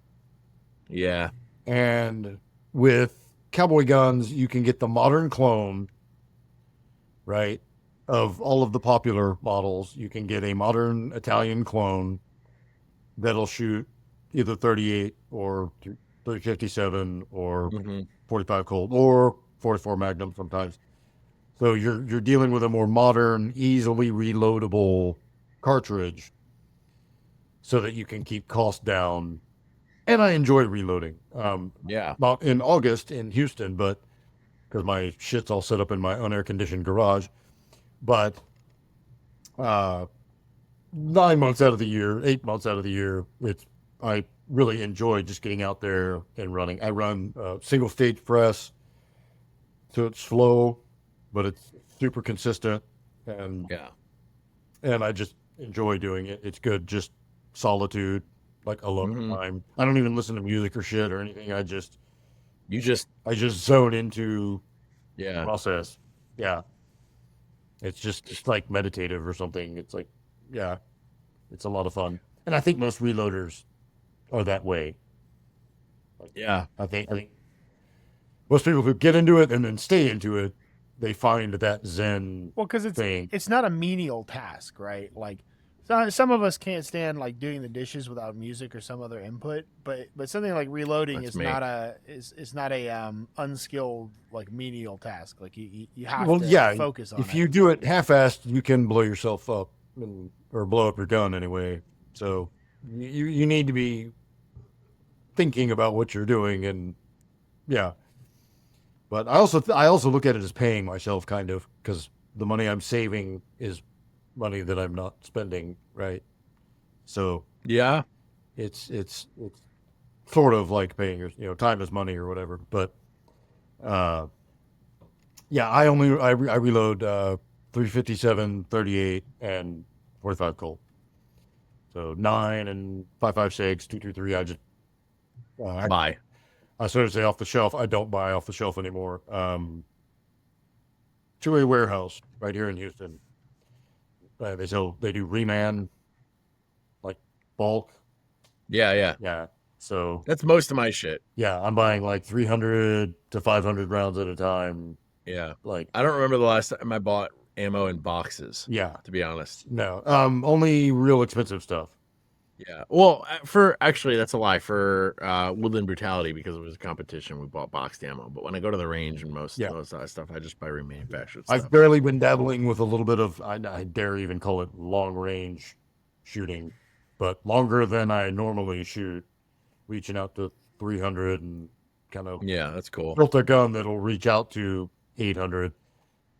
Yeah. And with cowboy guns, you can get the modern clone, right, of all of the popular models. You can get a modern Italian clone that'll shoot either 38 or 357 or Hmm. 45 Colt or 44 Magnum sometimes. So you're dealing with a more modern, easily reloadable cartridge so that you can keep costs down. And I enjoy reloading. Yeah. Not in August in Houston, but because my shit's all set up in my unair conditioned garage. But uh, 9 months out of the year, 8 months out of the year, I really enjoy just getting out there and running. I run single stage press, so it's slow, but it's super consistent, and Yeah. and I just enjoy doing it. It's good, just solitude, like alone Hmm. time. I don't even listen to music or shit or anything. You just, I just zone into the yeah. process. Yeah, it's like meditative or something. It's like, yeah, it's a lot of fun, and I think most reloaders are that way. Like, Yeah. I think most people who get into it and then stay into it, they find that Zen Well, because thing. it's not a menial task, right? Like some of us can't stand like doing the dishes without music or some other input, but something like reloading That's is me. not a is not a unskilled like menial task. Like you have Well, to yeah, focus on if it. you do it half-assed, you can blow yourself up or blow up your gun anyway. So you need to be thinking about what you're doing, and yeah. But I also look at it as paying myself kind of, because the money I'm saving is money that I'm not spending, right? So Yeah. it's sort of like paying your, time is money or whatever. But uh, yeah, I reload 357, 38, and 45 Colt. So 9 and 5.56, 223. Uh, Bye. I sort of say off the shelf. I don't buy off the shelf anymore. To a warehouse right here in Houston. They do reman, like bulk. Yeah. Yeah. Yeah. So That's most of my shit. yeah, I'm buying like 300 to 500 rounds at a time. Yeah. Like, I don't remember the last time I bought ammo in boxes, yeah, to be honest. no, only real expensive stuff. Yeah. Well, for actually, that's a lie. For Woodland Brutality, because it was a competition, we bought boxed ammo. But when I go to the range and most Yeah. of that stuff, I just buy remanufactured I've stuff. barely been dabbling with a little bit of, I dare even call it long range shooting, but longer than I normally shoot, reaching out to 300 and kind of Yeah, that's cool. built a gun that'll reach out to 800.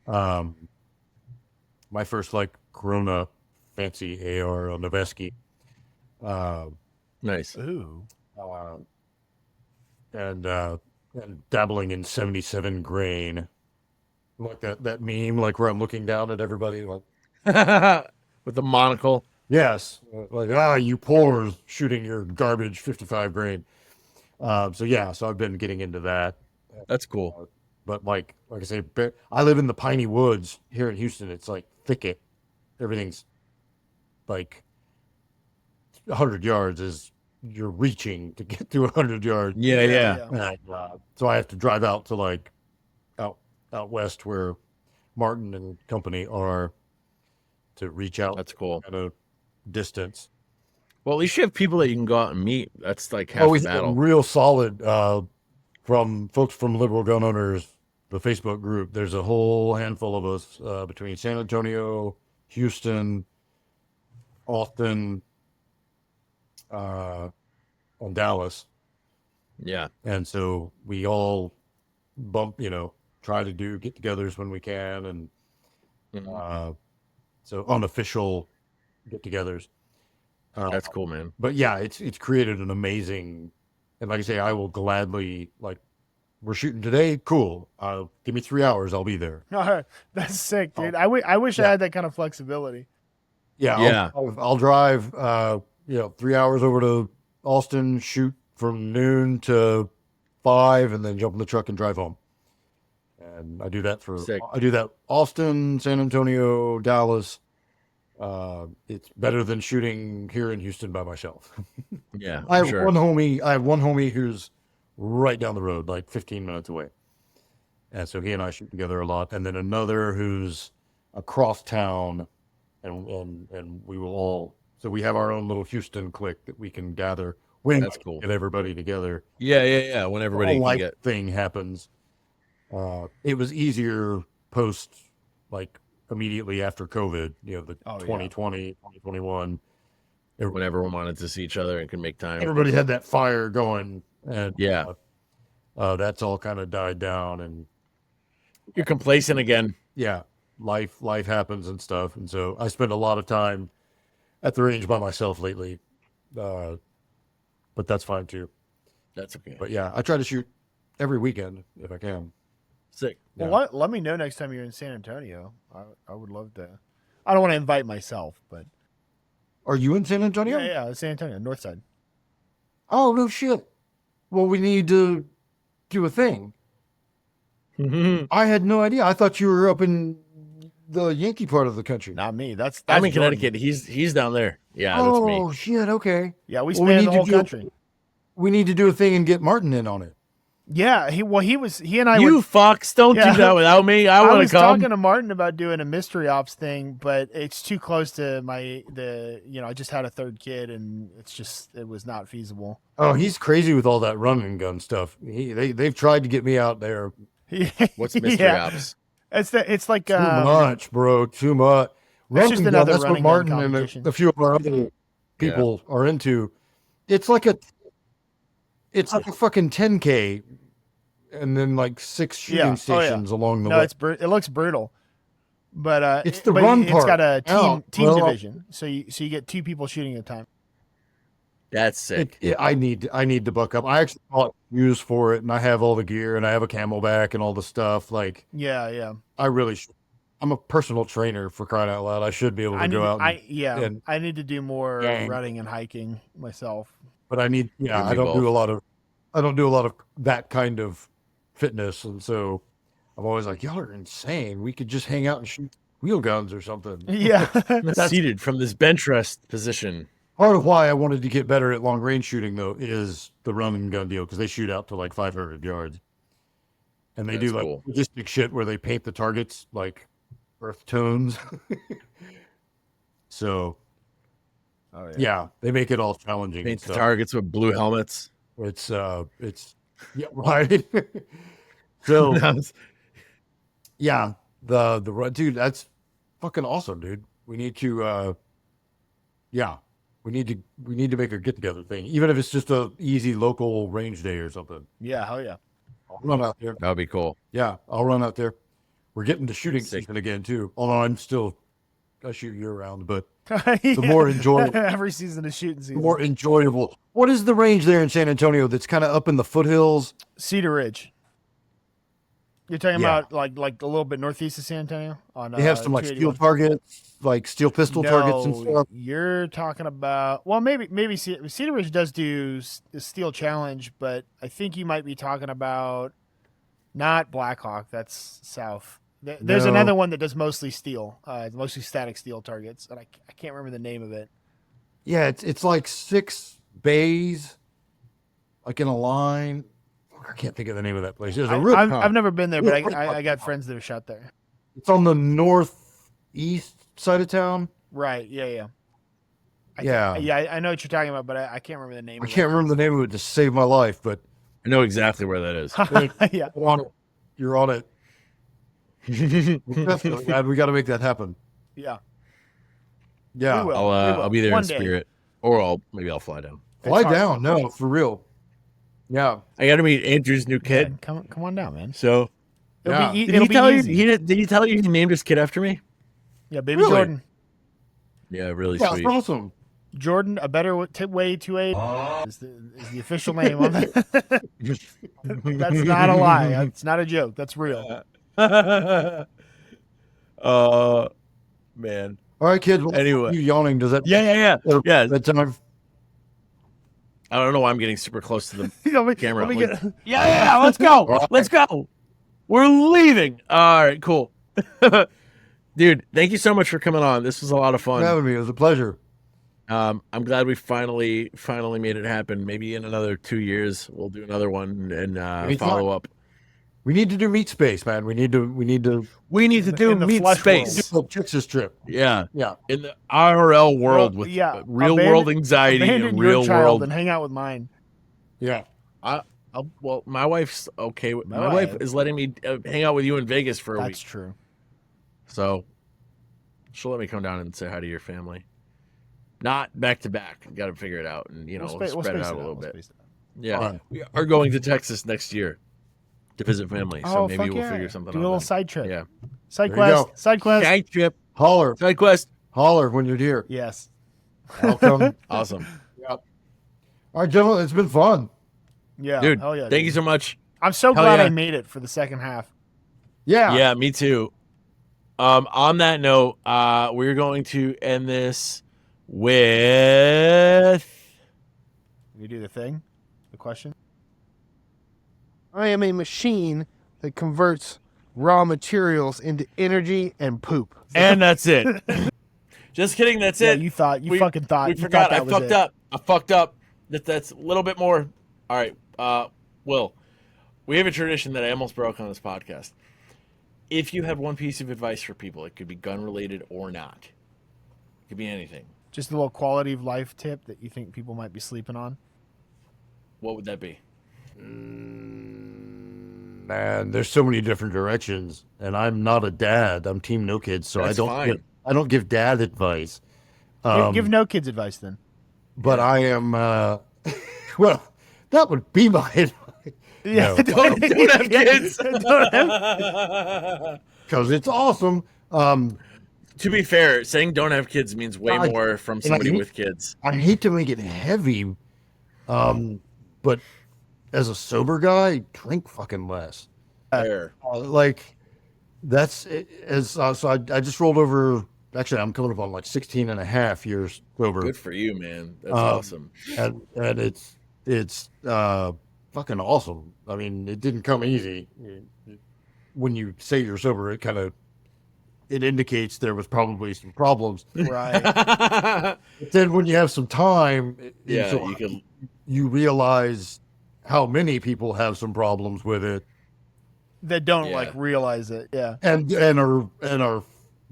Um, my first like Corona fancy AR Noveski. Uh, Nice. Ooh. uh, and dabbling in 77 grain. Like that meme, like where I'm looking down at everybody, like, With the monocle. yes, like, you poor shooting your garbage 55 grain. So yeah, so I've been getting into that. That's cool. But like I say, I live in the piney woods here in Houston. It's like thicket. Everything's like 100 yards is you're reaching to get to 100 yards. Yeah, yeah. So I have to drive out to like out west where Martin and company are to reach out That's cool. at a distance. Well, at least you have people that you can go out and meet. That's like half Oh, the we battle. real solid from folks from Liberal Gun Owners, the Facebook group. There's a whole handful of us between San Antonio, Houston, Austin, and Dallas. Yeah. And so we all try to do get-togethers when we can, and Mhm. so unofficial get-togethers. That's cool, man. But yeah, it's created an amazing, and like I say, I will gladly, like, we're shooting today, cool. Give me 3 hours, I'll be there. That's sick, dude. Oh, I wish I yeah. had that kind of flexibility. Yeah, Yeah. I'll drive 3 hours over to Austin, shoot from noon to 5, and then jump in the truck and drive home. And Sick. I do that Austin, San Antonio, Dallas, It's better than shooting here in Houston by myself. Yeah, I I'm have sure. one homie. I have one homie who's right down the road, like 15 minutes away, and so he and I shoot together a lot. And then another who's across town, and we will all. So we have our own little Houston clique that we can gather when That's we cool. get everybody together. Yeah. When A everybody can life get. thing happens. It was easier post, like immediately after COVID. The Oh, yeah. 2020, 2021. When everyone wanted to see each other and could make time. Everybody had that fire going, and Yeah. that's all kind of died down, and You're complacent again. yeah, life happens and stuff, and so I spend a lot of time at the range by myself lately, but that's fine too. That's okay. But yeah, I try to shoot every weekend if I can. Sick. Yeah. Well, let me know next time you're in San Antonio. I would love to. I don't want to invite myself, but Are you in San Antonio? yeah, San Antonio, North Side. Oh no shit. Well, we need to do a thing. I had no idea. I thought you were up in the Yankee part of the country. Not me. That's I'm in Jordan. Connecticut. He's down there. Yeah, that's me. Oh shit. Okay. Yeah, we Well, span the whole country. We need to do a thing and get Martin in on it. Yeah, he and I You were. fucks, don't Yeah. do that without me. I I want was to come. talking to Martin about doing a mystery ops thing, but it's too close to I just had a third kid and it was not feasible. Oh, he's crazy with all that run and gun stuff. They've tried to get me out there. What's mystery Yeah. ops? It's like Too much, bro. Too much. Run just and gun, another that's what running gun Martin and competition. a few of our other people are into. It's like a fucking 10K, and then like 6 shooting Yeah. Oh, yeah. stations along the No, way. it looks brutal, but It's the run It's part. got a team Well, division, so you get 2 people shooting at a time. That's sick. I need to buck up. I actually bought shoes for it, and I have all the gear, and I have a camelback and all the stuff. Like, Yeah. I really should. I'm a personal trainer, for crying out loud. I should be able to go out. And, I need to do more Dang. running and hiking myself. but I need. Yeah, You I do don't do both. a lot of that kind of fitness, and so I'm always like, y'all are insane. We could just hang out and shoot wheel guns or something. Yeah. Seated from this bench rest position. Part of why I wanted to get better at long range shooting, though, is the run and gun deal, because they shoot out to like 500 yards, and they do That's like cool. logistic shit where they paint the targets like earth tones. So Oh yeah, they make it all challenging. Paint and the stuff. targets with blue helmets. It's yeah, right. So yeah, the run, dude, that's fucking awesome, dude. We need to we need to make a get together thing, even if it's just a easy local range day or something. Yeah, hell yeah. I'll run out there. That would be cool. Yeah, I'll run out there. We're getting to shooting Sick. season again too. Although I shoot year round, but The more enjoyable- every season is shooting season. more enjoyable. What is the range there in San Antonio that's kind of up in the foothills? Cedar Ridge. You're talking Yeah. about like a little bit northeast of San Antonio? On They have some like steel 281. targets, like steel pistol targets and stuff. You're talking about maybe Cedar Ridge does do the Steel Challenge, but I think you might be talking about not Blackhawk. That's south. There's No. another one that does mostly steel, mostly static steel targets, and I can't remember the name of it. Yeah, it's like 6 bays, like in a line. I can't think of the name of that place. There's a real. I've never been there, but Real- I got friends that have shot there. It's on the northeast side of town. Right? Yeah. Yeah. I know what you're talking about, but I can't remember the name. I of can't remember the name of it to save my life, but I know exactly where that is. it. Yeah. you're on it. You're on it. Definitely, man. We got to make that happen. Yeah. Yeah. We will. I'll be there One in day. spirit, or maybe I'll fly down. Fly It's hard. down. No, for real. Yeah. I got to meet Andrew's new kid. Come on down, man. So Yeah. It'll did he be tell you? easy. Did he tell you he named his kid after me? Yeah, baby Really? Jordan. Yeah, really Yeah, sweet. it's awesome. Jordan, a better way to a is the official name on that. That's not a lie. That's not a joke. That's real. Man. All right, kids. Well, Anyway. you yawning? Does that? Yeah. That's time. I don't know why I'm getting super close to the Let me camera. get. Let's go. Let's go. We're leaving. All right, cool. Dude, thank you so much for coming on. This was a lot of fun. Having me. It was a pleasure. I'm glad we finally made it happen. Maybe in another 2 years we'll do another one and follow up. We need to do Meat Space, man. We need to We need to In do the Meat flesh Space. do a Texas trip. Yeah, Yeah. in the IRL world with real world anxiety abandon and your real child world. and hang out with mine. Yeah. Well, my wife's okay. My My wife wife. is letting me hang out with you in Vegas for a That's week, true. so she'll let me come down and say hi to your family. Not back to back. Got to figure it out and We'll spread space it out a We'll little bit. space it out. Yeah, All right. we are going to Texas next year to visit family, so Oh, maybe fuck we'll yeah. figure something Do out. a little then. side trip. Yeah, Side There you quest. go. Side quest. side trip, Holler. side quest. Holler when you're here. Yes. Welcome. Awesome, Yep. All right, gentlemen. It's been fun. Yeah. dude. Hell yeah. Thank you dude. so much. I'm so Hell glad yeah. I made it for the second half. Yeah. Yeah, me too. On that note, we're going to end this with. You do the thing. The question. I am a machine that converts raw materials into energy and poop. And that's it. Just kidding. That's Yeah, it. you thought. You We- fucking thought. We you forgot. thought that I was fucked it. up. I fucked up. That's a little bit more. All right. Will, we have a tradition that I almost broke on this podcast. If you had one piece of advice for people, it could be gun related or not. It could be anything. Just a little quality of life tip that you think people might be sleeping on. What would that be? Man, there's so many different directions, and I'm not a dad. I'm team no kids, so That's fine. I don't give dad advice. Give no kids advice then. But I am. Well, that would be my advice. Yeah. No. Don't have kids. Because it's awesome. To be fair, saying don't have kids means way I- more from and I somebody hate- with kids. I hate to make it heavy, but as a sober guy, drink fucking less. Fair. Like that's so I just rolled over. Actually, I'm coming up on like 16 and a half years sober. Good for you, man. That's awesome. and it's fucking awesome. I mean, it didn't come easy. When you say you're sober, it indicates there was probably some problems. Right. But then when you have some time, Yeah, so you can. you realize how many people have some problems with it That don't Yeah. like realize it. Yeah. and are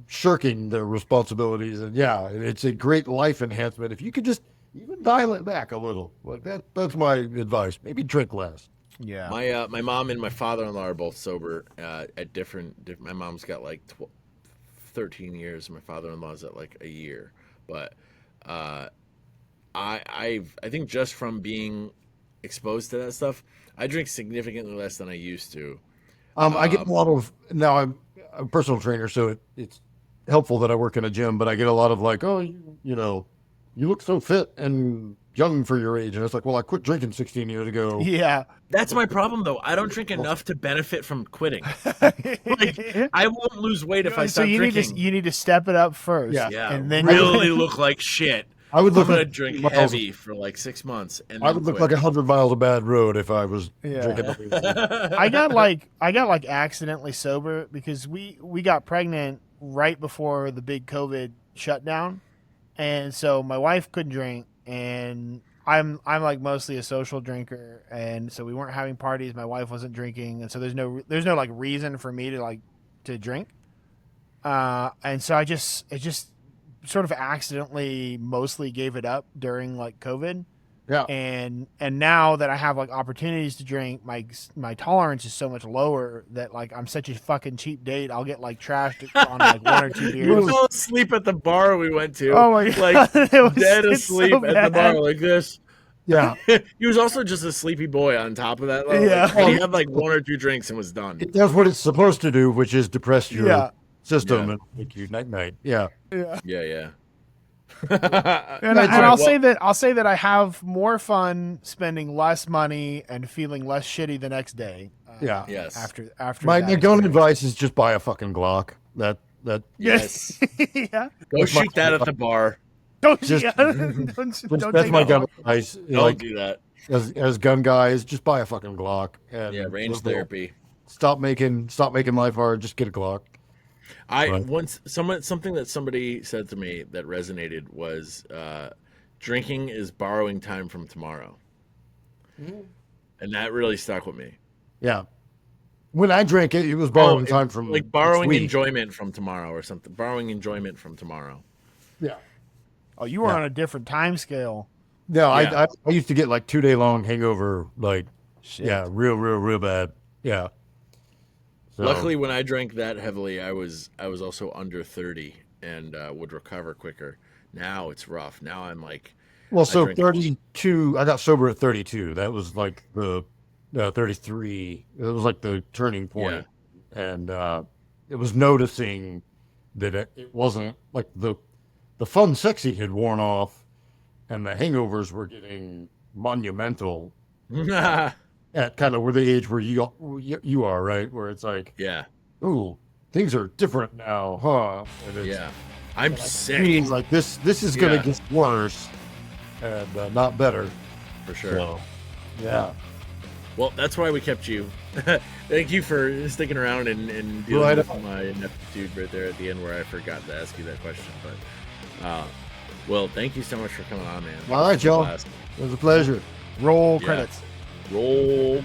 shirking their responsibilities. And yeah, it's a great life enhancement if you could just even dial it back a little. Like that's my advice. Maybe drink less. Yeah. My mom and my father-in-law are both sober at different. My mom's got like 13 years. My father-in-law's at like a year. But I think just from being exposed to that stuff, I drink significantly less than I used to. I get a lot of now. I'm a personal trainer, so it's helpful that I work in a gym. But I get a lot of like, oh, you know, you look so fit and young for your age, and it's like, well, I quit drinking 16 years ago. Yeah. That's my problem, though. I don't drink enough to benefit from quitting. Like, I won't lose weight if I So stop you drinking. need to step it up first. Yeah. Yeah, And then really look like shit. I would I'm look gonna like drink miles- heavy for like 6 months, and I then would look quit. like 100 miles of bad road if I was Yeah. drinking. I got like accidentally sober because we got pregnant right before the big COVID shutdown, and so my wife couldn't drink, and I'm like mostly a social drinker, and so we weren't having parties. My wife wasn't drinking, and so there's no like reason for me to drink, and so it just sort of accidentally mostly gave it up during like COVID. Yeah. And now that I have like opportunities to drink, my tolerance is so much lower that like I'm such a fucking cheap date. I'll get like trashed on like 1 or 2 You beers. fell asleep at the bar we went to. Oh my Like God. It was- dead it's so asleep at the bad. bar like this. Yeah. He was also just a sleepy boy on top of that. Though. Yeah. Like, and he had like 1 or 2 drinks and was done. It does what it's supposed to do, which is depress your Yeah. system Yeah. and make you night. Yeah. Yeah. Yeah. And, That's and right. I'll say that I have more fun spending less money and feeling less shitty the next day. Yeah. Yes. After My that gun experience. advice is just buy a fucking Glock. That Yes. Yeah. Go shoot that at the bar. Don't, Just- yeah, don't that's take my it gun off. advice. Don't Like do that. as gun guys, just buy a fucking Glock. And Yeah, range we'll- therapy. Stop making life hard. Just get a Glock. Right. Once something that somebody said to me that resonated was drinking is borrowing time from tomorrow. And that really stuck with me. Yeah. When I drank it, it was borrowing time from like next borrowing week. enjoyment from tomorrow or something. Borrowing enjoyment from tomorrow. Yeah. Oh, you were on a different time scale. No, Yeah. I used to get like 2 day long hangover, like, Shit. yeah, real bad. Yeah. So, Luckily, when I drank that heavily, I was also under 30 and would recover quicker. Now it's rough. Now I'm like, well, so drink- 32, I got sober at 32. That was like the 33. It was like the turning point. And it was noticing that it wasn't like the fun, sexy had worn off and the hangovers were getting monumental at kind of where the age where you are, right? Where it's like, yeah, ooh, things are different now, huh? And it's, yeah. I'm sick means like this is gonna Yeah. get worse and not better. for sure. So, yeah. Well, that's why we kept you. Thank you for sticking around and dealing Right with on. my ineptitude right there at the end where I forgot to ask you that question. But, well, thank you so much for coming on, man. All right, It was a y'all. blast. It was a pleasure. Roll Yeah. credits. Roll.